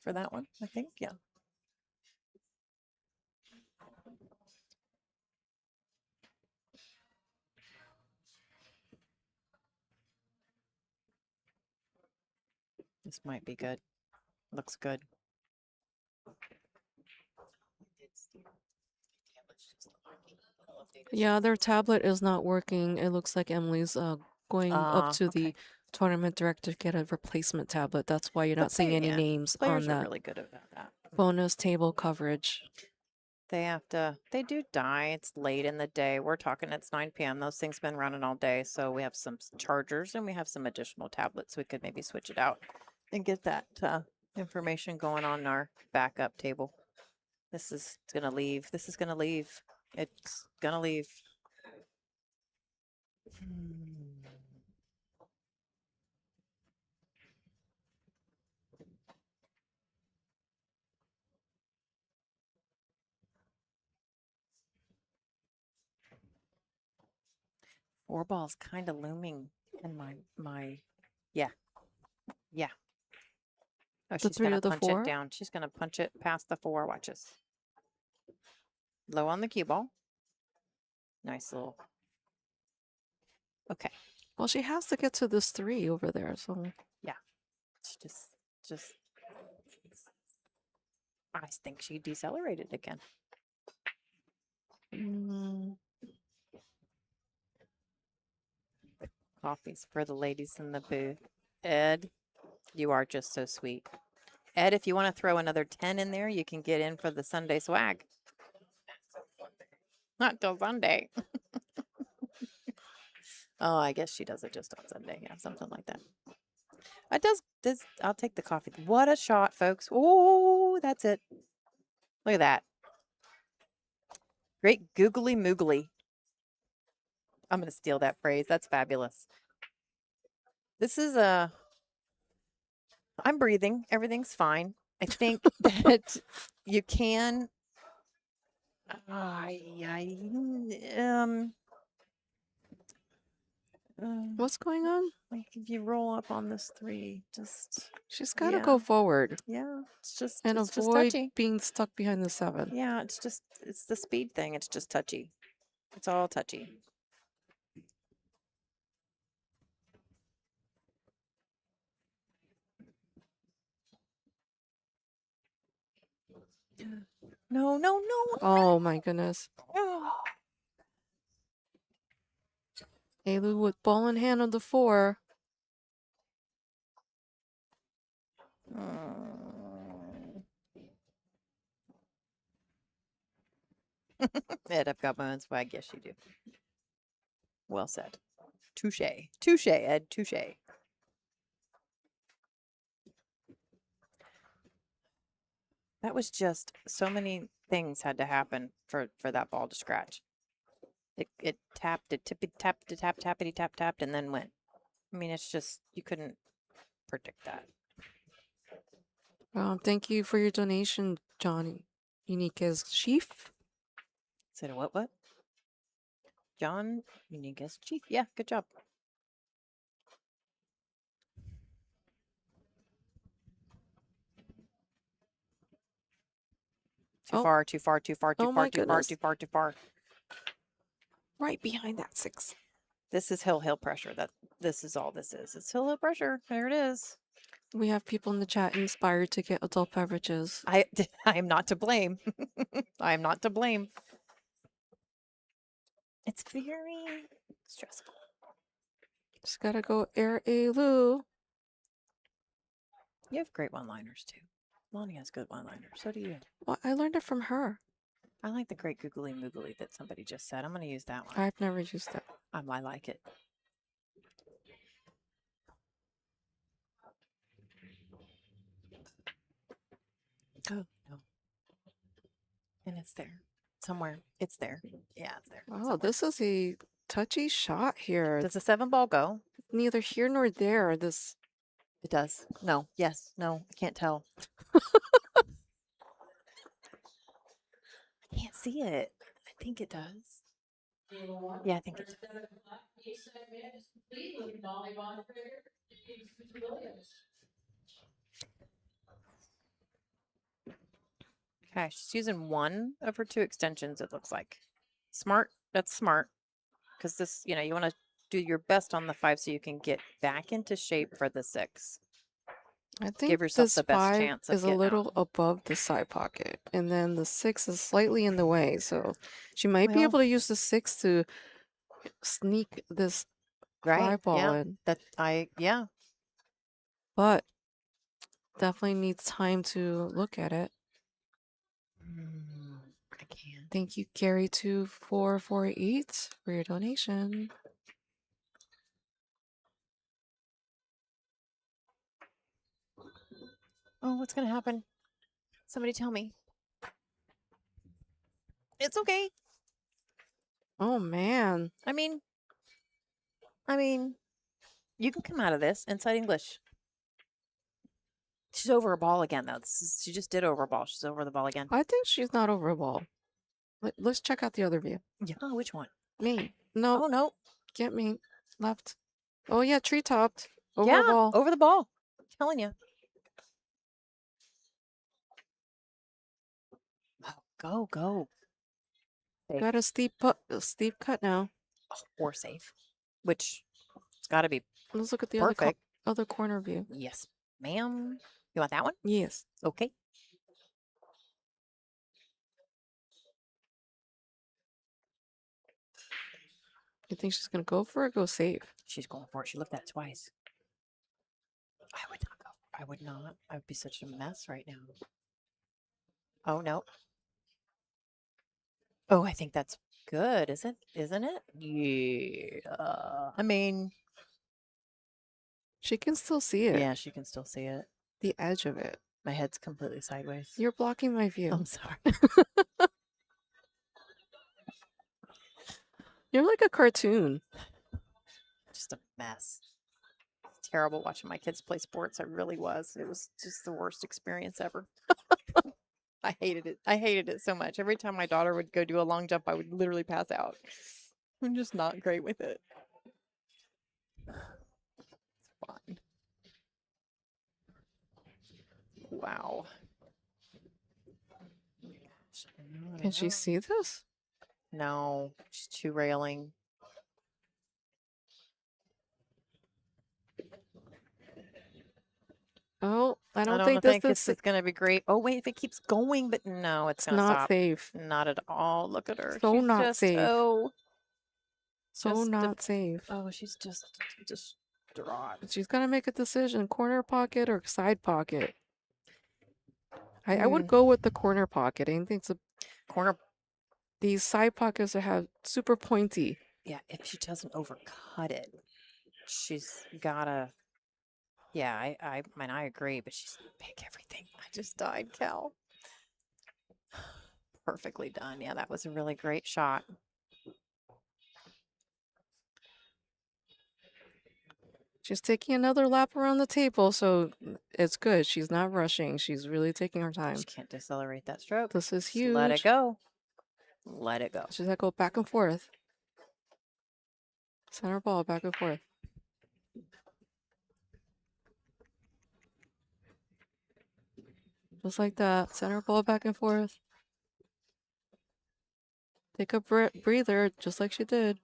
For that one, I think, yeah. This might be good. Looks good. Yeah, their tablet is not working. It looks like Emily's going up to the Okay. tournament director to get a replacement tablet. That's why you're The not seeing any yeah, names Players on are that really good about that. bonus table coverage. They do die. It's late in the day. We're talking it's 9 p.m. Those things been running all day. So we have some chargers and we have some additional tablets. We could maybe switch it out and get that information going on our backup table. This is going to leave. This is going to leave. It's going to leave. Four balls kind of looming in my yeah. Oh, The she's 3 gonna or the punch 4? it down. She's gonna punch it past the 4. Watches. Low on the cue ball. Nice little. Okay. Well, she has to get to this 3 over there, so It's just. I think she decelerated again. Coffees for the ladies in the booth. Ed, you are just so sweet. Ed, if you want to throw another 10 in there, you can get in for the Sunday swag. Not till Sunday. Oh, I guess she does it just on Sunday. Yeah, something like that. It does. I'll take the coffee. What a shot, folks. Oh, that's it. Look at that. Great googly moogly. I'm going to steal that phrase. That's fabulous. This is I'm breathing. Everything's fine. I think that you can. what's going on? Like if you roll up on this 3, just She's got to go forward yeah, it's just and it's just avoid touchy. being stuck behind the 7. Yeah, it's the speed thing. It's just touchy. It's all touchy. No. Oh my goodness. Oh. Eylul with ball in hand on the 4. Ed, I've got my own swag. Yes, you do. Well said. Touche. Touche, Ed. Touche. That was just so many things had to happen for that ball to scratch. It tapped, it tippy tapped, it tap tappity tap tapped, and then went. I mean, it's just you couldn't predict that. Thank you for your donation, John Uniquez Chief. Said a what? John Uniquez Chief. Yeah, good job. Too Oh. far, too far, too far, too Oh far, my too far, goodness. too far, too far. Right behind that 6. This is hill pressure. This is all this is. It's hill pressure. There it is. We have people in the chat inspired to get adult beverages. I am not to blame. I am not to blame. It's very stressful. Just gotta go air Eylul. You have great one-liners too. Lonnie has good one-liners. So do you. Well, I learned it from her. I like the great googly moogly that somebody just said. I'm going to use that one. I've never used that. I like it. Oh, no. And it's there. Somewhere. It's there. Yeah, it's there. Wow, somewhere. this is a touchy shot here. Does the 7 ball go? Neither here nor there. This. It does. No. Yes. No. I can't tell. I can't see it. I think it does. Yeah, I think it does. Okay, she's using 1 of her 2 extensions, it looks like. Smart. That's smart. Because this, you want to do your best on the 5 so you can get back into shape for the 6. I think Give yourself this the best 5 chance of is a getting little out. above the side pocket, and then the 6 is slightly in the way. So she might be Well- able to use the 6 to sneak this Right? 5 ball Yeah. in, Yeah. but definitely needs time to look at it. I can't. Thank you, Gary2448, for your donation. Oh, what's going to happen? Somebody tell me. It's okay. Oh man, I mean, you can come out of this inside English. She's over a ball again, though. She just did over a ball. She's over the ball again. I think she's not over a ball. Let's check out the other view. Yeah. Oh, which one? Me. No, Oh, no. get me. Left. Oh yeah, tree topped. Over Yeah, a ball. over the ball. I'm telling you. Oh, go. Safe. Got a steep cut now. Oh, or safe. Which it's got to be Let's look at the perfect. other corner view. Yes, ma'am. You want that one? Yes. Okay. You think she's gonna go for it or go safe? She's going for it. She looked at it twice. I would not go. I would not. I would be such a mess right now. Oh, no. Oh, I think that's good, isn't it? Yeah. I mean, She can still see it. yeah, she can still see it. The edge of it. My head's completely sideways. You're blocking my view. I'm sorry. You're like a cartoon. Just a mess. It's terrible watching my kids play sports. I really was. It was just the worst experience ever. I hated it. I hated it so much. Every time my daughter would go do a long jump, I would literally pass out. I'm just not great with it. It's fine. Wow. Gosh, I don't Can she know. see this? No, she's too railing. Oh, I don't think think this is going to be great. Oh, wait, if it keeps going, but no, it's it's going to not stop. safe. Not at all. Look at her. So She's not just, safe. Oh, So just not safe. oh, she's just distraught. She's gonna make a decision: corner pocket or side pocket. I would go with the corner pocket. I think it's Corner. these side pockets that have super pointy. Yeah, if she doesn't overcut it, she's gotta. Yeah, I mean, I agree, but she's pick everything. I just died, Cal. Perfectly done. Yeah, that was a really great shot. She's taking another lap around the table, so it's good. She's not rushing. She's really taking her time. She can't decelerate that stroke. This is Just huge. let it go. Let it go. She's gonna go back and forth. Center ball back and forth. Just like that. Center ball back and forth. Take a breather, just like she did.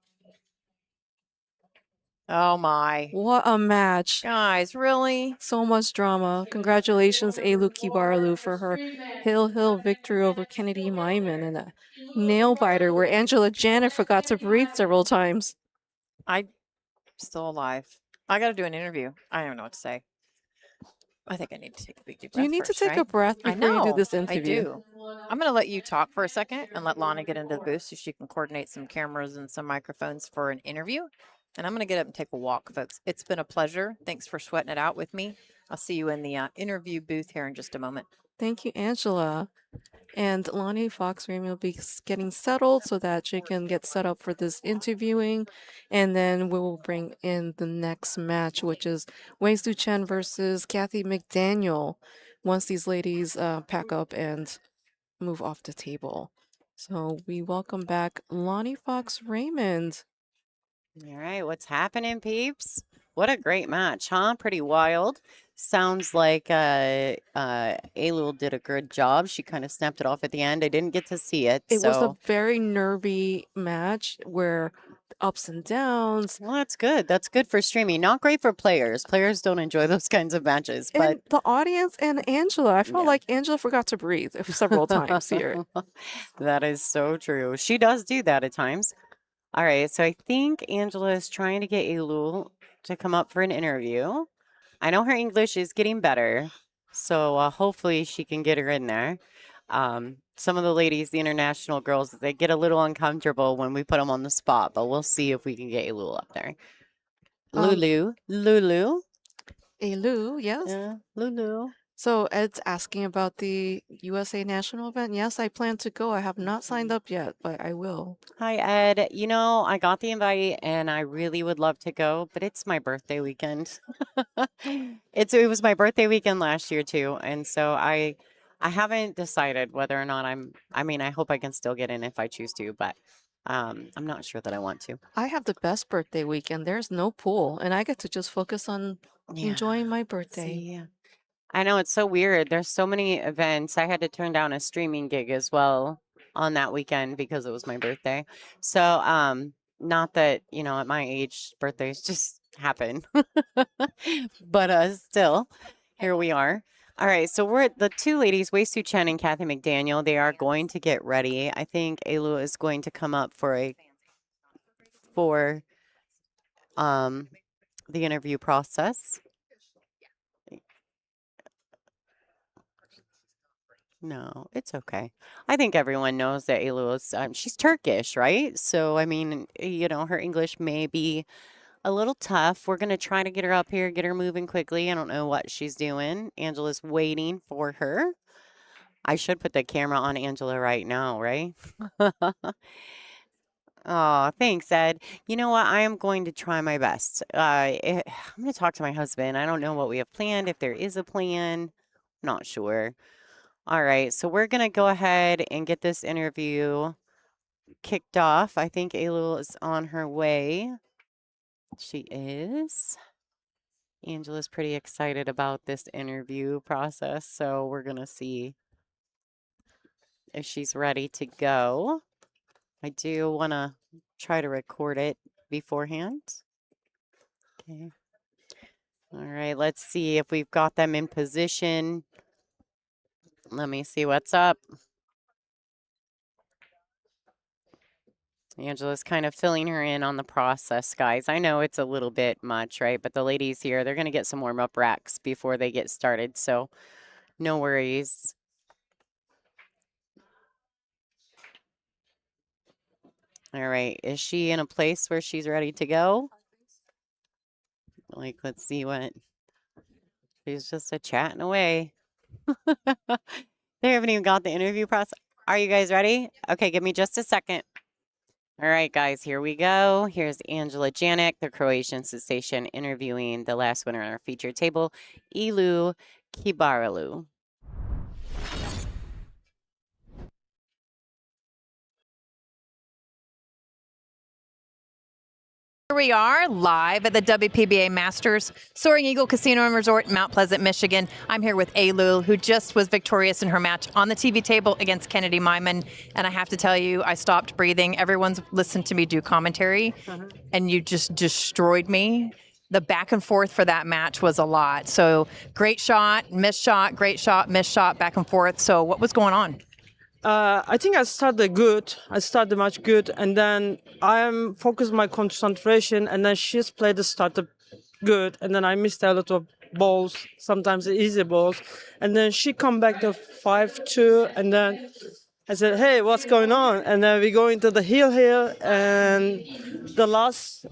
Oh my. What a match. Guys, really? So much drama. Congratulations, Eylul Kibaroglu, for her hill victory over Kennedy Meyman and a nail biter where Angela Janet forgot to breathe several times. I'm still alive. I got to do an interview. I don't know what to say. I think I need to take a big deep breath You need to first, take a right? breath I before you do know. this I interview. do. I'm going to let you talk for a second and let Lana get into the booth so she can coordinate some cameras and some microphones for an interview. And I'm going to get up and take a walk, folks. It's been a pleasure. Thanks for sweating it out with me. I'll see you in the interview booth here in just a moment. Thank you, Angela. And Lonnie Fox Raymond will be getting settled so that she can get set up for this interviewing. And then we will bring in the next match, which is Tzu-Chein versus Cathy McDaniel, once these ladies pack up and move off the table. So we welcome back Lonnie Fox Raymond. All right, what's happening, peeps? What a great match, huh? Pretty wild. Sounds like Eylul did a good job. She kind of snapped it off at the end. I didn't get to see it, It was a so very nervy match where ups and downs. well, that's good. That's good for streaming. Not great for players. Players don't enjoy those kinds of matches, but And the audience and Angela, I felt yeah. like Angela forgot to breathe several times here. That is so true. She does do that at times. All right, so I think Angela is trying to get Eylul to come up for an interview. I know her English is getting better, so hopefully she can get her in there. Some of the ladies, the international girls, they get a little uncomfortable when we put them on the spot, but we'll see if we can get Eylul up there. Lulu. Eylul, yes. Lulu. So Ed's asking about the USA National event. Yes, I plan to go. I have not signed up yet, but I will. Hi, Ed. You know, I got the invite and I really would love to go, but it's my birthday weekend. It was my birthday weekend last year too, and so I haven't decided whether or not I hope I can still get in if I choose to, but I'm not sure that I want to. I have the best birthday weekend. There's no pool, and I get to just focus on enjoying my birthday. See, I know it's so weird. There's so many events. I had to turn down a streaming gig as well on that weekend because it was my birthday. So, not that, you know, at my age, birthdays just happen. But still, here we are. All right, so we're the two ladies, Tzu-Chein and Cathy McDaniel. They are going to get ready. I think Eylul is going to come up for the interview process. No, it's okay. I think everyone knows that Eylul is, she's Turkish, right? So, I mean, you know, her English may be a little tough. We're going to try to get her up here, get her moving quickly. I don't know what she's doing. Angela's waiting for her. I should put the camera on Angela right now, right? Oh, thanks, Ed. You know what? I am going to try my best. I'm going to talk to my husband. I don't know what we have planned, if there is a plan. Not sure. All right, so we're going to go ahead and get this interview kicked off. I think Eylul is on her way. She is. Angela's pretty excited about this interview process, so we're going to see if she's ready to go. I do want to try to record it beforehand. Okay. All right, let's see if we've got them in position. Let me see what's up. Angela's kind of filling her in on the process, guys. I know it's a little bit much, right? But the ladies here, they're going to get some warm-up racks before they get started, so no worries. All right, is she in a place where she's ready to go? Like, let's see what... She's just chatting away. They haven't even got the interview process. Are you guys ready? Okay, give me just a second. All right, guys, here we go. Here's Angela Janik, the Croatian sensation, interviewing the last winner on our featured table, Eylul Kibaroglu. Here we are live at the WPBA Masters, Soaring Eagle Casino Resort in Mount Pleasant, Michigan. I'm here with Eylul, who just was victorious in her match on the TV table against Kennedy Meyman. And I have to tell you, I stopped breathing. Everyone's listened to me do commentary, and you just destroyed me. The back and forth for that match was a lot. So great shot, missed shot, great shot, missed shot, back and forth. So what was going on? I think I started good. I started the match good, and then I am focused my concentration, and then she's played the starter good, and then I missed a lot of balls, sometimes easy balls, and then she come back to 5-2, and then I said, "Hey, what's going on?" And then we go into the heel here, and the last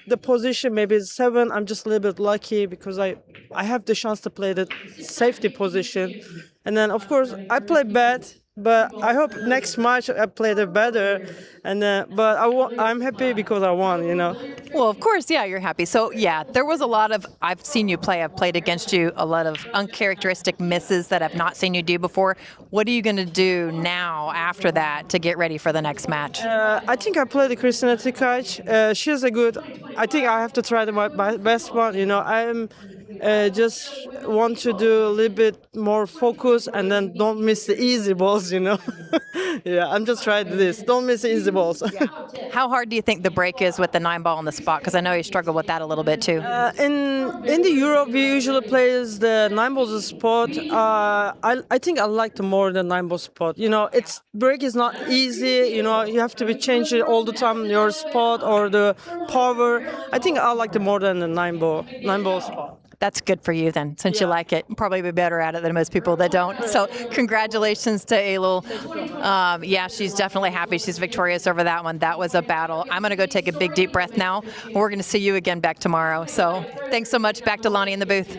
the position maybe is 7. I'm just a little bit lucky because I have the chance to play the safety position. And then, of course, I played bad, but I hope next match I play it better. And but I'm happy because I won, you know. Well, of course, yeah, you're happy. So, yeah, there was a lot of, I've seen you play, I've played against you, a lot of uncharacteristic misses that I've not seen you do before. What are you going to do now after that to get ready for the next match? I think I played the Christina Tzu-Chein. She's a good, I think I have to try my best one, you know. I'm just want to do a little bit more focus and then don't miss the easy balls, you know. Yeah, I'm just trying this. Don't miss the easy balls. How hard do you think the break is with the 9-ball on the spot? Because I know you struggle with that a little bit too. In the Europe, we usually play the 9-ball spot. I think I like the more the 9-ball spot. You know, it's break is not easy. You know, you have to be changing all the time your spot or the power. I think I like the more than the 9-ball spot. That's good for you then, since you like it. Probably be better at it than most people that don't. So congratulations to Eylul. Yeah, she's definitely happy. She's victorious over that one. That was a battle. I'm going to go take a big, deep breath now. We're going to see you again back tomorrow. So thanks so much. Back to Lonnie in the booth.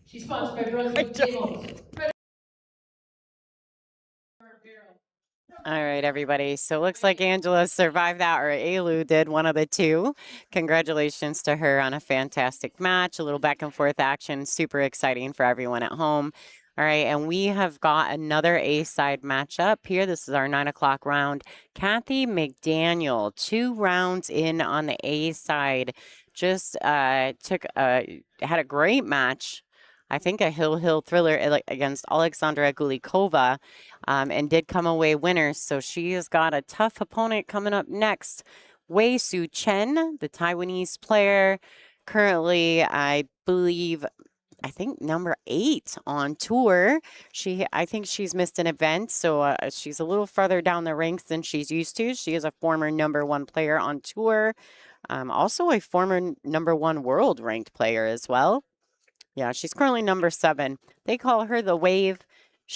She's sponsored by Brunswick Tables. All right, everybody. So it looks like Angela survived that, or Eylul did, one of the two. Congratulations to her on a fantastic match. A little back and forth action. Super exciting for everyone at home. All right, and we have got another A-side matchup here. This is our 9 o'clock round. Cathy McDaniel, 2 rounds in on the A-side. Just had a great match. I think a hill thriller against Alexandra Gulikova, and did come away winner. So she has got a tough opponent coming up next. Tzu-Chein, the Taiwanese player, currently, I think number 8 on tour. I think she's missed an event, so she's a little further down the ranks than she's used to. She is a former number 1 player on tour, also a former number 1 world ranked player as well. Yeah, she's currently number 7. They call her the Wave.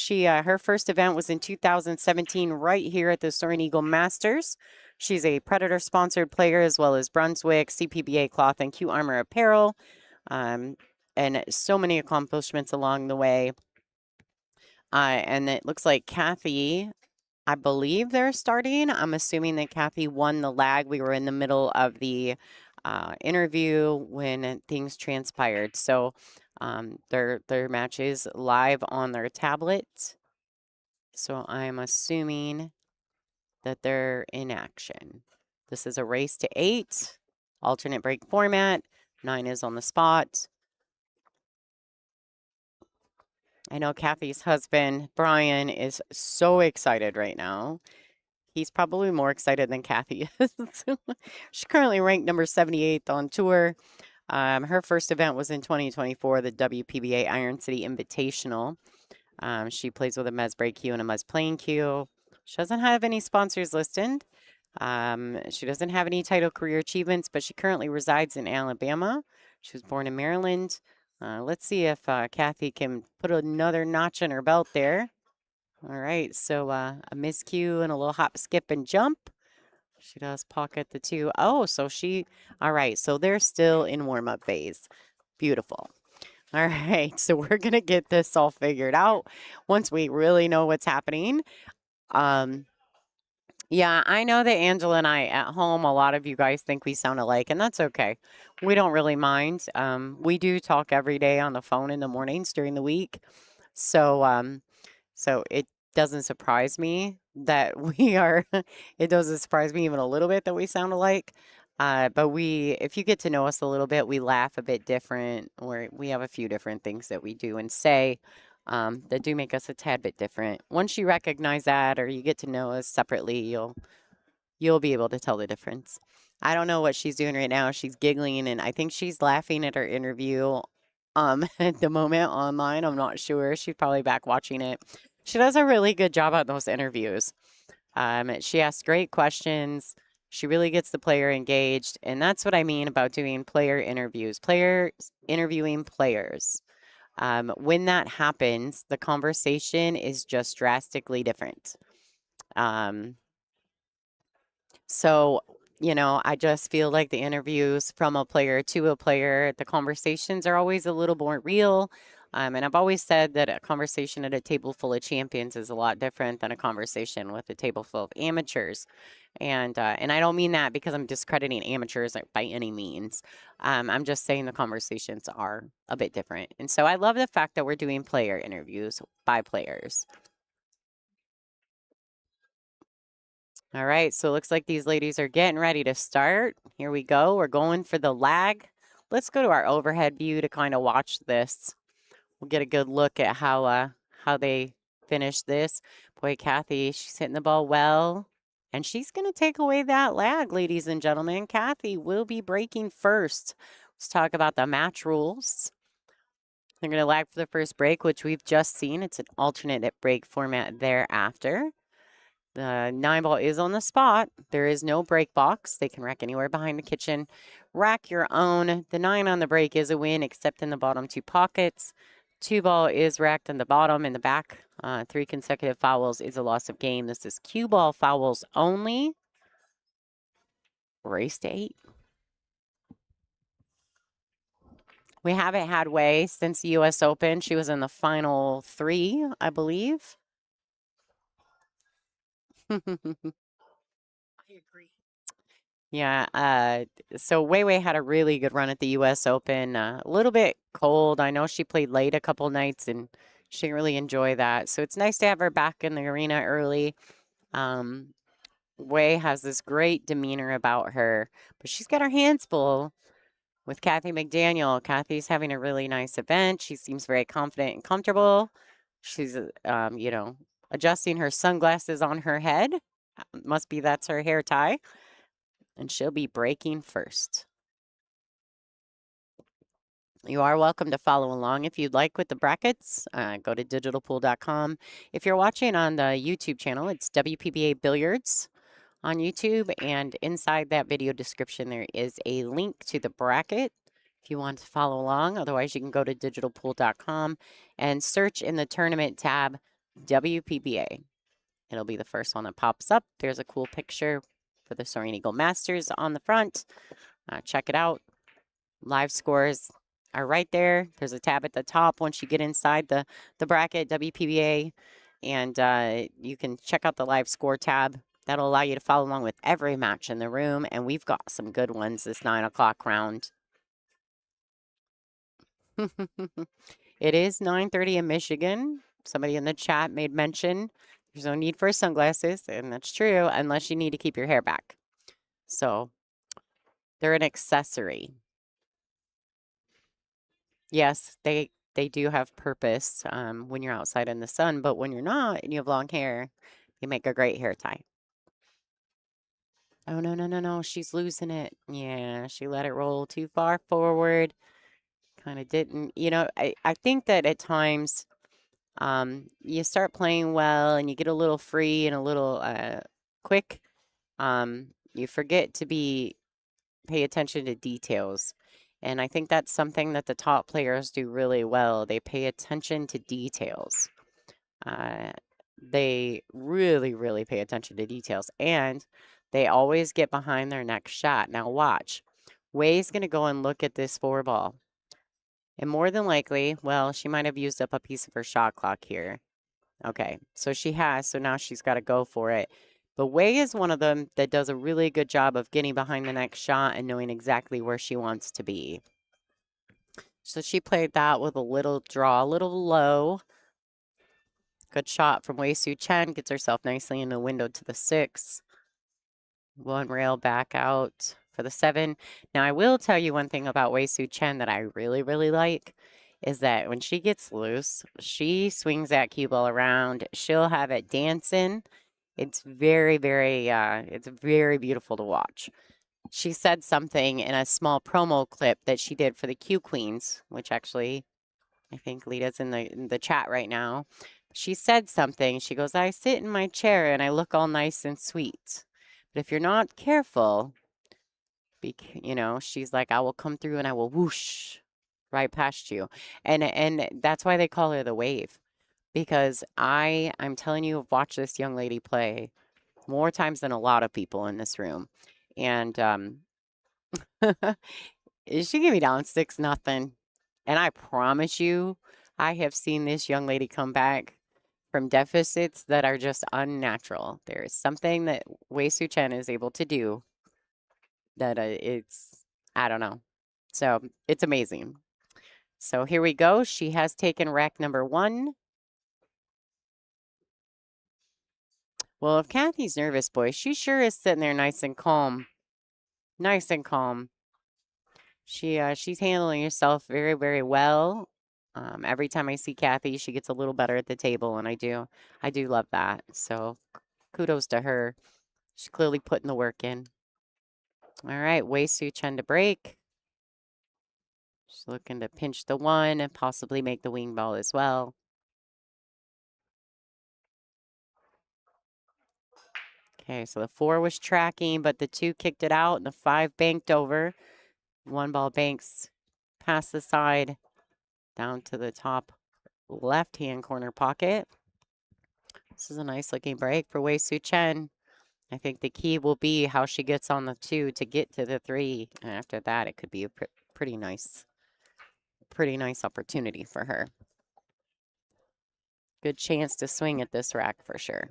Her first event was in 2017 right here at the Soaring Eagle Masters. She's a Predator-sponsored player as well as Brunswick, CPBA Cloth, and Q Armor Apparel. And so many accomplishments along the way. And it looks like Cathy, I believe they're starting. I'm assuming that Cathy won the lag. We were in the middle of the interview when things transpired. So their match is live on their tablet. So I'm assuming that they're in action. This is a race to 8, alternate break format. 9 is on the spot. I know Cathy's husband, Brian, is so excited right now. He's probably more excited than Cathy is. She's currently ranked number 78 on tour. Her first event was in 2024, the WPBA Iron City Invitational. She plays with a Mez break cue and a Mez playing cue. She doesn't have any sponsors listed. She doesn't have any title career achievements, but she currently resides in Alabama. She was born in Maryland. Let's see if Cathy can put another notch in her belt there. All right, so a miscue and a little hop, skip, and jump. She does pocket the 2. Oh, so all right, so they're still in warm-up phase. Beautiful. All right, so we're going to get this all figured out once we really know what's happening. Yeah, I know that Angela and I at home, a lot of you guys think we sound alike, and that's okay. We don't really mind. We do talk every day on the phone in the mornings during the week. So, doesn't surprise me that we are, it doesn't surprise me even a little bit that we sound alike. But if you get to know us a little bit, we laugh a bit different, or we have a few different things that we do and say that do make us a tad bit different. Once you recognize that, or you get to know us separately, you'll be able to tell the difference. I don't know what she's doing right now. She's giggling, and I think she's laughing at her interview at the moment online. I'm not sure. She's probably back watching it. She does a really good job at those interviews. She asks great questions. She really gets the player engaged, and that's what I mean about doing player interviews. Players interviewing players. When that happens, the conversation is just drastically different. So, I just feel like the interviews from a player to a player, the conversations are always a little more real. And I've always said that a conversation at a table full of champions is a lot different than a conversation with a table full of amateurs. And I don't mean that because I'm discrediting amateurs by any means. I'm just saying the conversations are a bit different. And so I love the fact that we're doing player interviews by players. All right, so it looks like these ladies are getting ready to start. Here we go. We're going for the lag. Let's go to our overhead view to kind of watch this. We'll get a good look at how they finish this. Boy, Cathy, she's hitting the ball well. And she's going to take away that lag, ladies and gentlemen. Cathy will be breaking first. Let's talk about the match rules. They're going to lag for the first break, which we've just seen. It's an alternate break format thereafter. The 9-ball is on the spot. There is no break box. They can rack anywhere behind the kitchen. Rack your own. The 9 on the break is a win, except in the bottom 2 pockets. 2-ball is racked on the bottom in the back. 3 consecutive fouls is a loss of game. This is cue ball fouls only. Race to 8. We haven't had Wei since the U.S. Open. She was in the final 3, I believe. I agree. Yeah, so Wei had a really good run at the U.S. Open. A little bit cold. I know she played late a couple nights, and she didn't really enjoy that. So it's nice to have her back in the arena early. Wei has this great demeanor about her, but she's got her hands full with Cathy McDaniel. Cathy's having a really nice event. She seems very confident and comfortable. She's, adjusting her sunglasses on her head. Must be that's her hair tie. And she'll be breaking first. You are welcome to follow along if you'd like with the brackets. Go to digitalpool.com. If you're watching on the YouTube channel, it's WPBA Billiards on YouTube. And inside that video description, there is a link to the bracket if you want to follow along. Otherwise, you can go to digitalpool.com and search in the tournament tab WPBA. It'll be the first one that pops up. There's a cool picture for the Soaring Eagle Masters on the front. Check it out. Live scores are right there. There's a tab at the top once you get inside the bracket, WPBA, and you can check out the live score tab. That'll allow you to follow along with every match in the room, and we've got some good ones this 9 o'clock round. It is 9:30 in Michigan. Somebody in the chat made mention there's no need for sunglasses, and that's true, unless you need to keep your hair back. So they're an accessory. Yes, they do have purpose when you're outside in the sun, but when you're not and you have long hair, they make a great hair tie. Oh, no, she's losing it. Yeah, she let it roll too far forward. Kind of didn't, I think that at times you start playing well and you get a little free and a little quick. You forget to pay attention to details. And I think that's something that the top players do really well. They pay attention to details. They really, really pay attention to details. And they always get behind their next shot. Now watch. Wei's going to go and look at this 4-ball. And more than likely, well, she might have used up a piece of her shot clock here. Okay, so she has. So now she's got to go for it. But Wei is one of them that does a really good job of getting behind the next shot and knowing exactly where she wants to be. So she played that with a little draw, a little low. Good shot from Tzu-Chein. Gets herself nicely in the window to the 6. One rail back out for the 7. Now, I will tell you one thing about Tzu-Chein that I really, really like is that when she gets loose, she swings that cue ball around. She'll have it dancing. It's very, it's very beautiful to watch. She said something in a small promo clip that she did for the Q Queens, which actually I think Lita's in the chat right now. She said something. She goes, I sit in my chair and I look all nice and sweet. But if you're not careful, you know, she's like, I will come through and I will whoosh right past you. And that's why they call her the wave. Because I'm telling you, I've watched this young lady play more times than a lot of people in this room. And she gave me down 6-0. And I promise you, I have seen this young lady come back from deficits that are just unnatural. There is something that Tzu-Chein is able to do that it's, I don't know. So it's amazing. So here we go. She has taken rack number 1. Well, if Cathy's nervous, boy, she sure is sitting there nice and calm. Nice and calm. She's handling herself very, very well. Every time I see Cathy, she gets a little better at the table, and I do love that. So kudos to her. She's clearly putting the work in. All right, Tzu-Chein to break. She's looking to pinch the 1 and possibly make the wing ball as well. Okay, so the 4 was tracking, but the 2 kicked it out, and the 5 banked over. 1 ball banks past the side down to the top left-hand corner pocket. This is a nice looking break for Tzu-Chein. I think the key will be how she gets on the 2 to get to the 3. And after that, it could be a pretty nice opportunity for her. Good chance to swing at this rack for sure.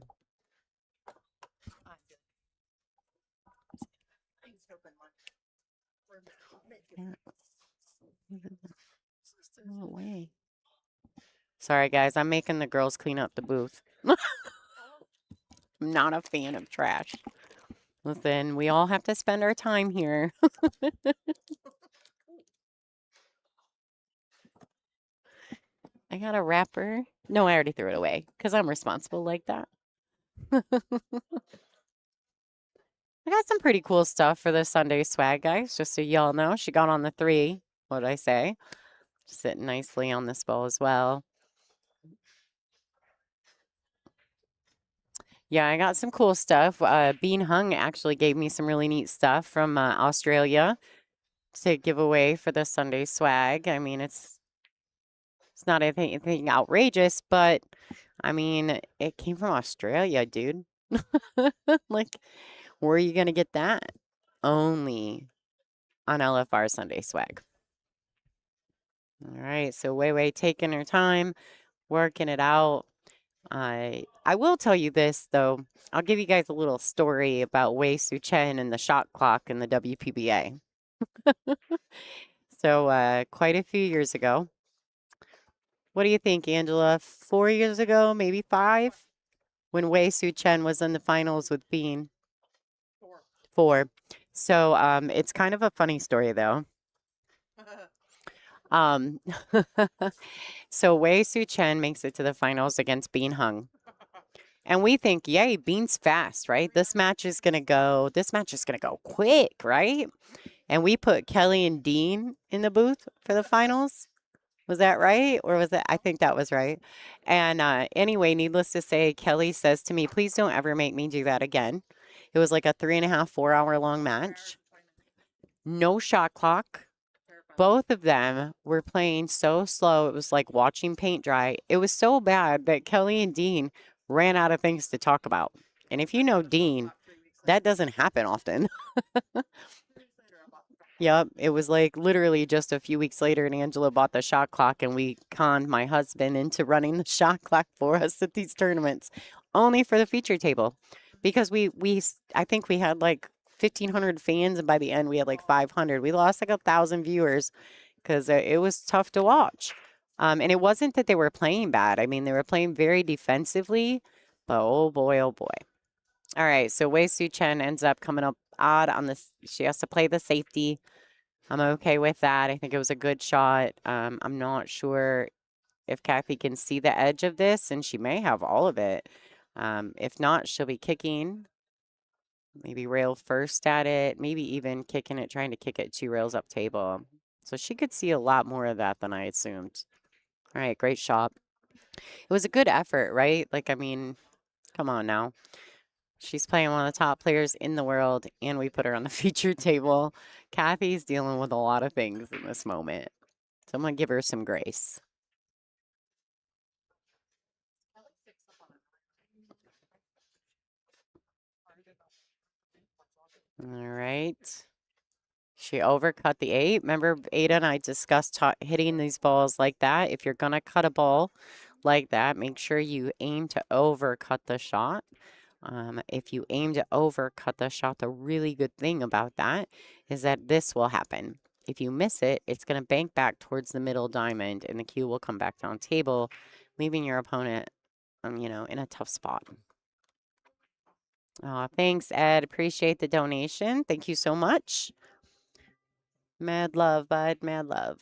No way. Sorry, guys. I'm making the girls clean up the booth. I'm not a fan of trash. Listen, we all have to spend our time here. I got a wrapper. No, I already threw it away because I'm responsible like that. I got some pretty cool stuff for the Sunday swag, guys. Just so y'all know, she got on the 3. What did I say? Sitting nicely on this ball as well. Yeah, I got some cool stuff. Bean Hung actually gave me some really neat stuff from Australia to give away for the Sunday swag. I mean, it's not anything outrageous, but I mean, it came from Australia, dude. Like, where are you going to get that? Only on LFR Sunday swag. All right, so Wei taking her time, working it out. I will tell you this, though. I'll give you guys a little story about Tzu-Chein and the shot clock in the WPBA. So quite a few years ago. What do you think, Angela? 4 years ago, maybe 5? When Tzu-Chein was in the finals with Bean? 4. So it's kind of a funny story, though. So Tzu-Chein makes it to the finals against Bean Hung. And we think, yay, Bean's fast, right? This match is going to go quick, right? And we put Kelly and Dean in the booth for the finals. Was that right? Or was it? I think that was right. And anyway, needless to say, Kelly says to me, please don't ever make me do that again. It was like a 3.5, 4 hour long match. No shot clock. Both of them were playing so slow. It was like watching paint dry. It was so bad that Kelly and Dean ran out of things to talk about. And if you know Dean, that doesn't happen often. Yep, it was like literally just a few weeks later, and Angela bought the shot clock, and we conned my husband into running the shot clock for us at these tournaments, only for the feature table, because I think we had like 1,500 fans, and by the end we had like 500. We lost like 1,000 viewers because it was tough to watch. And it wasn't that they were playing bad. I mean, they were playing very defensively, but oh boy, oh boy. All right, so Wei Tzu-Chein ends up coming up odd on this. She has to play the safety. I'm okay with that. I think it was a good shot. I'm not sure if Cathy can see the edge of this, and she may have all of it. If not, she'll be kicking. Maybe rail first at it, maybe even kicking it, trying to kick it 2 rails up table. So she could see a lot more of that than I assumed. All right, great shot. It was a good effort, right? Like, I mean, come on now. She's playing one of the top players in the world, and we put her on the feature table. Cathy's dealing with a lot of things in this moment. So I'm going to give her some grace. All right. She overcut the 8. Remember, Ada and I discussed hitting these balls like that. If you're going to cut a ball like that, make sure you aim to overcut the shot. If you aim to overcut the shot, the really good thing about that is that this will happen. If you miss it, it's going to bank back towards the middle diamond, and the cue will come back down table, leaving your opponent, you know, in a tough spot. Thanks, Ed. Appreciate the donation. Thank you so much. Mad love, bud. Mad love.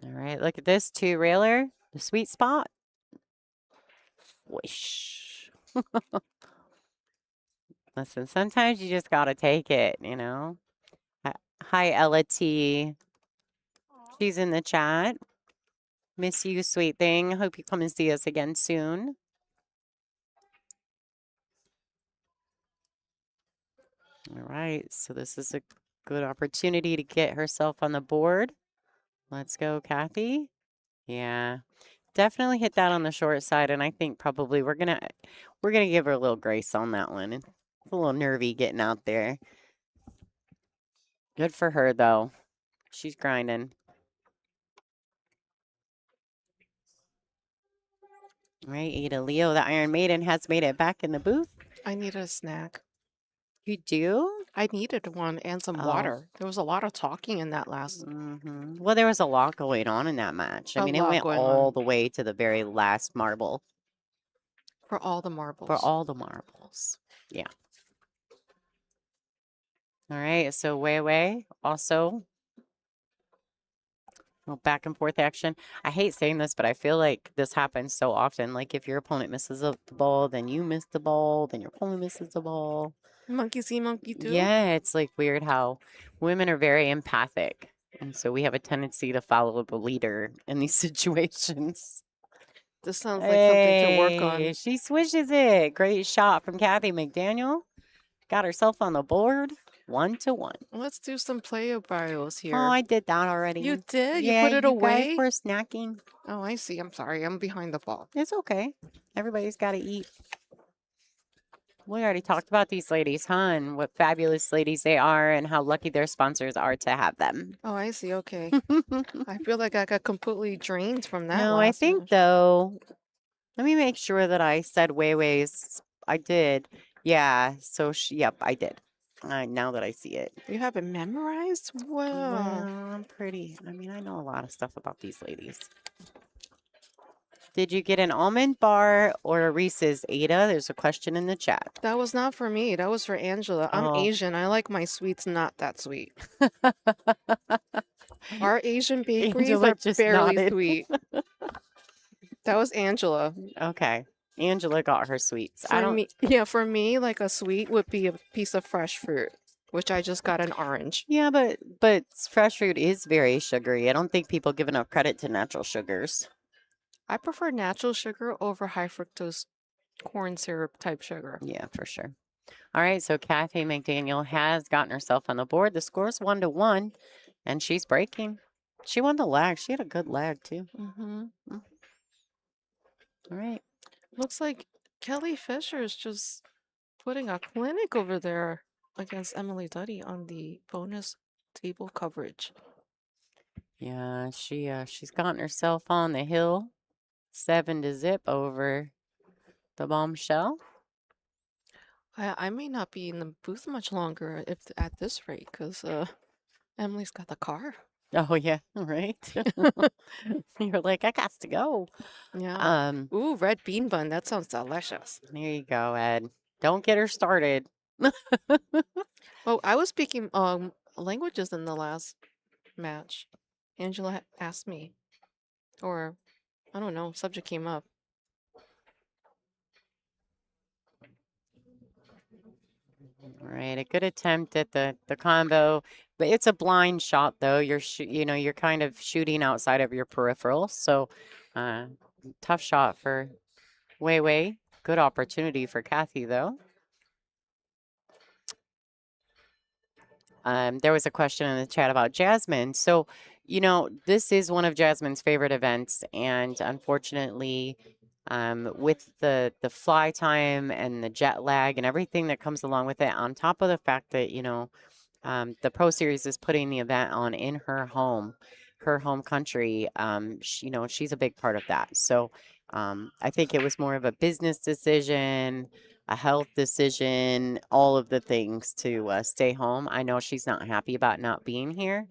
All right, look at this 2-railer, the sweet spot. Whoosh. Listen, sometimes you just got to take it, you know. Hi, Ella T. She's in the chat. Miss you, sweet thing. Hope you come and see us again soon. All right, so this is a good opportunity to get herself on the board. Let's go, Cathy. Yeah, definitely hit that on the short side, and I think probably we're gonna give her a little grace on that one. It's a little nervy getting out there. Good for her though. She's grinding. All right, Ada Leo, the Iron Maiden, has made it back in the booth. I needed a snack. You do? I needed one and some water. There was a lot of talking in that last. Well, there was a lot going on in that match. I mean, it went all the way to the very last marble. For all the marbles. For all the marbles. Yeah. All right, so Wei also. Well, back and forth action. I hate saying this, but I feel like this happens so often. Like if your opponent misses the ball, then you miss the ball, then your opponent misses the ball. Monkey see, monkey do. Yeah, it's like weird how women are very empathic. And so we have a tendency to follow the leader in these situations. This sounds like something to work on. She swishes it. Great shot from Cathy McDaniel. Got herself on the board. 1-1. Let's do some player bios here. Oh, I did that already. You did? Yeah, You put it away? Guys were snacking. Oh, I see. I'm sorry. I'm behind the ball. It's okay. Everybody's got to eat. We already talked about these ladies, huh? And what fabulous ladies they are and how lucky their sponsors are to have them. Oh, I see. Okay. I feel like I got completely drained from that. No, I think, though, let me make sure that I said Weiwei's. I did. Yeah. So, yep, I did. Now that I see it. You have it memorized? Wow. Well, I mean, I know a lot of stuff about these ladies. Did you get an almond bar or a Reese's, Ada? There's a question in the chat. That was not for me. That was for Angela. I'm Asian. I like my sweets not that sweet. Our Asian bakeries are barely sweet. That was Angela. Okay. Angela got her sweets. For me, like a sweet would be a piece of fresh fruit, which I just got an orange. Yeah, but fresh fruit is very sugary. I don't think people give enough credit to natural sugars. I prefer natural sugar over high fructose corn syrup type sugar. Yeah, for sure. All right, so Cathy McDaniel has gotten herself on the board. The score's 1-1, and she's breaking. She won the lag. She had a good lag, too. All right. Looks like Kelly Fisher is just putting a clinic over there against Emily Duddy on the bonus table coverage. Yeah, she's gotten herself on the hill. 7-0 over the bombshell. I may not be in the booth much longer if at this rate, because Emily's got the car. Oh, yeah, right. You're like, I got to go. Yeah. Ooh, red bean bun. That sounds delicious. There you go, Ed. Don't get her started. Oh, I was speaking languages in the last match. Angela asked me, or I don't know, subject came up. All right, a good attempt at the combo, but it's a blind shot though. You're kind of shooting outside of your peripheral, so tough shot for Wei Wei. Good opportunity for Cathy though. There was a question in the chat about Jasmine. So, this is one of Jasmine's favorite events, and unfortunately, with the fly time and the jet lag and everything that comes along with it, on top of the fact that, the Pro Series is putting the event on in her home country, she's a big part of that. So, I think it was more of a business decision, a health decision, all of the things to stay home. I know she's not happy about not being here.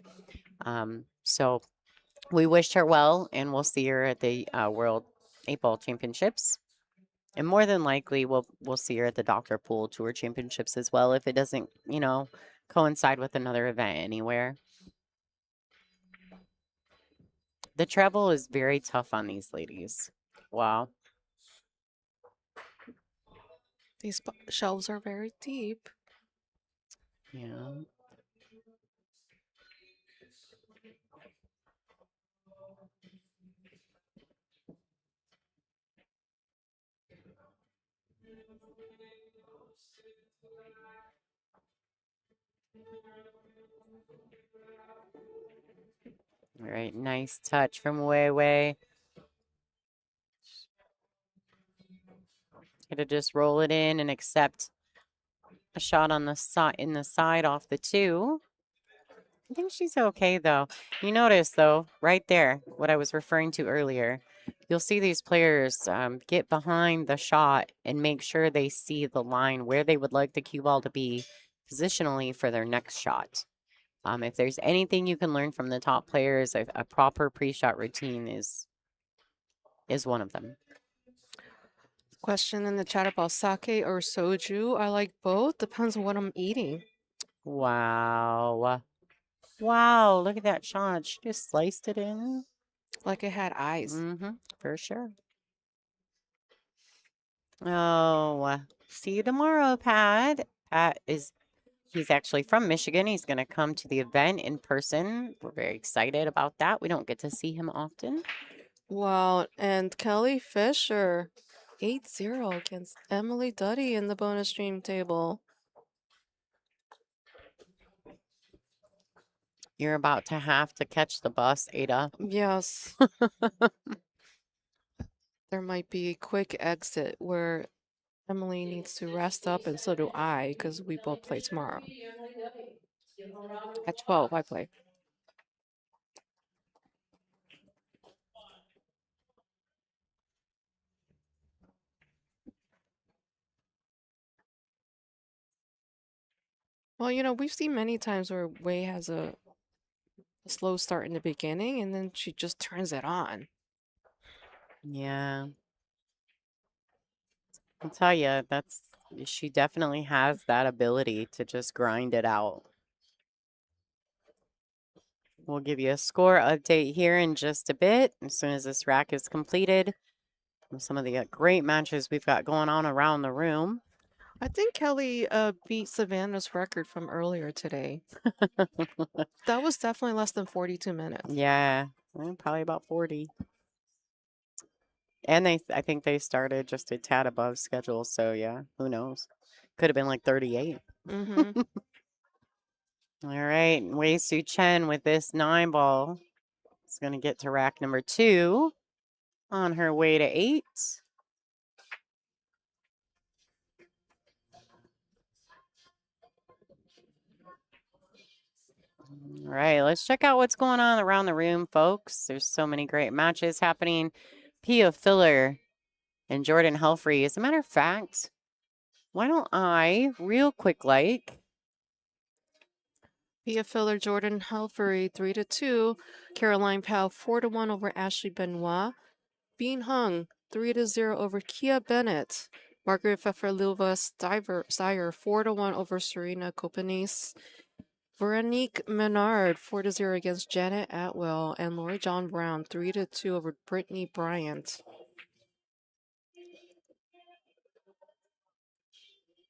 So we wished her well, and we'll see her at the World 8-Ball Championships. And more than likely, we'll see her at the Dr. Pool Tour Championships as well, if it doesn't, coincide with another event anywhere. The travel is very tough on these ladies. Wow. These shelves are very deep. Yeah. All right, nice touch from Wei Wei. Gonna just roll it in and accept a shot on the side off the 2. I think she's okay though. You notice though, right there, what I was referring to earlier. You'll see these players get behind the shot and make sure they see the line where they would like the cue ball to be positionally for their next shot. If there's anything you can learn from the top players, a proper pre-shot routine is one of them. Question in the chat about sake or soju. I like both. Depends on what I'm eating. Wow. Wow, look at that shot. She just sliced it in. Like it had eyes. Mm-hmm, for sure. Oh, see you tomorrow, Pat. He's actually from Michigan. He's going to come to the event in person. We're very excited about that. We don't get to see him often. Wow, and Kelly Fisher, 8-0 against Emily Duddy in the bonus stream table. You're about to have to catch the bus, Ada. Yes. There might be a quick exit where Emily needs to rest up, and so do I, because we both play tomorrow. At 12, I play. Well, we've seen many times where Wei has a slow start in the beginning, and then she just turns it on. Yeah. I'll tell you, she definitely has that ability to just grind it out. We'll give you a score update here in just a bit, as soon as this rack is completed. Some of the great matches we've got going on around the room. I think Kelly beat Savannah's record from earlier today. That was definitely less than 42 minutes. Yeah, probably about 40. And I think they started just a tad above schedule, so yeah, who knows? Could have been like 38. Mm-hmm. All right, Wei Tzu-Chein with this 9-ball is going to get to rack number 2 on her way to 8. All right, let's check out what's going on around the room, folks. There's so many great matches happening. Pia Filler and Jordan Helfrey. As a matter of fact, why don't I, real quick, Pia Filler, Jordan Helfery, 3-2. Caroline Powell, 4-1 over Ashley Benoit. Bean Hung, 3-0 over Kia Bennett. Margaret Pfefferlova Steyer, 4-1 over Serena Kopanis. Veronique Menard, 4-0 against Janet Atwell. And Lori John Brown, 3-2 over Brittany Bryant.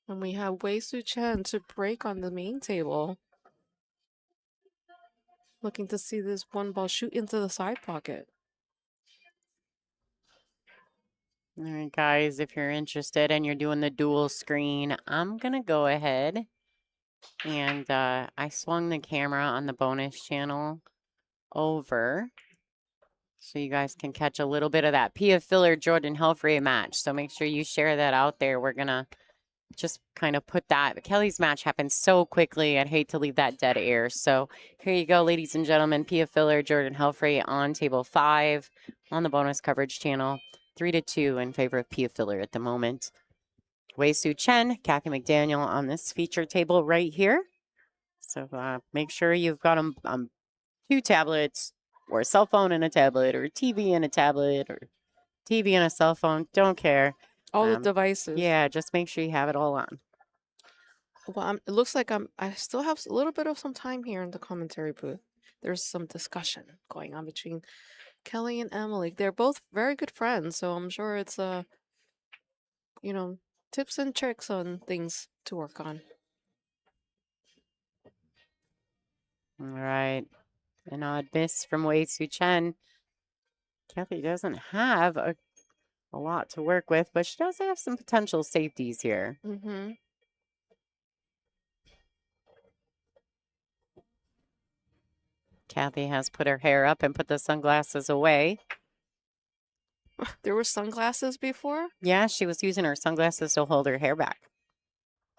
And we have Wei Tzu-Chein to break on the main table. Looking to see this one ball shoot into the side pocket. All right, guys, if you're interested and you're doing the dual screen, I'm going to go ahead and I swung the camera on the bonus channel over so you guys can catch a little bit of that Pia Filler Jordan Helfrey match. So make sure you share that out there. We're going to just kind of put that. Kelly's match happened so quickly. I'd hate to leave that dead air. So here you go, ladies and gentlemen. Pia Filler, Jordan Helfrey on table 5 on the bonus coverage channel. 3-2 in favor of Pia Filler at the moment. Wei Tzu-Chein, Cathy McDaniel on this feature table right here. So make sure you've got them 2 tablets, or a cell phone and a tablet, or a TV and a tablet, or TV and a cell phone. Don't care. All the devices. Yeah, just make sure you have it all on. Well, it looks like I still have a little bit of some time here in the commentary booth. There's some discussion going on between Kelly and Emily. They're both very good friends, so I'm sure it's tips and tricks on things to work on. All right. An odd miss from Wei Tzu-Chein. Cathy doesn't have a lot to work with, but she does have some potential safeties here. Mm-hmm. Cathy has put her hair up and put the sunglasses away. There were sunglasses before? Yeah, she was using her sunglasses to hold her hair back.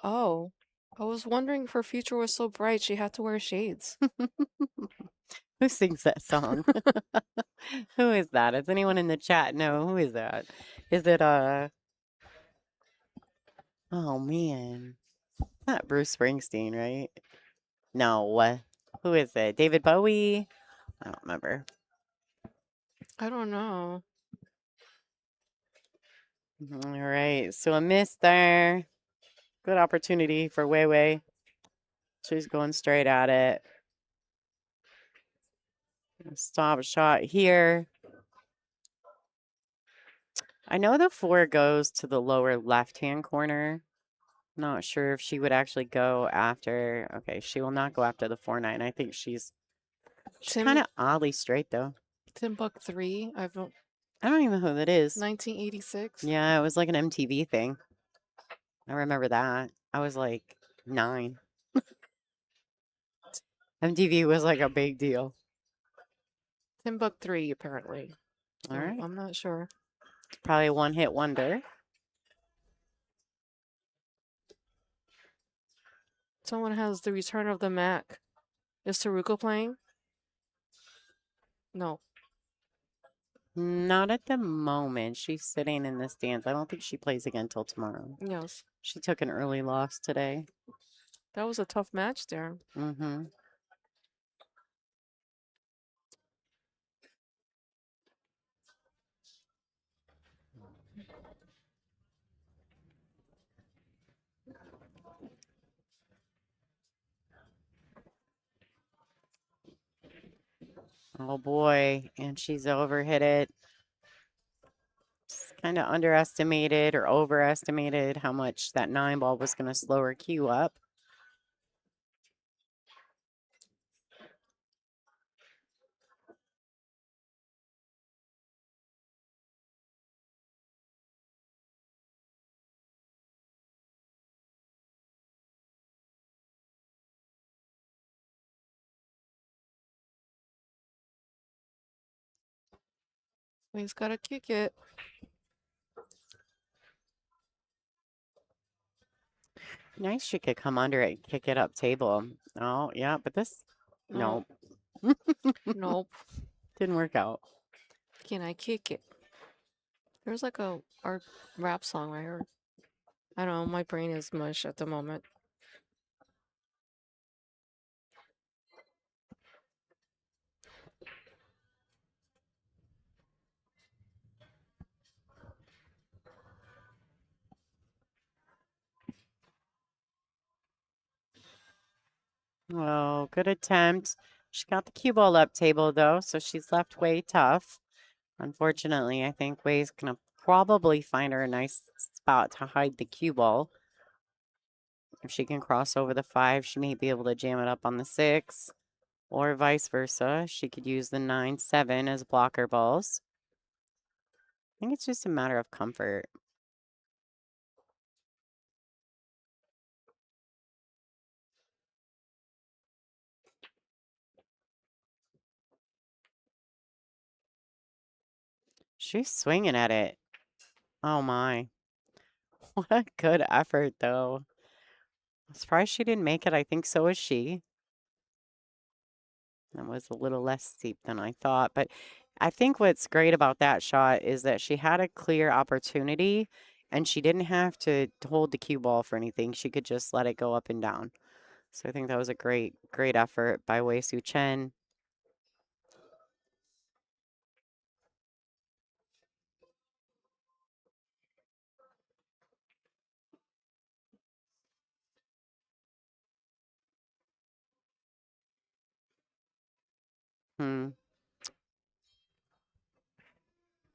Oh, I was wondering if her future was so bright she had to wear shades. Who sings that song? Who is that? Does anyone in the chat know? Who is that? Is it, oh man. Not Bruce Springsteen, right? No. Who is it? David Bowie? I don't remember. I don't know. All right, so a miss there. Good opportunity for Wei Wei. She's going straight at it. Stop shot here. I know the 4 goes to the lower left-hand corner. Not sure if she would actually go after. Okay, she will not go after the 4-9. I think she's kind of oddly straight, though. Timbuk 3. I don't even know who that is. 1986. Yeah, it was like an MTV thing. I remember that. I was like 9. MTV was like a big deal. Timbuk 3, apparently. All right. I'm not sure. Probably a one-hit wonder. Someone has the Return of the Mac. Is Taruko playing? No. Not at the moment. She's sitting in the stands. I don't think she plays again till tomorrow. Yes. She took an early loss today. That was a tough match there. Mm-hmm. Oh boy, and she's overhit it. Kind of underestimated or overestimated how much that 9 ball was going to slow her cue up. He's got to kick it. Nice, she could come under it and kick it up table. Oh, yeah, but this, No. nope. Nope. Didn't work out. Can I kick it? There's like a art rap song I heard. I don't know. My brain is mush at the moment. Oh, good attempt. She got the cue ball up table though, so she's left Wei tough. Unfortunately, I think Wei's gonna probably find her a nice spot to hide the cue ball. If she can cross over the 5, she may be able to jam it up on the 6, or vice versa. She could use the 9, 7 as blocker balls. I think it's just a matter of comfort. She's swinging at it. Oh my. What a good effort, though. I'm surprised she didn't make it. I think so is she. That was a little less steep than I thought. But I think what's great about that shot is that she had a clear opportunity and she didn't have to hold the cue ball for anything. She could just let it go up and down. So I think that was a great effort by Wei Tzu-Chein.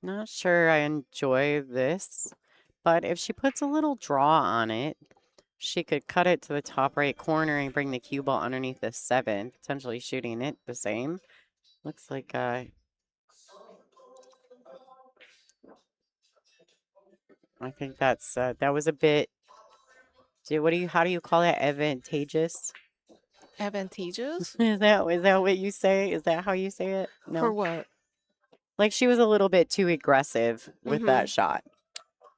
Not sure I enjoy this, but if she puts a little draw on it, she could cut it to the top right corner and bring the cue ball underneath the 7, potentially shooting it the same. Looks like I think that's that was a bit. How do you call it? Advantageous? Advantageous? Is that what you say? Is that how you say it? For No. what? Like she was a little bit too aggressive with that Mhm. shot.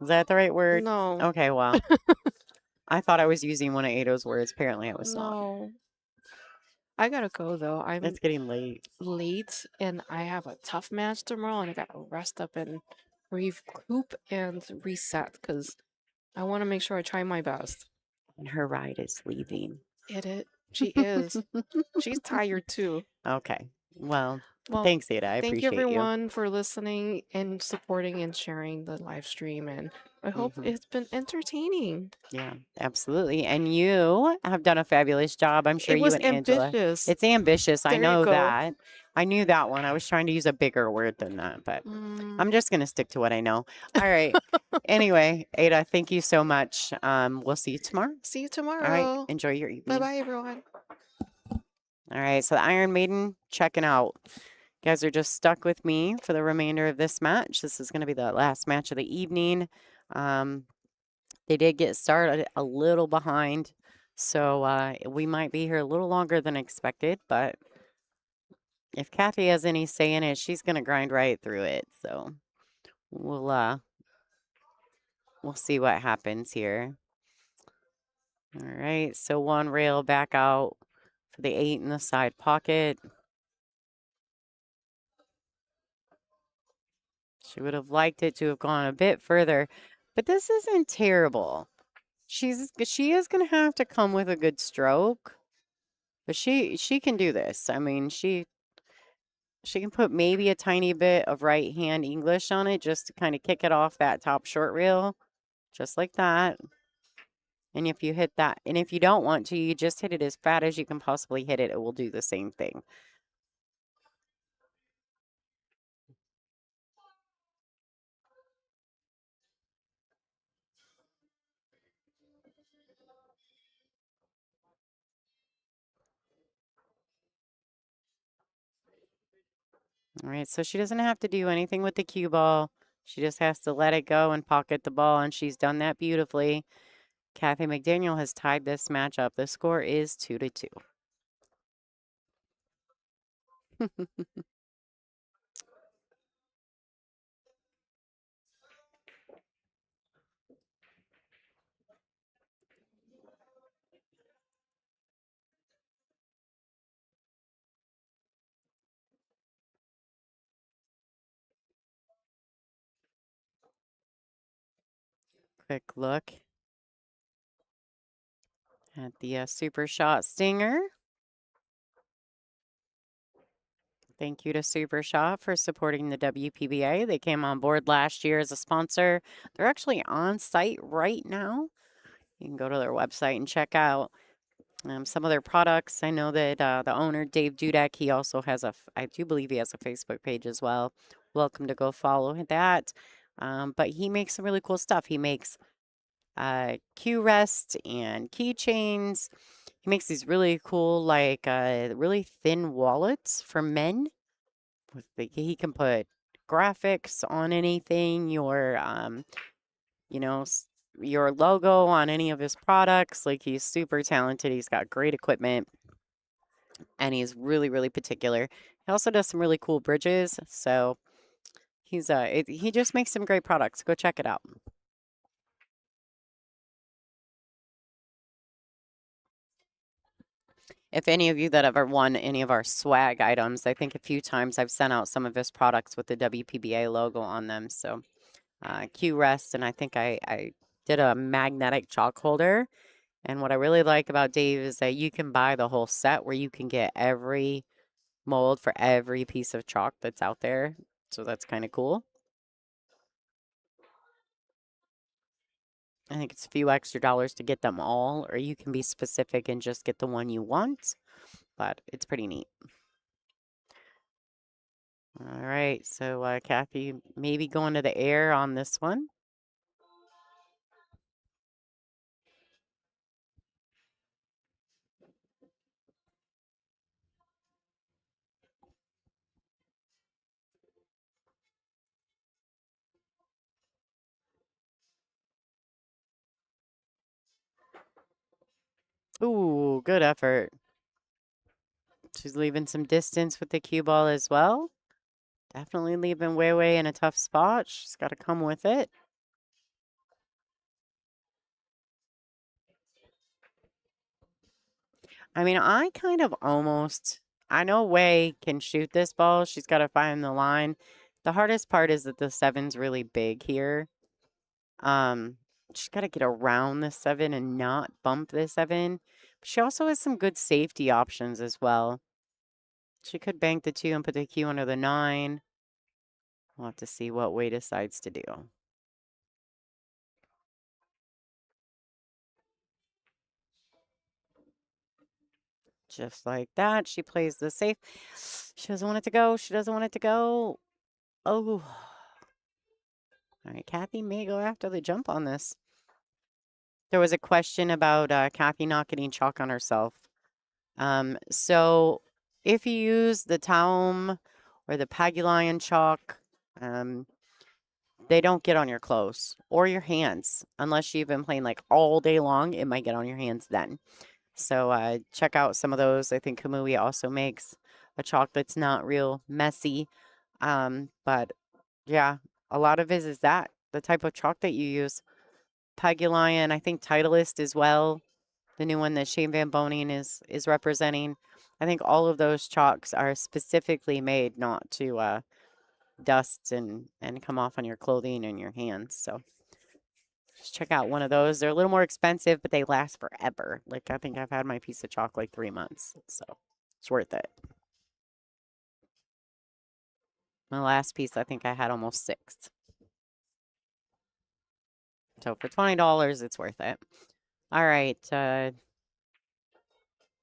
Is that the right word? No. Okay, well. I thought I was using one of Ado's words. Apparently I was not. No. I gotta go though. I'm It's getting late. late and I have a tough match tomorrow and I gotta rest up and recoup and reset because I want to make sure I try my best. And her ride is leaving. She is. She's tired too. Okay. Well, Well, thanks, Ada. I thank you appreciate you. everyone for listening and supporting and sharing the live stream. And I hope it's been entertaining. Yeah, absolutely. And you have done a fabulous job. I'm sure It you was and Angela. ambitious. It's ambitious. I There you know go. that. I knew that one. I was trying to use a bigger word than that, but I'm just going to stick to what I know. All right. Anyway, Ada, thank you so much. We'll see you tomorrow. See you tomorrow. All right. Enjoy your evening. Bye-bye, everyone. All right. So the Iron Maiden checking out. You guys are just stuck with me for the remainder of this match. This is going to be the last match of the evening. They did get started a little behind, so we might be here a little longer than expected, but if Cathy has any say in it, she's going to grind right through it. So we'll see what happens here. All right, so one rail back out for the 8 in the side pocket. She would have liked it to have gone a bit further, but this isn't terrible. She is going to have to come with a good stroke, but she can do this. I mean, she can put maybe a tiny bit of right hand English on it just to kind of kick it off that top short reel, just like that. And if you hit that, and if you don't want to, you just hit it as fat as you can possibly hit it. It will do the same thing. All right, so she doesn't have to do anything with the cue ball. She just has to let it go and pocket the ball, and she's done that beautifully. Cathy McDaniel has tied this match up. The score is 2-2. Quick look at the Super Shot Stinger. Thank you to Super Shot for supporting the WPBA. They came on board last year as a sponsor. They're actually on site right now. You can go to their website and check out Some of their products. I know that the owner, Dave Dudek, he also has I do believe he has a Facebook page as well. Welcome to go follow that. But he makes some really cool stuff. He makes key rest and keychains. He makes these really cool, like really thin wallets for men. He can put graphics on anything, you know, your logo on any of his products. Like he's super talented. He's got great equipment and he's really, really particular. He also does some really cool bridges. So he just makes some great products. Go check it out. If any of you that ever won any of our swag items, I think a few times I've sent out some of his products with the WPBA logo on them. So Q Rest, and I think I did a magnetic chalk holder. And what I really like about Dave is that you can buy the whole set where you can get every mold for every piece of chalk that's out there. So that's kind of cool. I think it's a few extra dollars to get them all, or you can be specific and just get the one you want, but it's pretty neat. All right, so Cathy, maybe going to the air on this one. Ooh, good effort. She's leaving some distance with the cue ball as well. Definitely leaving Weiwei in a tough spot. She's got to come with it. I mean, I kind of I know Wei can shoot this ball. She's got to find the line. The hardest part is that the 7's really big here. She's got to get around the 7 and not bump the 7. But she also has some good safety options as well. She could bank the 2 and put the Q under the 9. We'll have to see what Wei decides to do. Just like that, she plays the safe. She doesn't want it to go. She doesn't want it to go. Oh. All right, Cathy may go after the jump on this. There was a question about Cathy not getting chalk on herself. So if you use the Taum or the Pagulayan chalk, they don't get on your clothes or your hands. Unless you've been playing like all day long, it might get on your hands then. So check out some of those. I think Kamui also makes a chalk that's not real messy. But yeah, a lot of it is the type of chalk that you use. Pagulayan, I think Titleist as well. The new one that Shane Van Boning is representing. I think all of those chalks are specifically made not to dust and come off on your clothing and your hands. So just check out one of those. They're a little more expensive, but they last forever. Like I think I've had my piece of chalk like 3 months. So it's worth it. My last piece, I think I had almost 6. So for $20, it's worth it. All right.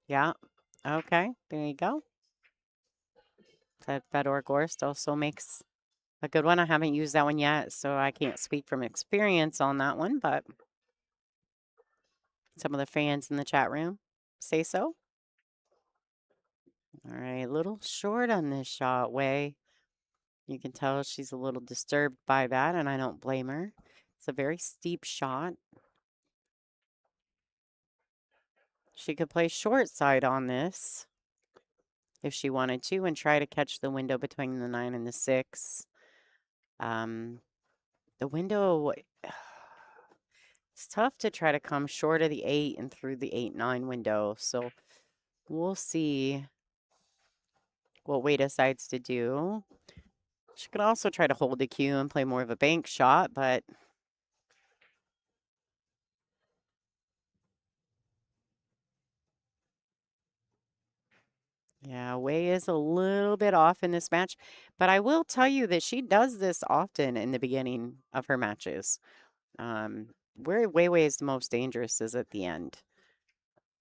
Yeah. Okay. There you go. That Fedor Gorst also makes a good one. I haven't used that one yet, so I can't speak from experience on that one, but some of the fans in the chat room say so. All right. A little short on this shot, Wei. You can tell she's a little disturbed by that, and I don't blame her. It's a very steep shot. She could play short side on this if she wanted to and try to catch the window between the 9 and the 6. The window, it's tough to try to come short of the 8 and through the 8-9 window. So we'll see what Wei decides to do. She could also try to hold the cue and play more of a bank shot, but yeah, Wei is a little bit off in this match, but I will tell you that she does this often in the beginning of her matches. Where Wei is the most dangerous is at the end.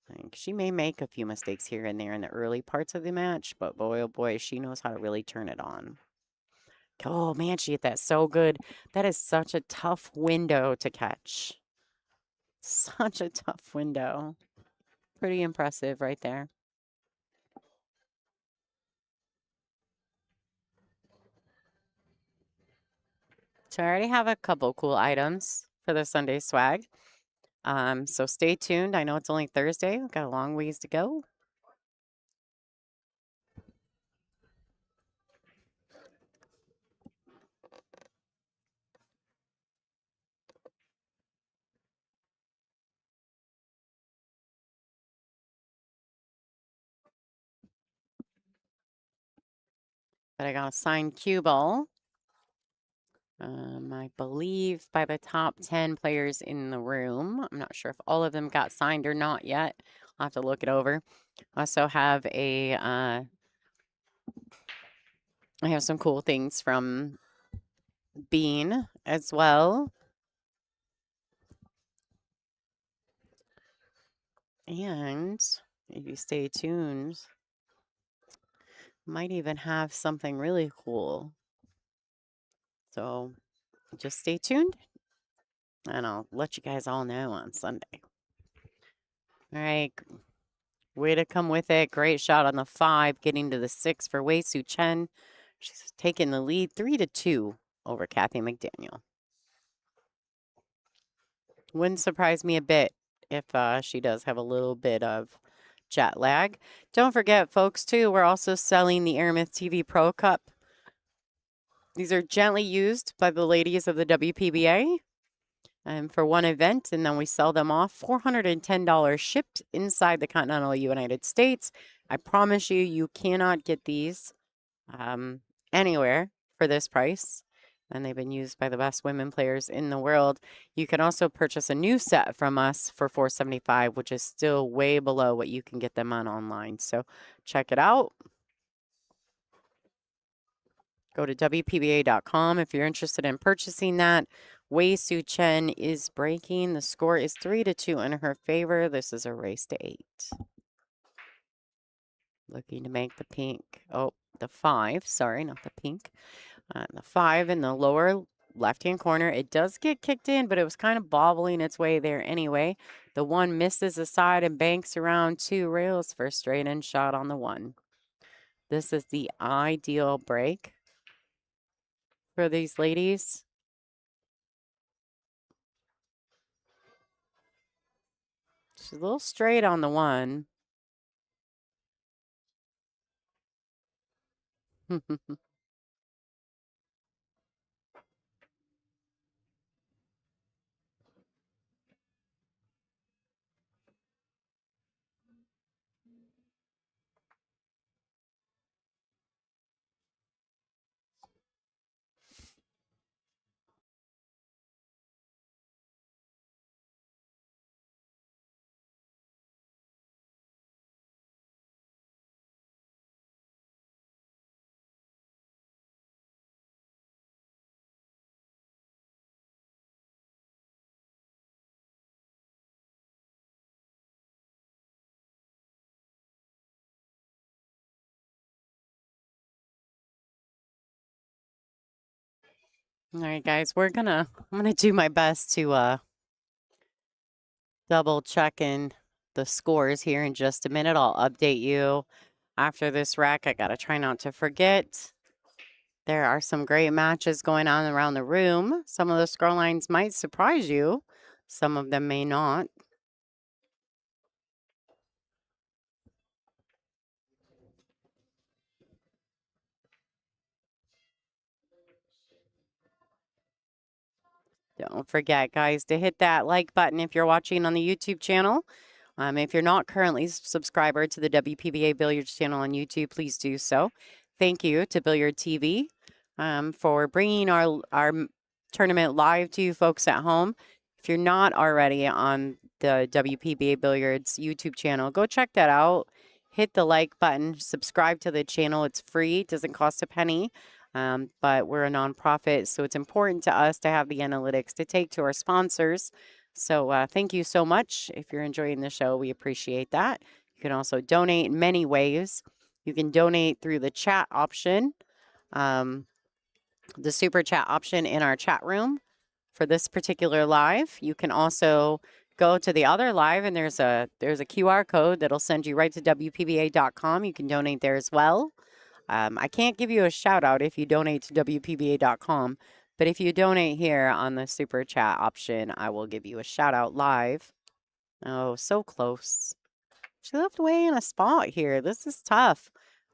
Like, she may make a few mistakes here and there in the early parts of the match, but boy, oh boy, she knows how to really turn it on. Oh man, she hit that so good. That is such a tough window to catch. Such a tough window. Pretty impressive right there. So I already have a couple cool items for the Sunday swag. So stay tuned. I know it's only Thursday. We've got a long ways to go. But I got a signed cue ball. I believe by the top 10 players in the room. I'm not sure if all of them got signed or not yet. I'll have to look it over. I also have I have some cool things from Bean as well. And if you stay tuned, might even have something really cool. So just stay tuned and I'll let you guys all know on Sunday. All right. Way to come with it. Great shot on the 5, getting to the 6 for Tzu-Chein. She's taking the lead 3-2 over Cathy McDaniel. Wouldn't surprise me a bit if she does have a little bit of jet lag. Don't forget, folks, too, we're also selling the Airmouth TV Pro Cup. These are gently used by the ladies of the WPBA for one event, and then we sell them off. $410 shipped inside the continental United States. I promise you, you cannot get these anywhere for this price. And they've been used by the best women players in the world. You can also purchase a new set from us for $475, which is still way below what you can get them on online. So check it out. Go to WPBA.com if you're interested in purchasing that. Tzu-Chein is breaking. The score is 3-2 in her favor. This is a race to 8. Looking to make the pink. Oh, the 5. Sorry, not the pink. The 5 in the lower left-hand corner. It does get kicked in, but it was kind of bobbling its way there anyway. The 1 misses aside and banks around 2 rails for a straight-in shot on the 1. This is the ideal break for these ladies. She's a little straight on the 1. All right, guys, I'm gonna do my best to double check in the scores here in just a minute. I'll update you after this rack. I gotta try not to forget. There are some great matches going on around the room. Some of the score lines might surprise you. Some of them may not. Don't forget, guys, to hit that like button if you're watching on the YouTube channel. If you're not currently a subscriber to the WPBA Billiards channel on YouTube, please do so. Thank you to Billiard TV for bringing our tournament live to you folks at home. If you're not already on the WPBA Billiards YouTube channel, go check that out. Hit the like button, subscribe to the channel. It's free, it doesn't cost a penny. But we're a nonprofit, so it's important to us to have the analytics to take to our sponsors So thank you so much. If you're enjoying the show, we appreciate that. You can also donate in many ways. You can donate through the chat option, the super chat option in our chat room for this particular live. You can also go to the other live, and there's a QR code that'll send you right to WPBA.com. You can donate there as well. I can't give you a shout out if you donate to WPBA.com, but if you donate here on the super chat option, I will give you a shout out live. Oh, so close. She left Way in a spot here. This is tough.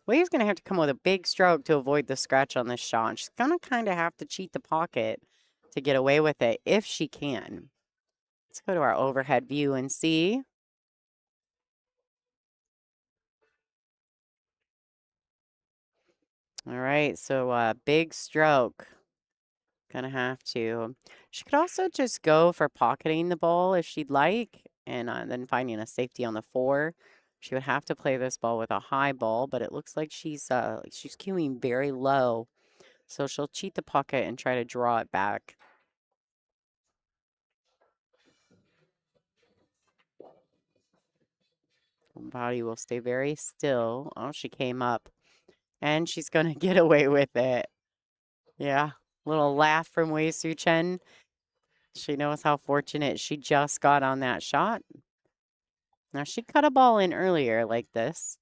Way's going to have to come with a big stroke to avoid the scratch on this shot. She's going to kind of have to cheat the pocket to get away with it if she can. Let's go to our overhead view and see. All right, so big stroke. Gonna have to. She could also just go for pocketing the ball if she'd like, and then finding a safety on the 4. She would have to play this ball with a high ball, but it looks like she's queuing very low, so she'll cheat the pocket and try to draw it back. Body will stay very still. Oh, she came up, and she's gonna get away with it. Yeah, little laugh from Wei Tzu-Chein. She knows how fortunate she just got on that shot. Now, she cut a ball in earlier like this.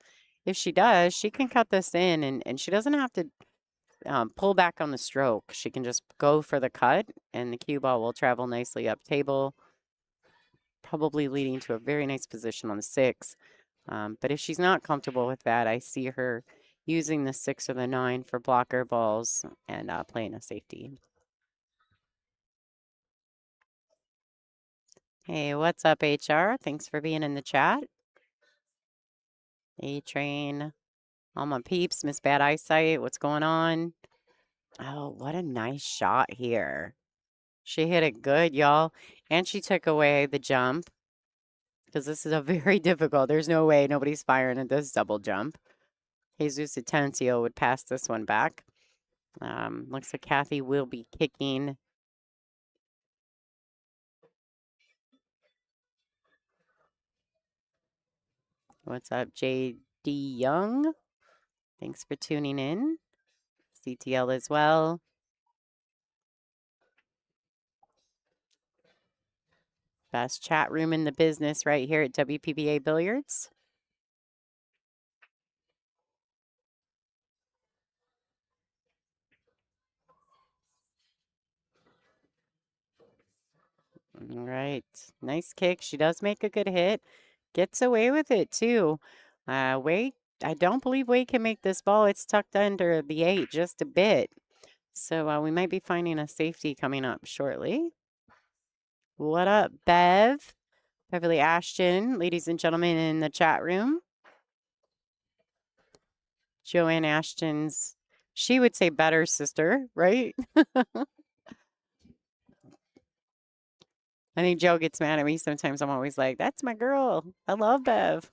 If she does, she can cut this in, and she doesn't have to pull back on the stroke. She can just go for the cut, and the cue ball will travel nicely up table, probably leading to a very nice position on the 6. But if she's not comfortable with that, I see her using the 6 or the 9 for blocker balls and playing a safety. Hey, what's up, HR? Thanks for being in the chat. A-Train. All my peeps, Miss Bad Eyesight, what's going on? Oh, what a nice shot here. She hit it good, y'all. And she took away the jump. Because this is a very difficult. There's no way nobody's firing at this double jump. Jesus Atencio would pass this one back. Looks like Cathy will be kicking. What's up, J.D. Young? Thanks for tuning in. CTL as well. Best chat room in the business right here at WPBA Billiards. All right. Nice kick. She does make a good hit. Gets away with it, too. Wade, I don't believe Wade can make this ball. It's tucked under the 8 just a bit. So we might be finding a safety coming up shortly. What up, Bev? Beverly Ashton, ladies and gentlemen in the chat room. Joanne Ashton's, she would say better sister, right? I think Joe gets mad at me sometimes. I'm always like, that's my girl. I love Bev.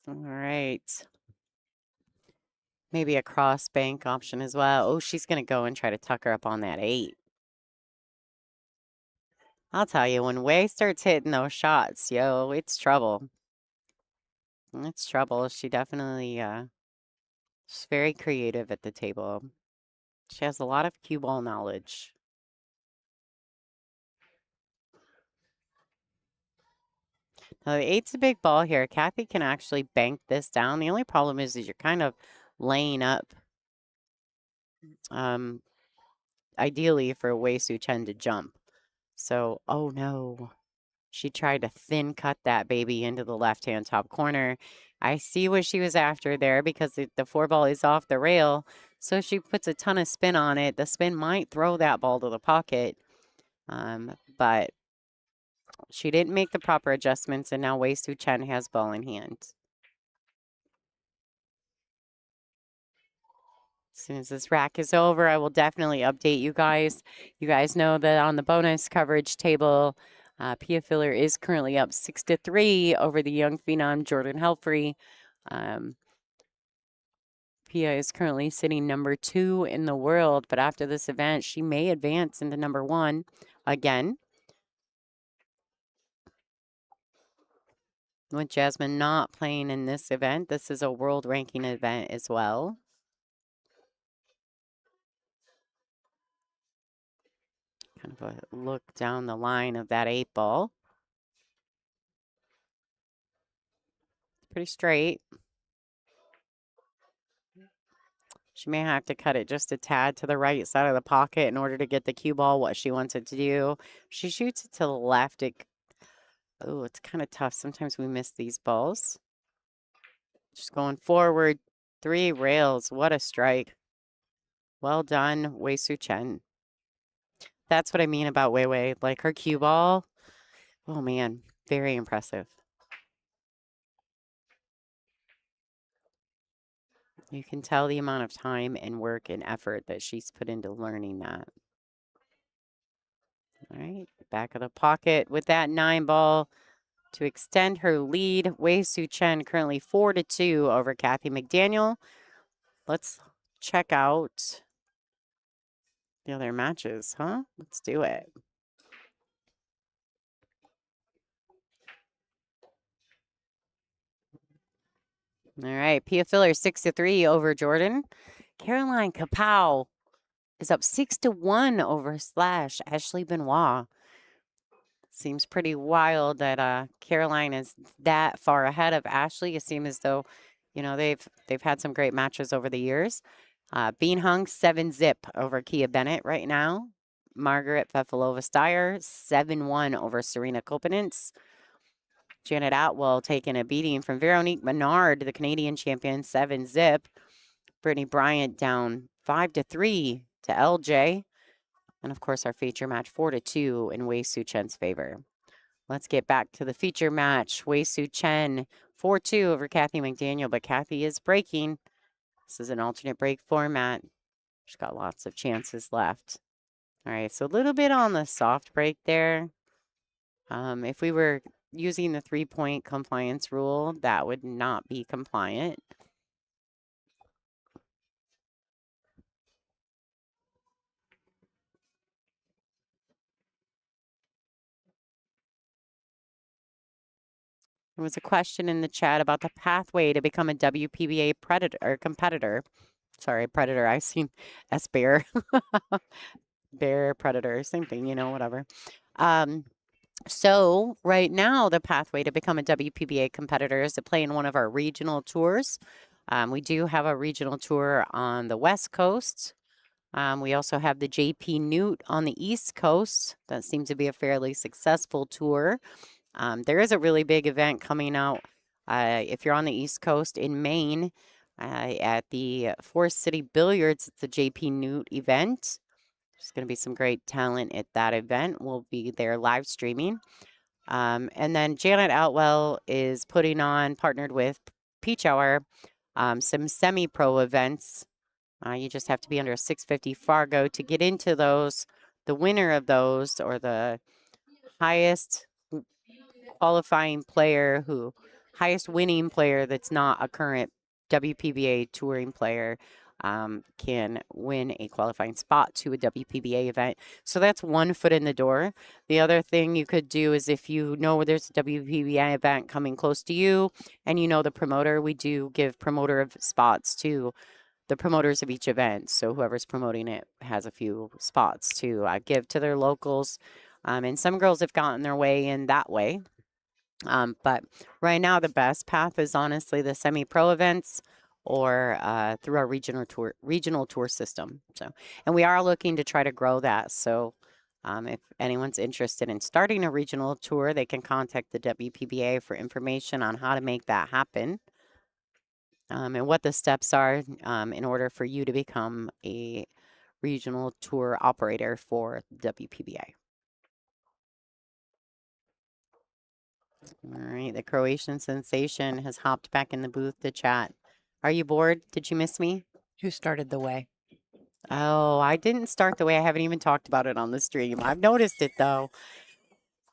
All right. Maybe a cross bank option as well. Oh, she's going to go and try to tuck her up on that 8. I'll tell you, when Way starts hitting those shots, yo, it's trouble. It's trouble. She definitely, she's very creative at the table. She has a lot of cue ball knowledge. Now, the 8's a big ball here. Cathy can actually bank this down. The only problem is you're kind of laying up, ideally for Wei Tzu-Chein to jump. So, oh no. She tried to thin cut that baby into the left-hand top corner. I see what she was after there because the 4 ball is off the rail. So she puts a ton of spin on it. The spin might throw that ball to the pocket. But she didn't make the proper adjustments, and now Wei Tzu-Chein has ball in hand. As soon as this rack is over, I will definitely update you guys. You guys know that on the bonus coverage table, Pia Filler is currently up 6-3 over the young phenom Jordan Helfrey. Pia is currently sitting number 2 in the world, but after this event, she may advance into number 1 again. With Jasmine not playing in this event, this is a world ranking event as well. Kind of a look down the line of that 8-ball. Pretty straight. She may have to cut it just a tad to the right side of the pocket in order to get the cue ball what she wants it to do. She shoots it to the left. Oh, it's kind of tough. Sometimes we miss these balls. Just going forward. 3 rails. What a strike. Well done, Tzu-Chein. That's what I mean about Wei Wei. Like her cue ball. Oh, man. Very impressive. You can tell the amount of time and work and effort that she's put into learning that. All right, back of the pocket with that 9-ball to extend her lead. Tzu-Chein currently 4-2 over Cathy McDaniel. Let's check out the other matches, huh? Let's do it. All right, Pia Filler 6-3 over Jordan. Caroline Kapow is up 6-1 over Slash Ashley Benoit. Seems pretty wild that Caroline is that far ahead of Ashley. It seems as though, you know, they've had some great matches over the years. Bean Hung 7-zip over Kia Bennett right now. Margaret Fefalova-Steyer 7-1 over Serena Kopenitz. Janet Atwell taking a beating from Veronique Menard, the Canadian champion, 7-zip. Brittany Bryant down 5-3 to LJ. And of course, our feature match 4-2 in Tzu-Chein's favor. Let's get back to the feature match. Tzu-Chein 4-2 over Cathy McDaniel, but Cathy is breaking. This is an alternate break format. She's got lots of chances left. All right, so a little bit on the soft break there. If we were using the 3-point compliance rule, that would not be compliant. There was a question in the chat about the pathway to become a WPBA competitor. Sorry, predator. I've seen S-Bear. Bear, predator, same thing, you know, whatever. So right now, the pathway to become a WPBA competitor is to play in one of our regional tours. We do have a regional tour on the West Coast. We also have the JP Newt on the East Coast. That seems to be a fairly successful tour. There is a really big event coming out if you're on the East Coast in Maine at the Forest City Billiards. It's the JP Newt event. There's going to be some great talent at that event. We'll be there live streaming. And then Janet Outwell is putting on, partnered with Peach Hour, some semi-pro events. You just have to be under a 650 Fargo to get into those. The winner of those, or the highest qualifying player, highest winning player that's not a current WPBA touring player, can win a qualifying spot to a WPBA event. So that's one foot in the door. The other thing you could do is, if you know there's a WPBA event coming close to you and you know the promoter, we do give promoter of spots to the promoters of each event. So whoever's promoting it has a few spots to give to their locals. And some girls have gotten their way in that way. But right now, the best path is honestly the semi-pro events, or through our regional tour system. So, and we are looking to try to grow that. So if anyone's interested in starting a regional tour, they can contact the WPBA for information on how to make that happen, and what the steps are in order for you to become a regional tour operator for WPBA. All right, the Croatian sensation has hopped back in the booth to chat. Are you bored? Did you miss me? Who started the way? Oh, I didn't start the way. I haven't even talked about it on the stream. I've noticed it, though.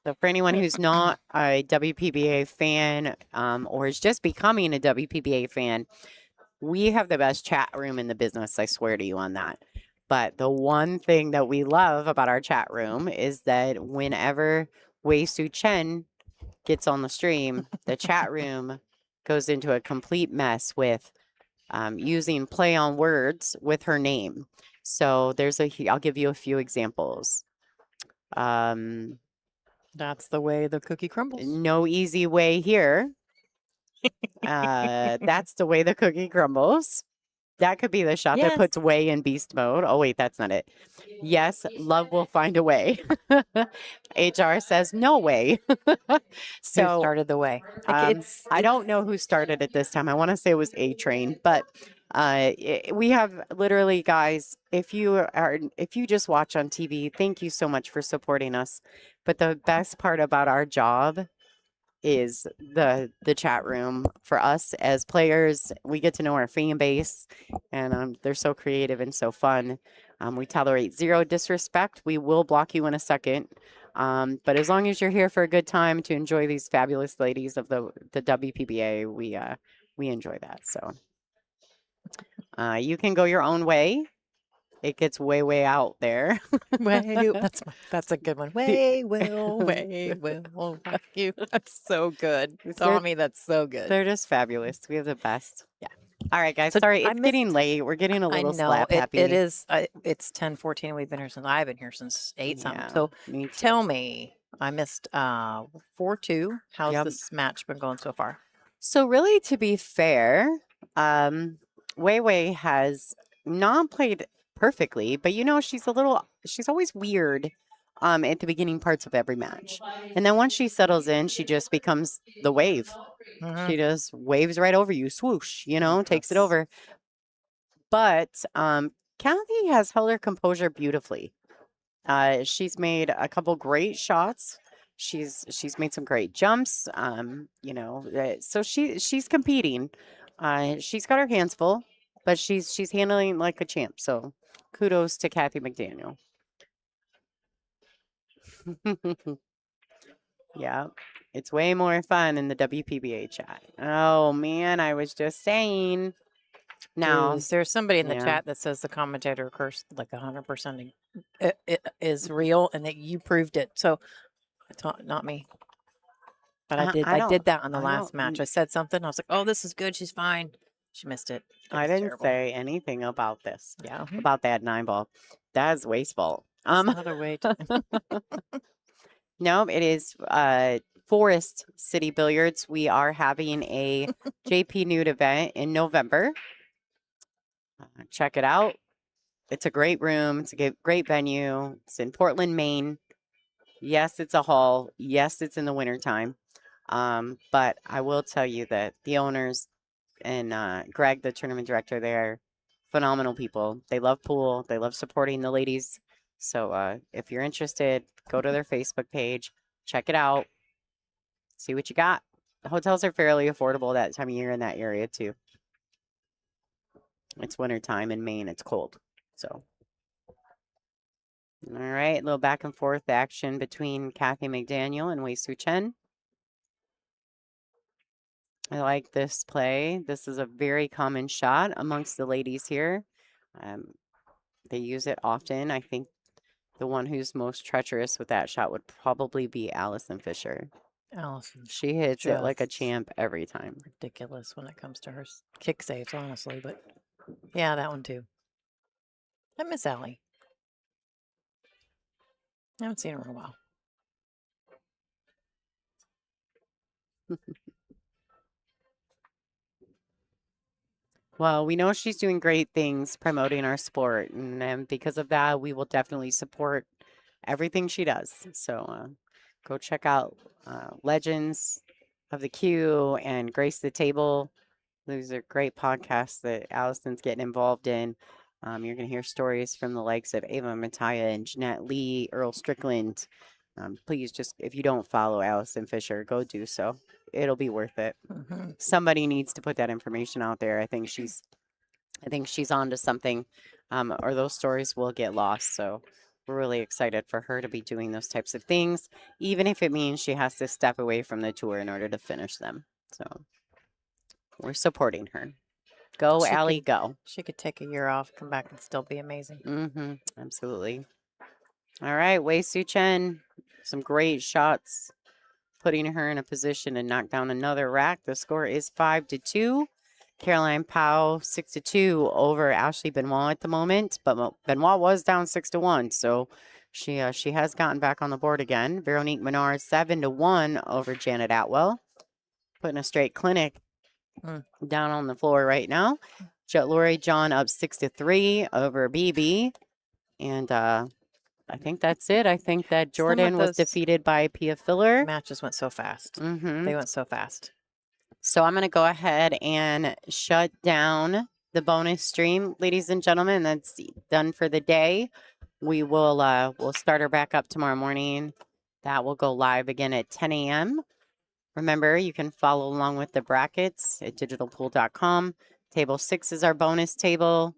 So for anyone who's not a WPBA fan, or is just becoming a WPBA fan, we have the best chat room in the business. I swear to you on that. But the one thing that we love about our chat room is that whenever Tzu-Chein gets on the stream, the chat room goes into a complete mess with using play on words with her name. So I'll give you a few examples. That's the way the cookie crumbles. No easy way here. That's the way the cookie crumbles. That could be the shot that Yes. puts way in beast mode. Oh, wait, that's not it. Yes, love will find a way. HR says no way. Who So started the way? Like, I don't know who started it this time. I want to say it was A-Train, but we have literally, guys, if you just watch on TV, thank you so much for supporting us. But the best part about our job is the chat room. For us as players, we get to know our fan base, and they're so creative and so fun. We tolerate zero disrespect. We will block you in a second. But as long as you're here for a good time to enjoy these fabulous ladies of the WPBA, we enjoy that. So you can go your own way. It gets way out there. That's a good one. Way will rock you. That's so good. Tommy, that's so good. They're just fabulous. We have the best. Yeah. All right, guys. So Sorry, I it's getting late. We're getting a I little know slap happy. it is. It's 10:14. We've been here since I've been here since 8 something. So me too. tell me, I missed 4-2. How's Yep. this match been going so far? So really, to be fair, Wei has not played perfectly, but she's always weird at the beginning parts of every match. And then once she settles in, she just becomes the wave. She just waves right over you, swoosh, takes it over. But Cathy has held her composure beautifully. She's made a couple great shots. She's made some great jumps. So she's competing. She's got her hands full, but she's handling like a champ. So kudos to Cathy McDaniel. Yeah, it's way more fun in the WPBA chat. Oh man, I was just saying. Now, there's somebody in the yeah. chat that says the commentator curse like 100% it is real and that you proved it. So it's not me. But I did that on the last match. I said something. I was like, "Oh, this is good. She's fine." She missed it. I didn't say anything about this. Yeah. About that 9-ball. That is wasteful. Another way to No, it is Forest City Billiards. We are having a JP Nude event in November. Check it out. It's a great room. It's a great venue. It's in Portland, Maine. Yes, it's a hall. Yes, it's in the wintertime. But I will tell you that the owners and Greg, the tournament director, they're phenomenal people. They love pool. They love supporting the ladies. So if you're interested, go to their Facebook page, check it out, see what you got. The hotels are fairly affordable that time of year in that area too. It's wintertime in Maine. It's cold. So, all right, a little back and forth action between Cathy McDaniel and Tzu-Chein. I like this play. This is a very common shot amongst the ladies here. They use it often. I think the one who's most treacherous with that shot would probably be Allison Fisher. Allison. She hits it like a champ every time. Ridiculous when it comes to her kick saves, honestly. But yeah, that one too. I miss Allie. I haven't seen her in a while. Well, we know she's doing great things promoting our sport, and because of that, we will definitely support everything she does. So go check out Legends of the Queue and Grace the Table. These are great podcasts that Allison's getting involved in. You're going to hear stories from the likes of Ava Mataya and Jeanette Lee, Earl Strickland. Please just, if you don't follow Allison Fisher, go do so. It'll be worth it. Somebody needs to put that information out there. I think she's onto something, or those stories will get lost. So we're really excited for her to be doing those types of things, even if it means she has to step away from the tour in order to finish them. So we're supporting her. Go, Allie, go. She could take a year off, come back, and still be amazing. Absolutely. All right, Tzu-Chein, some great shots putting her in a position to knock down another rack. The score is 5-2. Caroline Powell 6-2 over Ashley Benoit at the moment, but Benoit was down 6-1, so she has gotten back on the board again. Veronique Menard 7-1 over Janet Atwell, putting a straight clinic down on the floor right now. Lori John up 6-3 over BB, and I think that's it. I think that Jordan was defeated by Pia Filler. Matches went so fast. Mm-hmm. They went so fast. So I'm going to go ahead and shut down the bonus stream, ladies and gentlemen. That's done for the day. We will we'll start her back up tomorrow morning. That will go live again at 10 a.m. Remember, you can follow along with the brackets at digitalpool.com. Table 6 is our bonus table.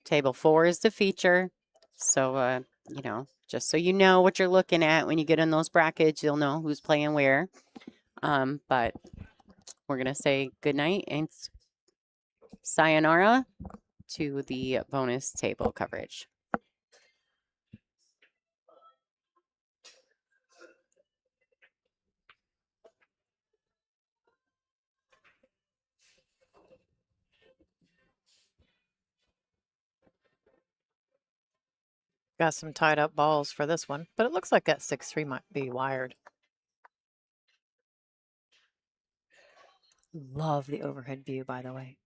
Table 4 is the feature. So, you know, just so you know what you're looking at when you get in those brackets, you'll know who's playing where. But we're going to say good night and sayonara to the bonus table coverage. Got some tied up balls for this one, but it looks like that 6-3 might be wired. Love the overhead view, by the way.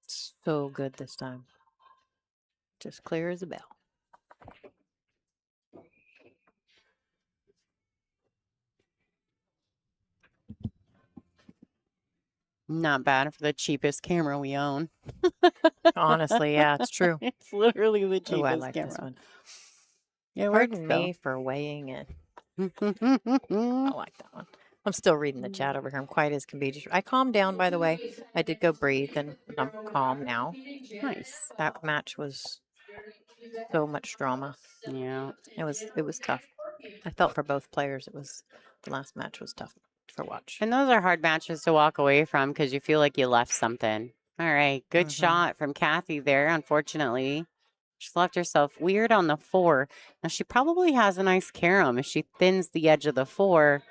So good this time. Just clear as a bell. Not bad for the cheapest camera we own. Honestly, yeah, it's true. It's literally the cheapest Oh, I like camera. this one. It Pardon works, me for weighing in. I though. like that one. I'm still reading the chat over here. I'm quiet as can be. I calmed down, by the way. I did go breathe, and I'm calm now. Nice. That match was so much drama. Yeah. It was tough. I felt for both players. The last match was tough for watch. And those are hard matches to walk away from because you feel like you left something. All right. Good shot from Cathy there. Unfortunately, she's left herself weird on the 4. Now, she probably has a nice carom if she thins the edge of the 4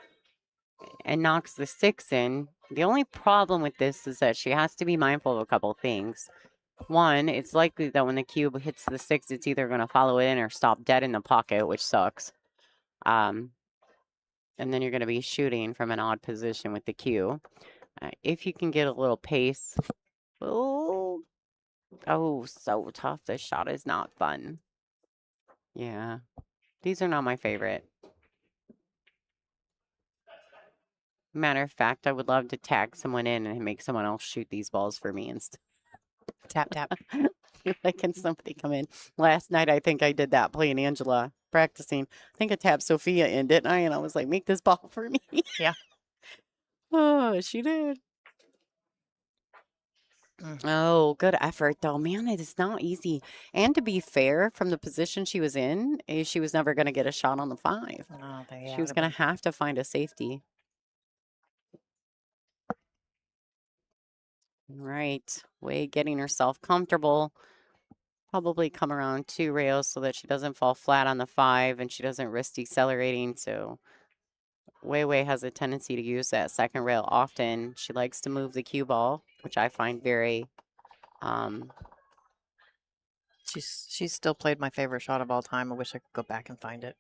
and knocks the 6 in. The only problem with this is that she has to be mindful of a couple things. One, it's likely that when the cube hits the 6, it's either going to follow it in or stop dead in the pocket, which sucks. And then you're going to be shooting from an odd position with the cue. If you can get a little pace. Oh, so tough. This shot is not fun. Yeah. These are not my favorite. Matter of fact, I would love to tag someone in and make someone else shoot these balls for me instead. Tap, tap. Like, can somebody come in? Last night, I think I did that playing Angela, practicing. I think I tapped Sophia in, didn't I? And I was like, make this ball for me. Yeah. Oh, she did. Oh, good effort, though. Man, it is not easy. And to be fair, from the position she was in, she was never going to get a shot on the 5. Oh, She was going to have to find a safety. Right. Way getting herself comfortable. Probably come around 2 rails so that she doesn't fall flat on the 5 and she doesn't risk decelerating. So Wei has a tendency to use that second rail often. She likes to move the cue ball, which I find very She's still played my favorite shot of all time. I wish I could go back and find it.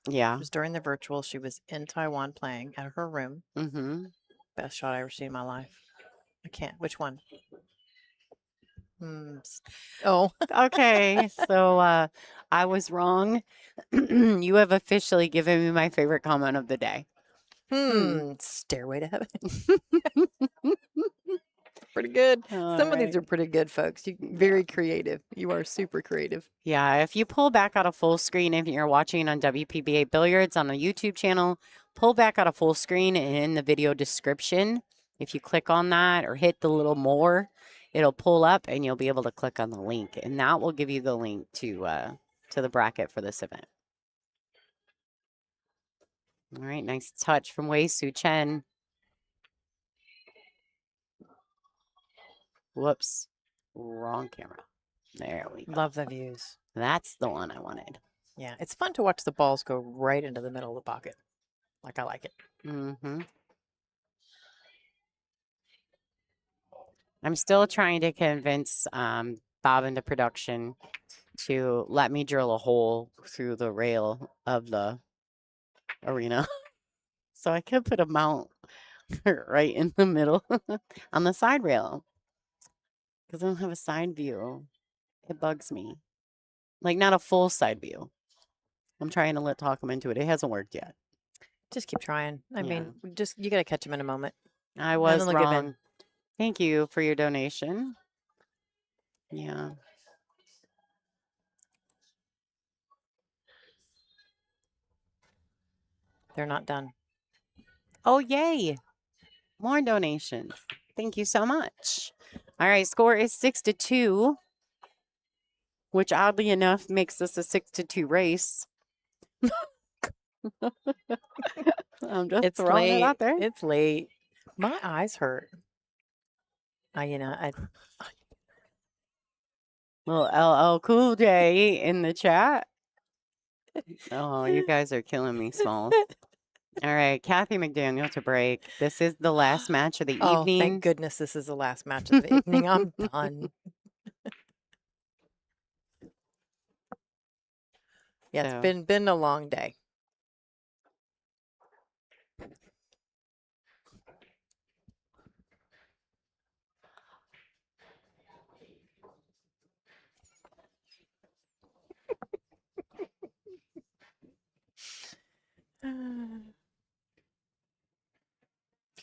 yeah. It was during the virtual. She was in Taiwan playing at her room. Mm-hmm. Best shot I ever seen in my life. I can't. Which one? Oh. Okay. So I was wrong. You have officially given me my favorite comment of the day. Stairway to Heaven. Pretty good. Some of these are pretty good, folks. You're very creative. You are super creative. Yeah, if you pull back out of full screen, if you're watching on WPBA Billiards on the YouTube channel, pull back out of full screen and in the video description. If you click on that or hit the little more, it'll pull up and you'll be able to click on the link. And that will give you the link to the bracket for this event. All right, nice touch from Tzu-Chein. Whoops, wrong camera. There we go. Love the views. That's the one I wanted. Yeah, it's fun to watch the balls go right into the middle of the pocket. Like I like it. Mm-hmm. I'm still trying to convince Bob into production to let me drill a hole through the rail of the arena so I can put a mount right in the middle on the side rail because I don't have a side view. It bugs me. Like, not a full side view. I'm trying to talk him into it. It hasn't worked yet. Just keep trying. I Yeah. mean, just you got to catch them in a moment. I And was then they'll give in. wrong. Thank you for your donation. Yeah. They're not done. Oh, yay. More donations. Thank you so much. All right, score is 6-2, which oddly enough makes this a 6-2 race. I'm just It's throwing late. it out there. It's late. My eyes hurt. Little LL Cool J in the chat. Oh, you guys are killing me, Smalls. All right, Cathy McDaniel to break. This is the last match of the Oh, evening. thank goodness this is the last match of the evening. I'm done. Yeah, So- it's been a long day.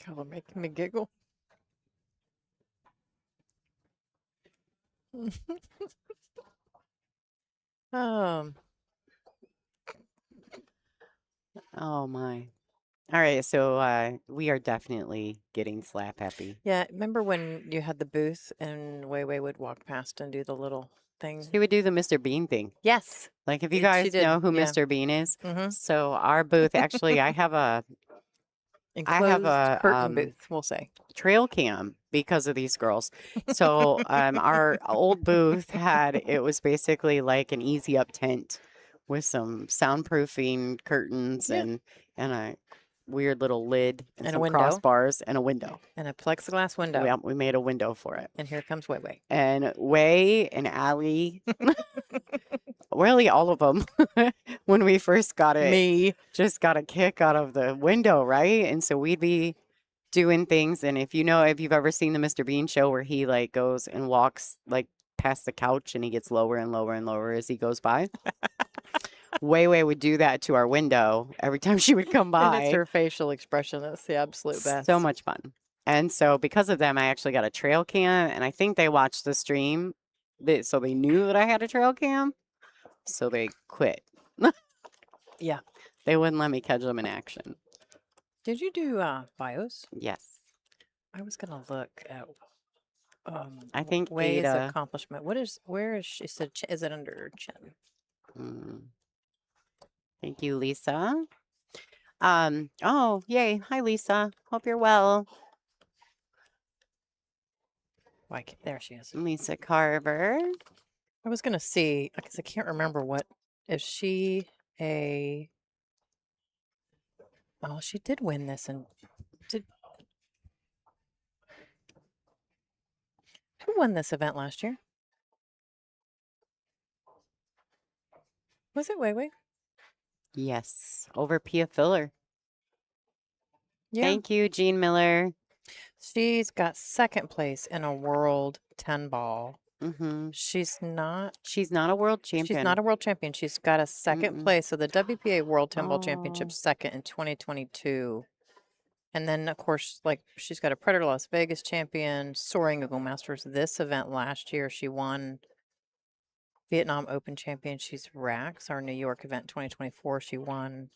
Y'all are making me giggle. Um, Oh my. All right, so we are definitely getting slap happy. yeah, remember when you had the booth and Wei would walk past and do the little thing? She would do the Mr. Bean thing. Yes. Like, if you She guys did, know who yeah. Mr. Bean is, Mm-hmm. so our booth, actually, I have a Enclosed a, curtain booth, we'll say. trail cam because of these girls. So our old booth it was basically like an easy up tent with some soundproofing curtains Yeah. and a weird little lid and, And a some window. crossbars and a window. And a plexiglass window. We made a window for it. And here comes Wei. And Wei and Allie, really all of them, when we first got it, Me. just got a kick out of the window, right? And so we'd be doing things. And if you've ever seen the Mr. Bean show where he like goes and walks like past the couch and he gets lower and lower and lower as he goes by. Wei would do that to our window every time she would come by. And it's her facial expression that's the absolute best. So much fun. And so because of them, I actually got a trail cam, and I think they watched the stream, so they knew that I had a trail cam, so they quit. Yeah. They wouldn't let me catch them in action. Did you do bios? Yes. I was gonna look at I think Wei's Ada. accomplishment. Where is she said is it under chin? Thank you, Lisa. Oh, yay. Hi, Lisa. Hope you're well. There she is. Lisa Carver. I was gonna see because I can't remember is she a oh she did win this and who won this event last year? Was it Wei? Yes, over Pia Filler. Yeah. Thank you, Jean Miller. She's got second place in a world 10 ball. Mm-hmm. She's not a world champion. She's not a world champion. She's got a second place. So the WPA World 10 Ball Championship second in 2022. And then, of course, like she's got a Predator Las Vegas champion, Soaring Eagle Masters. This event last year, she won Vietnam Open champion. She's Rax, our New York event 2024. She won.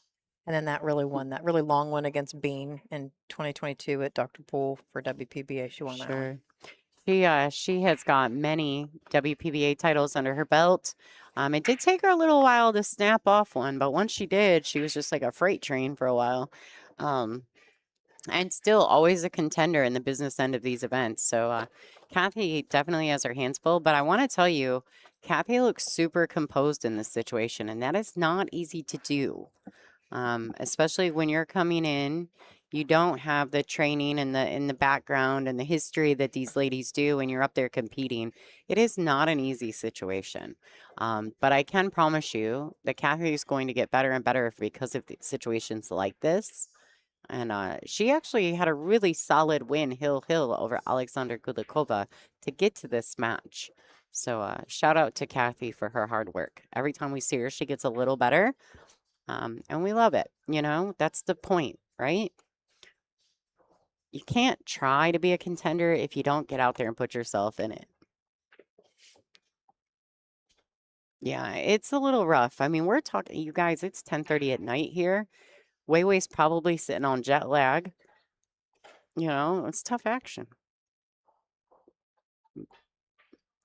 And then that really long one against Bean in 2022 at Dr. Pool for WPBA. She won that one. She has got many WPBA titles under her belt. It did take her a little while to snap off one, but once she did, she was just like a freight train for a while. And still always a contender in the business end of these events. So Cathy definitely has her hands full, but I want to tell you, Cathy looks super composed in this situation, and that is not easy to do. Especially when you're coming in. You don't have the training and the background and the history that these ladies do when you're up there competing. It is not an easy situation. But I can promise you that Cathy is going to get better and better because of the situations like this. And she actually had a really solid win, hill over Alexander Gulikova to get to this match. So shout out to Cathy for her hard work. Every time we see her, she gets a little better. And we love it. You know, that's the point, right? You can't try to be a contender if you don't get out there and put yourself in it. Yeah, it's a little rough. I mean, we're talking, you guys, it's 10:30 at night here. Weiwei's probably sitting on jet lag. You know, it's tough action.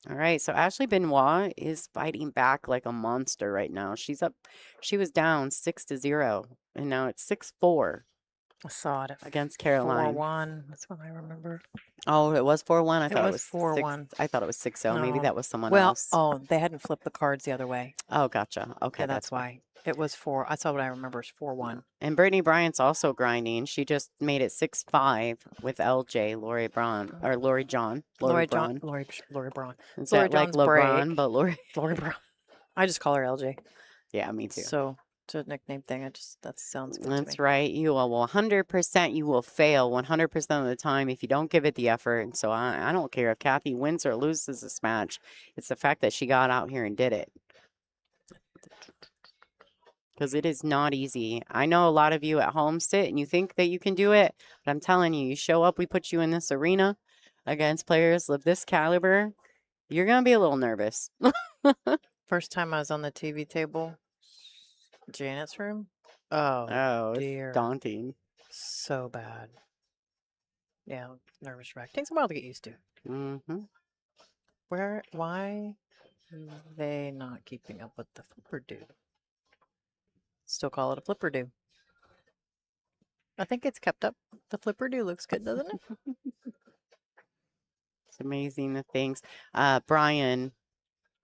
All right, so Ashley Benoit is fighting back like a monster right now. She's up, she was down 6-0, and now it's 6-4 I saw it at against Caroline. 4-1. That's what I remember. Oh, it was 4-1. I It thought it was was 4-1. I thought it was 6-0. Maybe No. that was someone Well, else. oh, they hadn't flipped the cards the other way. Oh, gotcha. Okay, Yeah, that's why. It was 4. That's what I remember is 4-1. And Brittany Bryant's also grinding. She just made it 6-5 with LJ, Lori Braun, or Lori John. Lori Braun. Braun. Lori Braun. Is Lori that like John's LeBron, break. but Lori? Lori Braun. I just call her LJ. Yeah, me too. So it's a nickname thing. That sounds good to me. That's right. You will 100%, you will fail 100% of the time if you don't give it the effort. And so I don't care if Cathy wins or loses this match. It's the fact that she got out here and did it. Because it is not easy. I know a lot of you at home sit and you think that you can do it, but I'm telling you, you show up, we put you in this arena against players of this caliber, you're going to be a little nervous. First time I was on the TV table, Janet's room. Oh, Oh, dear. it's daunting. So bad. Yeah, nervous wreck. Takes a while to get used to. Mm-hmm. Why are they not keeping up with the flipper do? Still call it a flipper do. I think it's kept up. The flipper do looks good, doesn't it? It's amazing the things. Brian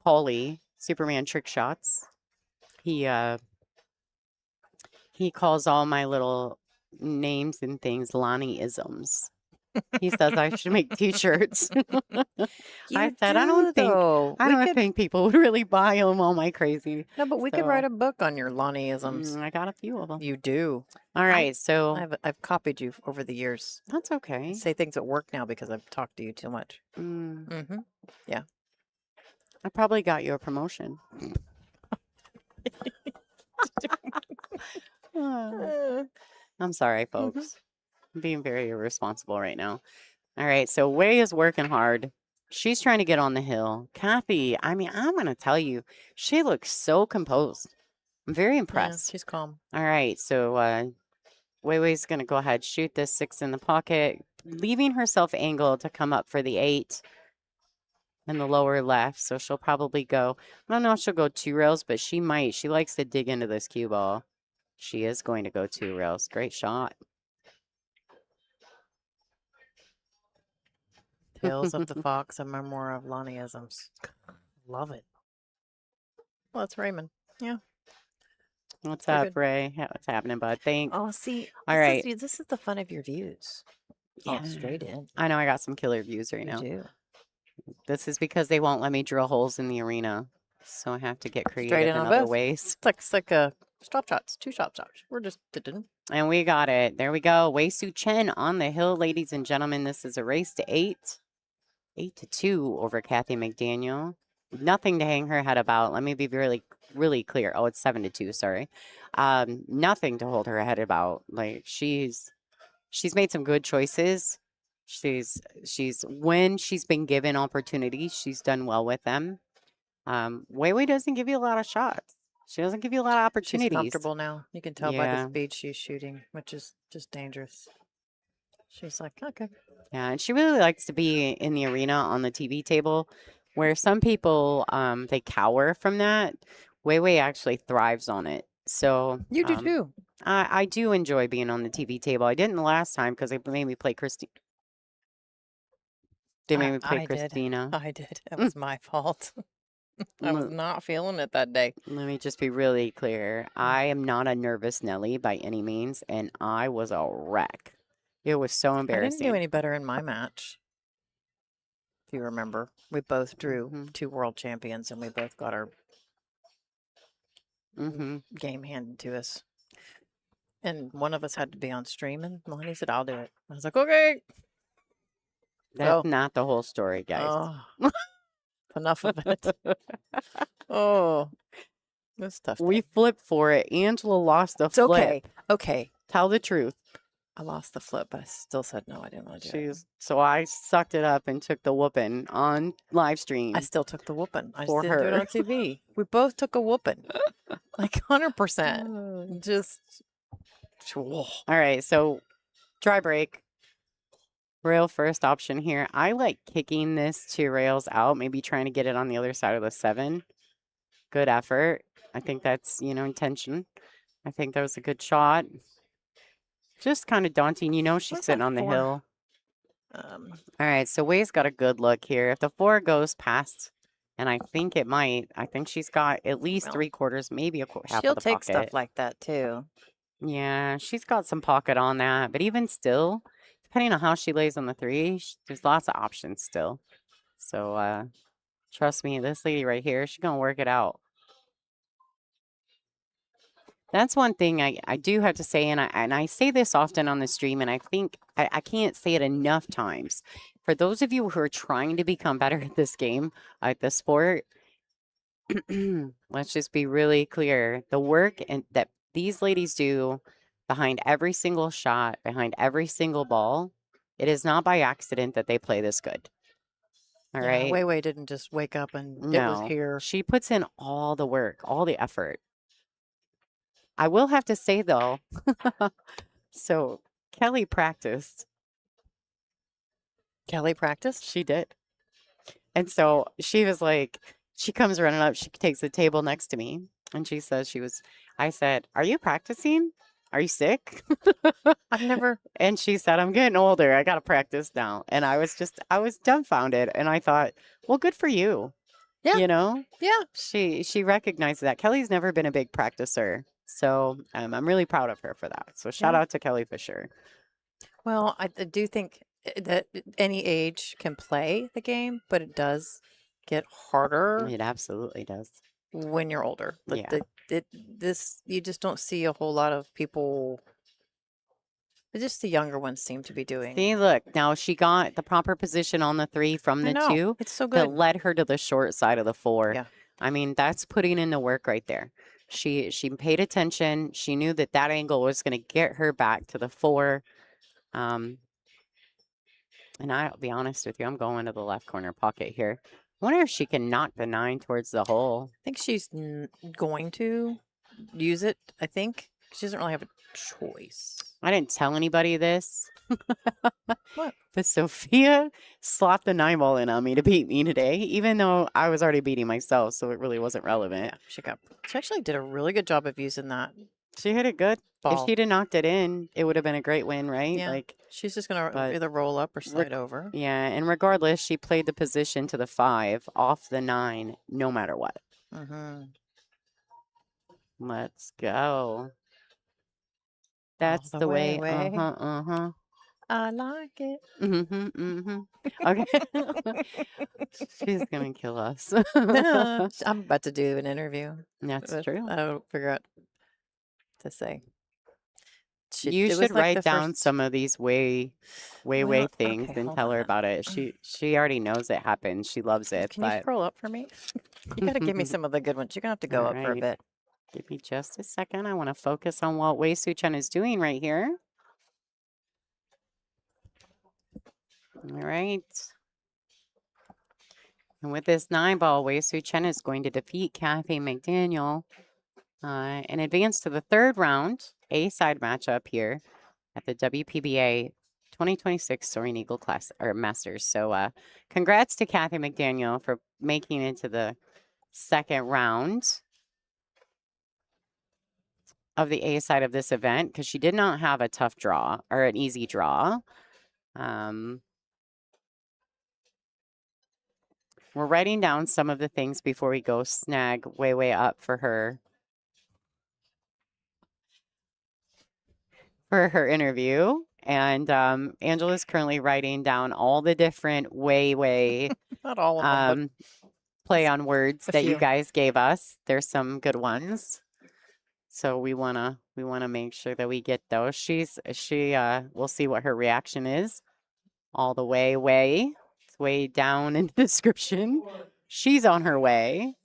Pauly, Superman Trick Shots. He calls all my little names and things Lonnie-isms. He says I should make t-shirts. I said I don't think people would really buy them. All my crazy. No, but we could So, write a book on your Lonnie-isms. I got a few of them. You do. All right, so I've copied you over the years. that's I okay. say things at work now because I've talked to you too much. Mm, Mm-hmm. I probably got you a promotion. I'm sorry, folks. I'm being very irresponsible right now. All right, so Wei is working hard. She's trying to get on the hill. Cathy, I mean, I'm going to tell you, she looks so composed. I'm very Yeah, impressed. she's calm. All right, so Wei Wei's going to go ahead, shoot this 6 in the pocket, leaving herself angled to come up for the 8 in the lower left. So she'll probably go, I don't know if she'll go 2 rails, but she might. She likes to dig into this cue ball. She is going to go 2 rails. Great shot. Tales of the Fox, a memoir of Lonnie-isms. Love it. Well, it's Raymond. Yeah. What's They're up, good. Ray? What's happening, bud? Thanks. Oh, see. All right. This is the fun of your views. Yeah. Oh, straight in. I know I got some killer views right You now. do. This is because they won't let me drill holes in the arena. So I have to get creative in in on other both. ways. It's like a stop shots, 2 stop shots. We're just didn't. And we got it. There we go. Wei Tzu-Chein on the hill, ladies and gentlemen. This is a race to 8. 8-2 over Cathy McDaniel. Nothing to hang her head about. Let me be really clear. Oh, it's 7-2. Sorry. Nothing to hold her head about. Like she's made some good choices. She's when she's been given opportunities, she's done well with them. Wei doesn't give you a lot of shots. She doesn't give you a lot of She's opportunities. comfortable now. You can tell by Yeah. the speed she's shooting, which is just dangerous. She's like, okay. Yeah, and she really likes to be in the arena on the TV table, where some people they cower from that. Wei actually thrives on it. So You do too. I do enjoy being on the TV table. I didn't the last time because they made me play Christine. They made me play I did. Christina. I did. It was my fault. I was not feeling it that day. Let me just be really clear. I am not a nervous Nelly by any means, and I was a wreck. It was so I didn't do embarrassing. any better in my match. If you remember, we both drew Mhm. 2 world champions, and we both got our Mhm. game handed to us. And one of us had to be on stream, and Lonnie said, "I'll do it." I was like, "Okay." That's So, not the whole story, guys. oh, enough of it. Oh, this tough. We Day. flipped for it. Angela lost the It's flip. okay. Okay, Tell the truth. I lost the flip, but I still said no. I didn't want to do it. So I sucked it up and took the whooping on live stream. I still took the whooping. I For just didn't do it her. on TV. We both took a whooping, like 100%. Just. All right, so dry break. Rail first option here. I like kicking this 2 rails out, maybe trying to get it on the other side of the 7. Good effort. I think that's, intention. I think that was a good shot. Just kind of daunting. She's What's sitting that on the 4? hill. All right, so Way's got a good look here. If the 4 goes past, and I think it might, I think she's got at least Well, 3/4, maybe half She'll of the take pocket. stuff like that too. Yeah, she's got some pocket on that, but even still, depending on how she lays on the 3, there's lots of options still. So, trust me, this lady right here, she's gonna work it out. That's one thing I do have to say, and I say this often on the stream, and I think I can't say it enough times. For those of you who are trying to become better at this game, at the sport, let's just be really clear. The work that these ladies do behind every single shot, behind every single ball, it is not by accident that they play this good. All Yeah, right? Wei didn't just wake up and it was No, here. she puts in all the work, all the effort. I will have to say, though, so Kelly practiced. Kelly practiced. She did. And so she was like, she comes running up, she takes the table next to me, and she says I said, "Are you practicing? Are you sick?" I've never. And she said, "I'm getting older. I got to practice now." And I was dumbfounded. And I thought, well, good for you. Yeah. Yeah. Yeah. She recognized that. Kelly's never been a big practicer. So I'm really proud of her for that. So shout out to Kelly for sure. Well, I do think that any age can play the game, but it does get harder It absolutely does. when you're older. Yeah. You just don't see a whole lot of people. Just the younger ones seem to be doing. See, look, now she got the proper position on the 3 from the 2 It's so that good. led her to the short side of the 4. Yeah. I mean, that's putting in the work right there. She paid attention. She knew that angle was going to get her back to the 4. And I'll be honest with you, I'm going to the left corner pocket here. I wonder if she can knock the 9 towards the hole. I think she's going to use it. I think she doesn't really have a choice. I didn't tell anybody this. What? But Sophia slapped the 9 ball in on me to beat me today, even though I was already beating myself, so it really wasn't relevant. Yeah, she actually did a really good job of using that She hit it good. ball. If she'd have knocked it in, it would have been a great win, right? Yeah. She's just gonna but either roll up or slide over. Yeah, and regardless, she played the position to the 5 off the 9, no matter what. Mm-hmm. Let's go. That's the the way. way. Uh-huh. I like it. Okay. She's gonna kill us. I'm about to do an interview. That's true. I'll figure out to say. You should write down some of these way things okay, and hold tell on her then. about it. She already knows it happened. She loves it. Can you but scroll up for me? You got to give me some of the good ones. You're gonna have to go up for a Alright. bit. Give me just a second. I want to focus on what Wei Tzu-Chein is doing right here. All right. And with this 9 ball, Wei Tzu-Chein is going to defeat Cathy McDaniel and advance to the 3rd round, A side matchup here at the WPBA 2026 Soaring Eagle Masters. So congrats to Cathy McDaniel for making it to the 2nd round of the A side of this event, because she did not have a tough draw or an easy draw. We're writing down some of the things before we go snag way up for her interview. And Angela's currently writing down all the different way Not all of them, play on words a that you few. guys gave us. There's some good ones. So we wanna make sure that we get those. We'll see what her reaction is. All the way. It's way down in the description. She's on her way.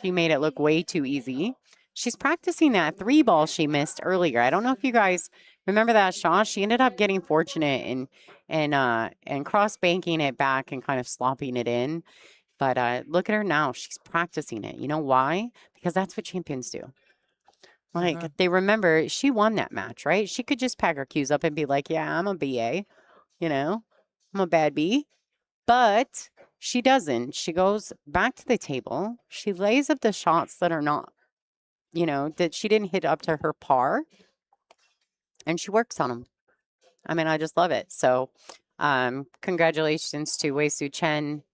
She made it look way too easy. She's practicing that 3 ball she missed earlier. I don't know if you guys remember that shot. She ended up getting fortunate and cross banking it back and kind of slopping it in. But look at her now. She's practicing it. You know why? Because that's what champions do. Like, they remember she won that match, right? She could just pack her cues up and be like, yeah, I'm a BA, you know, I'm a bad B. But she doesn't. She goes back to the table. She lays up the shots that are not, that she didn't hit up to her par. And she works on them. I mean, I just love it. So congratulations to Tzu-Chein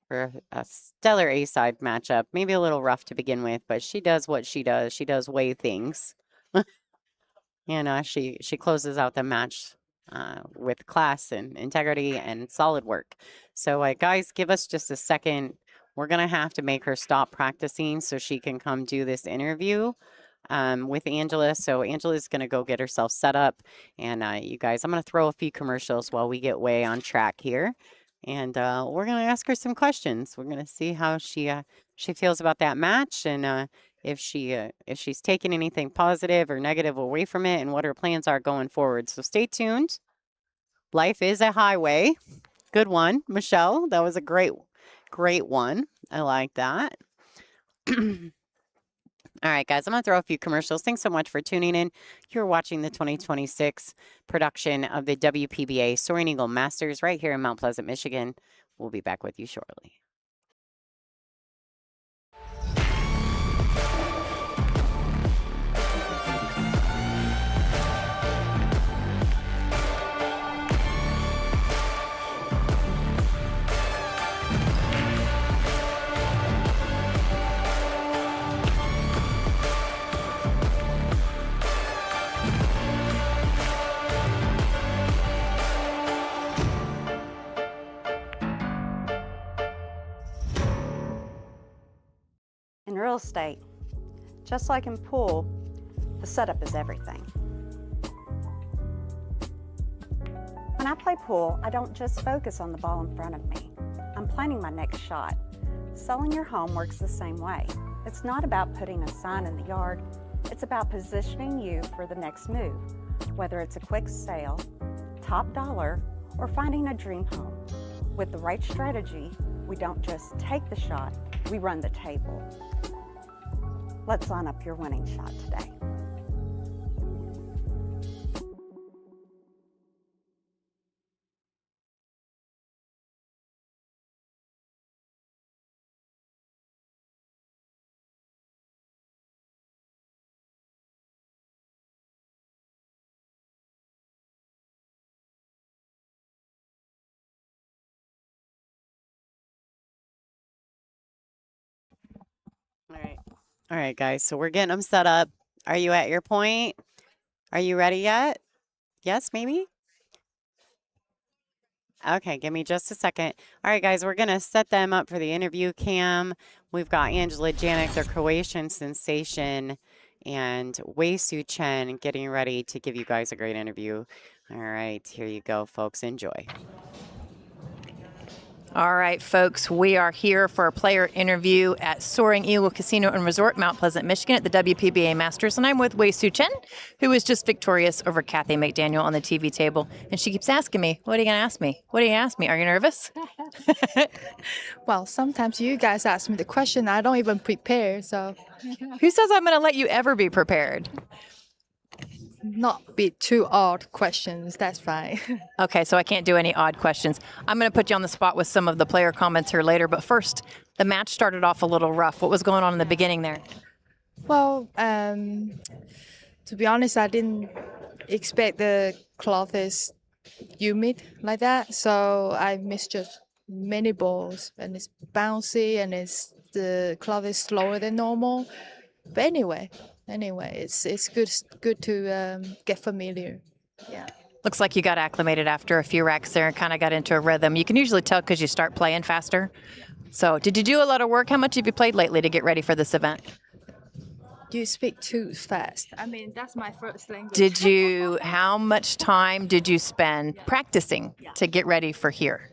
for a stellar A-side matchup. Maybe a little rough to begin with, but she does what she does. She does way things. And she closes out the match with class and integrity and solid work. So guys, give us just a second. We're going to have to make her stop practicing so she can come do this interview with Angela. So Angela's going to go get herself set up. And you guys, I'm going to throw a few commercials while we get way on track here. And we're going to ask her some questions. We're going to see how she feels about that match and if she's taking anything positive or negative away from it and what her plans are going forward. So stay tuned. Life is a highway. Good one, Michelle. That was a great one. I like that. All right, guys, I'm going to throw a few commercials. Thanks so much for tuning in. You're watching the 2026 production of the WPBA Soaring Eagle Masters right here in Mount Pleasant, Michigan. We'll be back with you shortly. In real estate, just like in pool, the setup is everything. When I play pool, I don't just focus on the ball in front of me. I'm planning my next shot. Selling your home works the same way. It's not about putting a sign in the yard. It's about positioning you for the next move, whether it's a quick sale, top dollar, or finding a dream home. With the right strategy, we don't just take the shot, we run the table. Let's line up your winning shot today. All right, guys. So we're getting them set up. Are you at your point? Are you ready yet? Yes, maybe? Okay, give me just a second. All right, guys, we're going to set them up for the interview cam. We've got Angela Janik, their Croatian sensation, and Tzu-Chein getting ready to give you guys a great interview. All right, here you go, folks. Enjoy. All right, folks, we are here for a player interview at Soaring Eagle Casino and Resort, Mount Pleasant, Michigan, at the WPBA Masters. And I'm with Tzu-Chein, who was just victorious over Cathy McDaniel on the TV table. And she keeps asking me, what are you going to ask me? What are you going to ask me? Are you nervous? Well, sometimes you guys ask me the question, I don't even prepare, so Who says I'm going to let you ever be prepared? not be too odd questions, that's fine. Okay, so I can't do any odd questions. I'm going to put you on the spot with some of the player comments here later. But first, the match started off a little rough. What was going on in the beginning there? Well, to be honest, I didn't expect the cloth is humid like that, so I misjudged many balls, and it's bouncy, and the club is slower than normal. But anyway, it's good to get familiar. Yeah. Looks like you got acclimated after a few racks there and kind of got into a rhythm. You can usually tell because you start playing faster. So, did you do a lot of work? How much have you played lately to get ready for this event? You speak too fast. I mean, that's my first language. How much time did you spend practicing to get ready for here?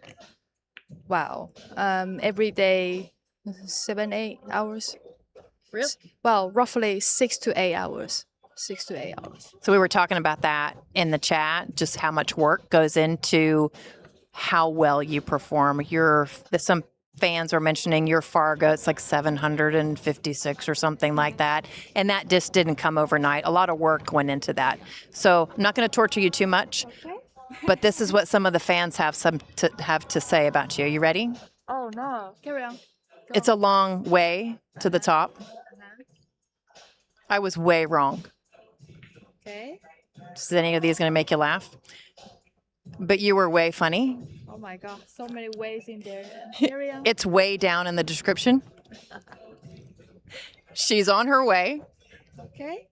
Wow. Every day, 7, 8 hours. Really? Well, roughly 6 to 8 hours. 6 to 8 hours. So we were talking about that in the chat, just how much work goes into how well you perform. Some fans were mentioning your Fargo, it's like 756 or something like that. And that just didn't come overnight. A lot of work went into that. So I'm not going to torture you too much, but this is what some of the fans have to say about you. You ready? Oh, no. Carry on. It's a long way to the top. I was way wrong. Okay. Is any of these going to make you laugh? But you were way funny. Oh my God, so many ways in there. Carry on. It's way down in the description. She's on her way. Okay.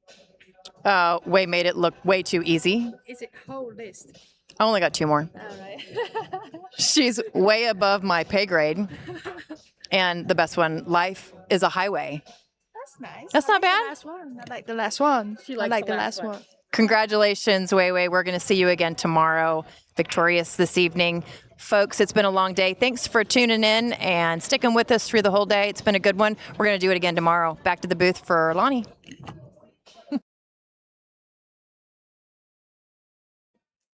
Way made it look way too easy. Is it whole list? I only got 2 more. All right. She's way above my pay grade. And the best one, life is a highway. That's nice. That's I not like bad. The last one. I like the last one. I like the last one. Congratulations, Wei Wei. We're going to see you again tomorrow, victorious this evening. Folks, it's been a long day. Thanks for tuning in and sticking with us through the whole day. It's been a good one. We're going to do it again tomorrow. Back to the booth for Lonnie.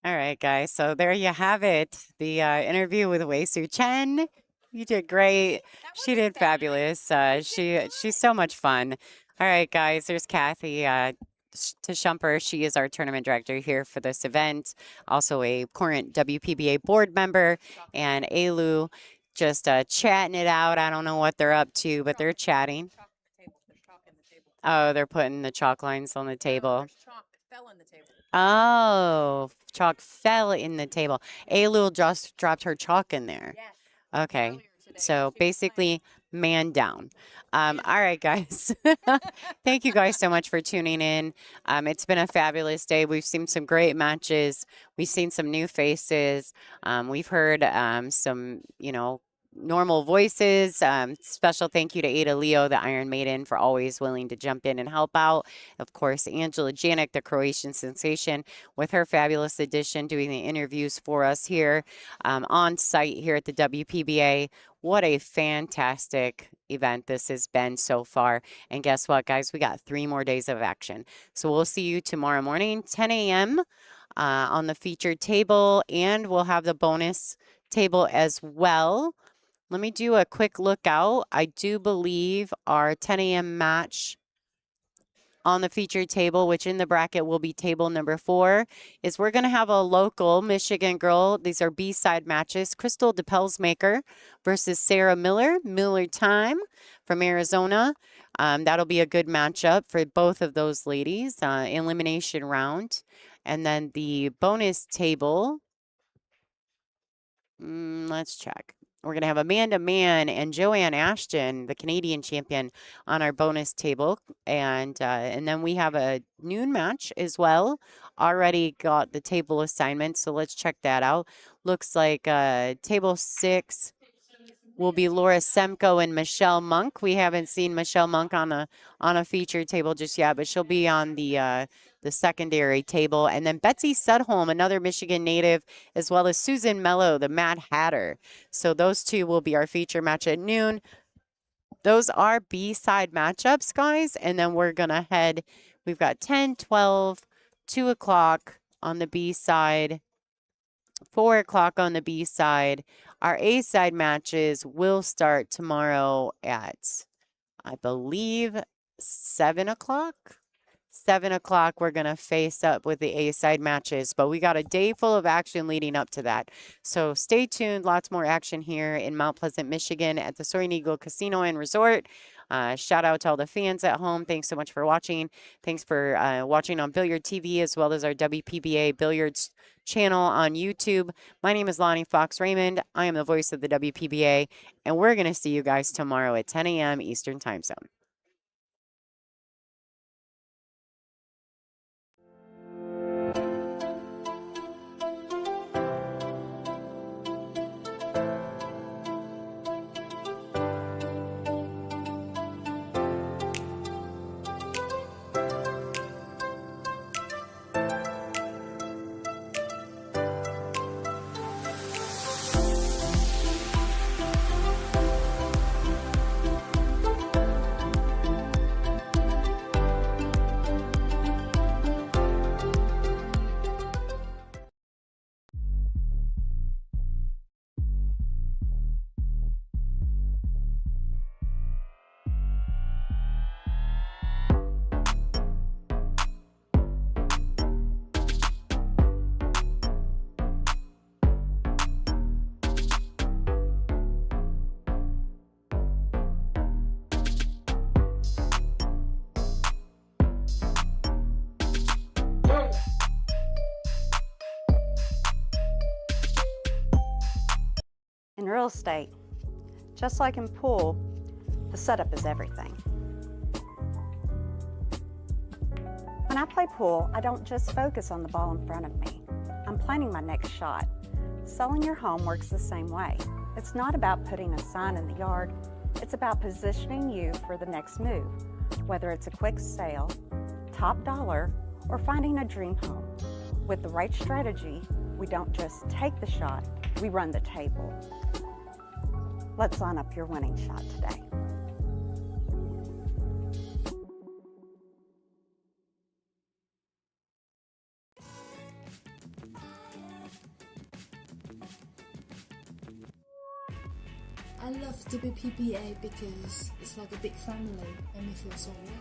All right, guys. So there you have it. The interview with Tzu-Chein. You did great. She did fabulous. She's so much fun. All right, guys. There's Cathy Tzu-Chein. She is our tournament director here for this event. Also a current WPBA board member, and Eylul just chatting it out. I don't know what they're up to, but they're chatting. Oh, they're putting the chalk lines on the table. Oh, chalk fell in the table. Eylul just dropped her chalk in there. Okay, so basically man down. All right, guys. Thank you guys so much for tuning in. It's been a fabulous day. We've seen some great matches. We've seen some new faces. We've heard some, normal voices. Special thank you to Ada Leo, the Iron Maiden, for always willing to jump in and help out. Of course, Angela Janik, the Croatian sensation, with her fabulous addition, doing the interviews for us here on site here at the WPBA. What a fantastic event this has been so far. And guess what, guys? We got 3 more days of action. So we'll see you tomorrow morning, 10 a.m. On the featured table, and we'll have the bonus table as well. Let me do a quick look out. I do believe our 10 a.m. match on the featured table, which in the bracket will be table number 4, is we're going to have a local Michigan girl. These are B-side matches. Crystal DePelsmaker versus Sarah Miller. Miller time from Arizona. That'll be a good matchup for both of those ladies. Elimination round. And then the bonus table. Let's check. We're going to have Amanda Mann and Joanne Ashton, the Canadian champion, on our bonus table. And then we have a noon match as well. Already got the table assignment, so let's check that out. Looks like table 6 will be Laura Semko and Michelle Monk. We haven't seen Michelle Monk on a featured table just yet, but she'll be on the secondary table. And then Betsy Sudholm, another Michigan native, as well as Susan Mello, the Mad Hatter. So those 2 will be our feature match at noon. Those are B-side matchups, guys. And then we're going to head, we've got 10, 12, 2 o'clock on the B-side, 4 o'clock on the B-side. Our A-side matches will start tomorrow at, I believe, 7 o'clock. 7 o'clock, we're going to face up with the A-side matches, but we got a day full of action leading up to that. So stay tuned. Lots more action here in Mount Pleasant, Michigan at the Soaring Eagle Casino and Resort. Shout out to all the fans at home. Thanks so much for watching. Thanks for watching on Billiard TV as well as our WPBA Billiards channel on YouTube. My name is Lonnie Fox Raymond. I am the voice of the WPBA, and we're going to see you guys tomorrow at 10 a.m. Eastern Time Zone. In real estate, just like in pool, the setup is everything. When I play pool, I don't just focus on the ball in front of me. I'm planning my next shot. Selling your home works the same way. It's not about putting a sign in the yard. It's about positioning you for the next move, whether it's a quick sale, top dollar, or finding a dream home. With the right strategy, we don't just take the shot, we run the table. Let's line up your winning shot today. I love WPBA because it's like a big family and we feel so warm.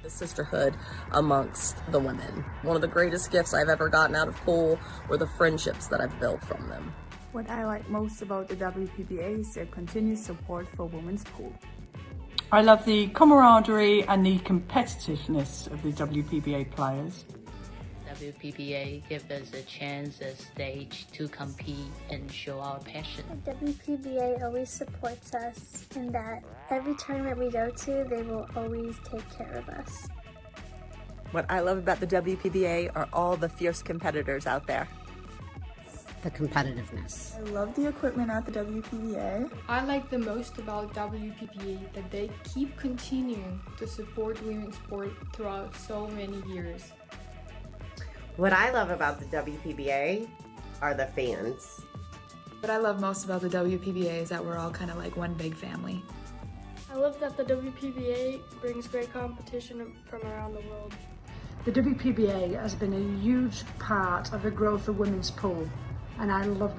The sisterhood amongst the women. One of the greatest gifts I've ever gotten out of pool were the friendships that I've built from them. What I like most about the WPBA is their continued support for women's pool. I love the camaraderie and the competitiveness of the WPBA players. WPBA gives us a chance, a stage to compete and show our passion. The WPBA always supports us in that every tournament we go to, they will always take care of us. What I love about the WPBA are all the fierce competitors out there. The competitiveness. I love the equipment at the WPBA. I like the most about WPBA that they keep continuing to support women's sport throughout so many years. What I love about the WPBA are the fans. What I love most about the WPBA is that we're all kind of like one big family. I love that the WPBA brings great competition from around the world. The WPBA has been a huge part of the growth of women's pool, and I love